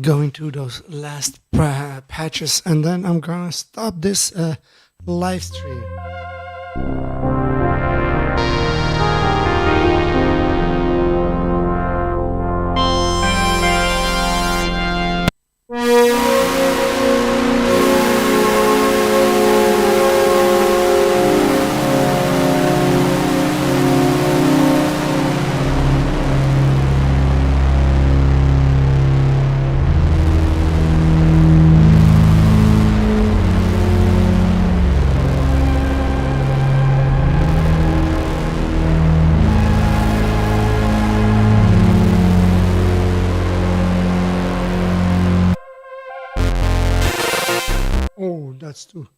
going to those last patches, and then I'm gonna stop this live stream. Oh, that's too.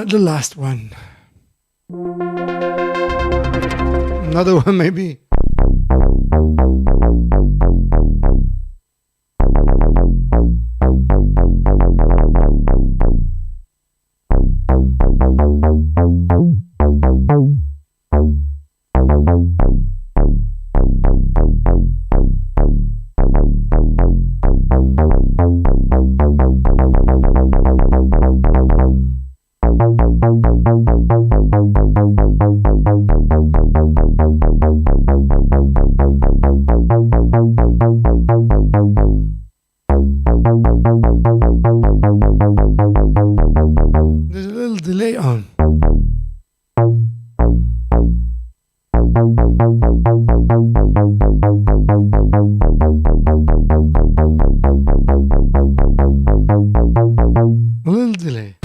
The last one. Another one, maybe. There's a little delay on. A little delay.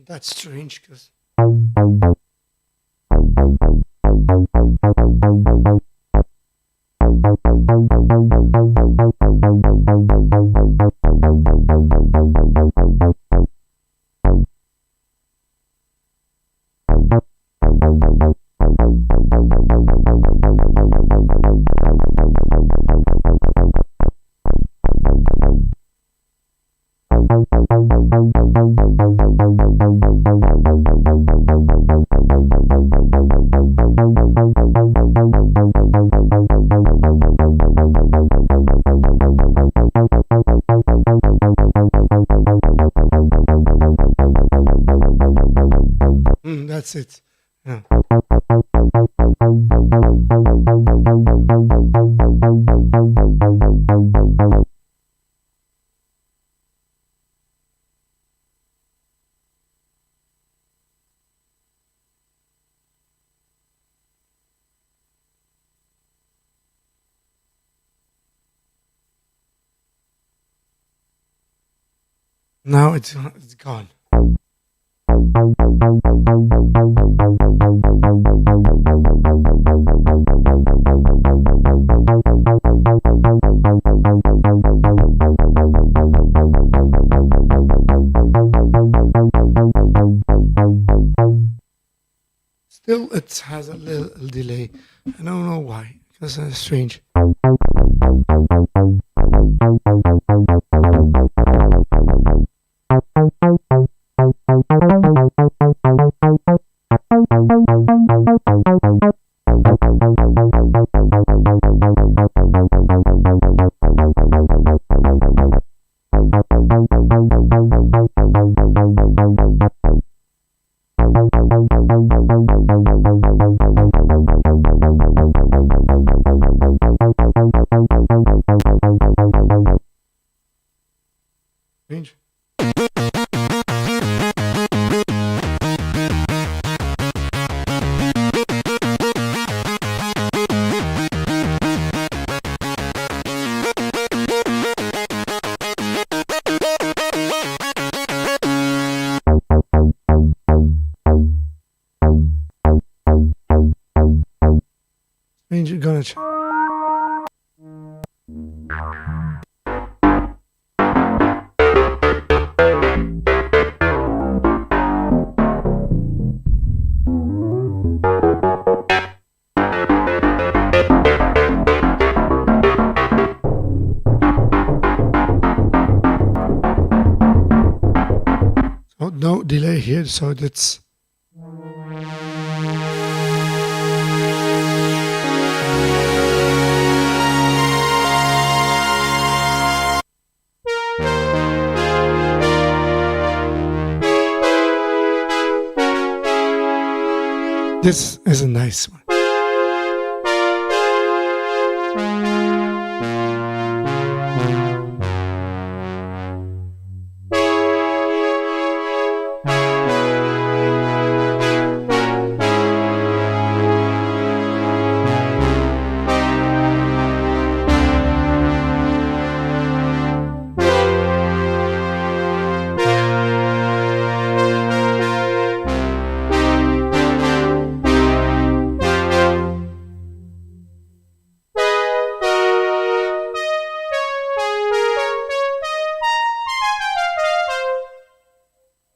That's strange because that's it. Yeah. Now it's gone. Still, it has a little delay. I don't know why. Because it's strange. Strange. Strange, you're gonna oh, no delay here, so that's this is a nice one.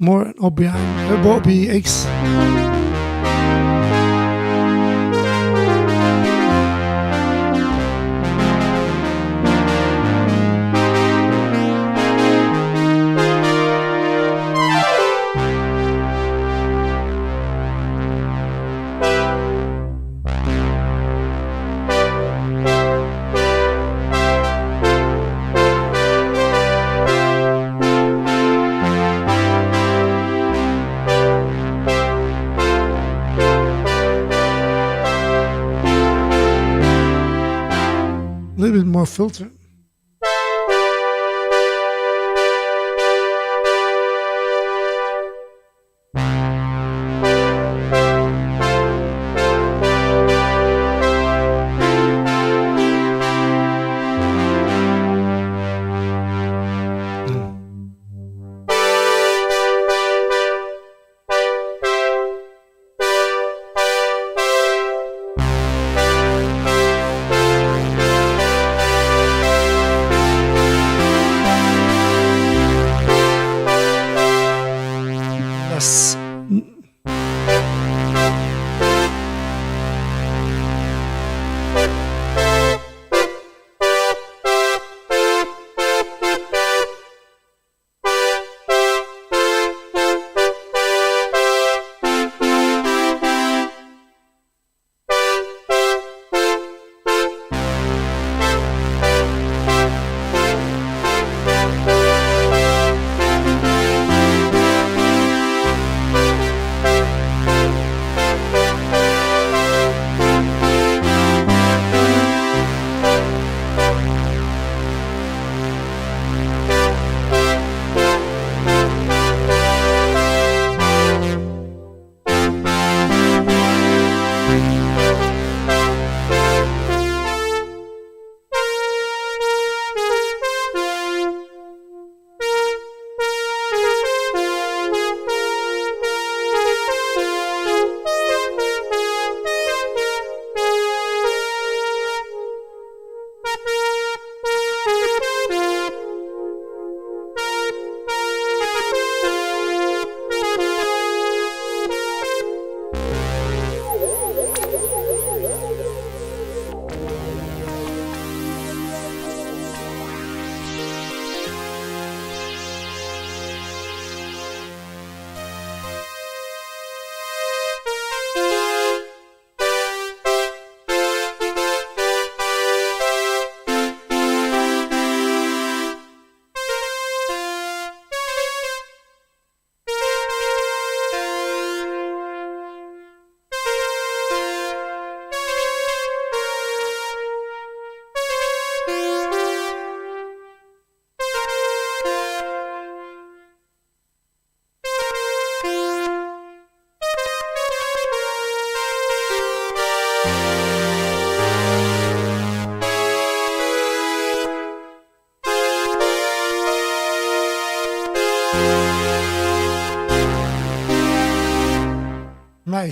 More OBX. A little bit more filter.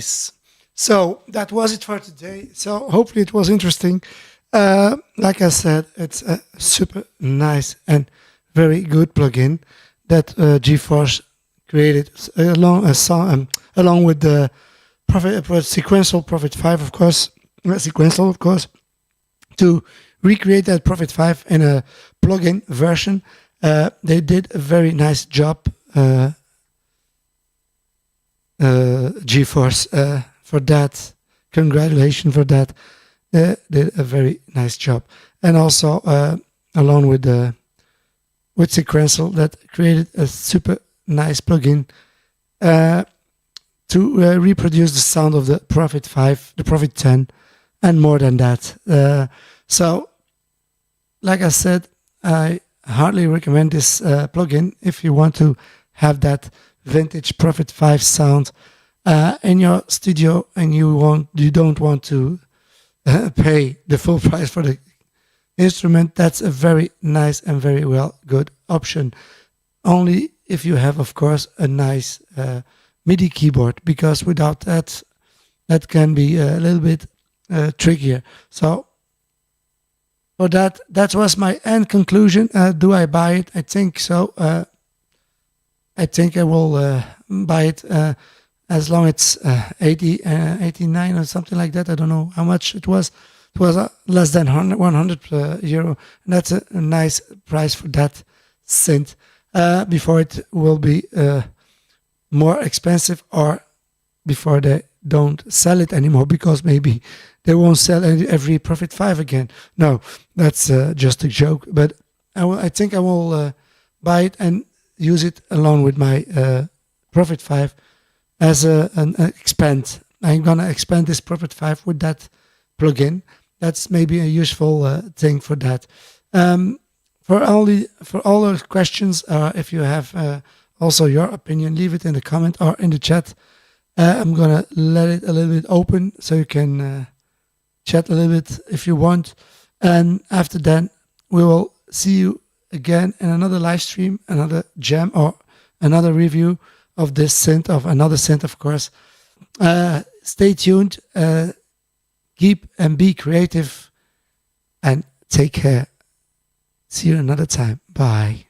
nice. So that was it for today. So hopefully it was interesting. Like I said, it's a super nice and very good plugin that GeForce created along with the Sequential Prophet-5, of course, Sequential, of course, to recreate that Prophet-5 in a plugin version. They did a very nice job, GeForce, for that. Congratulations for that. They did a very nice job, and also along with Sequential, that created a super nice plugin to reproduce the sound of the Prophet-5, the Prophet-10, and more than that. So, like I said, I hardly recommend this plugin if you want to have that vintage Prophet-5 sound in your studio, and you don't want to pay the full price for the instrument. That's a very nice and very good option. Only if you have, of course, a nice MIDI keyboard, because without that, that can be a little bit trickier. So for that was my end conclusion. Do I buy it? I think so. I think I will buy it as long as it's 89 or something like that. I don't know how much it was. It was less than 100 euro. And that's a nice price for that synth. Before it will be more expensive, or before they don't sell it anymore, because maybe they won't sell every Prophet-5 again. No, that's just a joke. But I think I will buy it and use it along with my Prophet-5 as an expand. I'm gonna expand this Prophet-5 with that plugin. That's maybe a useful thing for that. For all those questions, if you have also your opinion, leave it in the comment or in the chat. I'm gonna let it a little bit open so you can chat a little bit if you want. And after that, we will see you again in another live stream, another jam, or another review of this synth, of another synth, of course. Stay tuned. Keep and be creative, and take care. See you another time. Bye.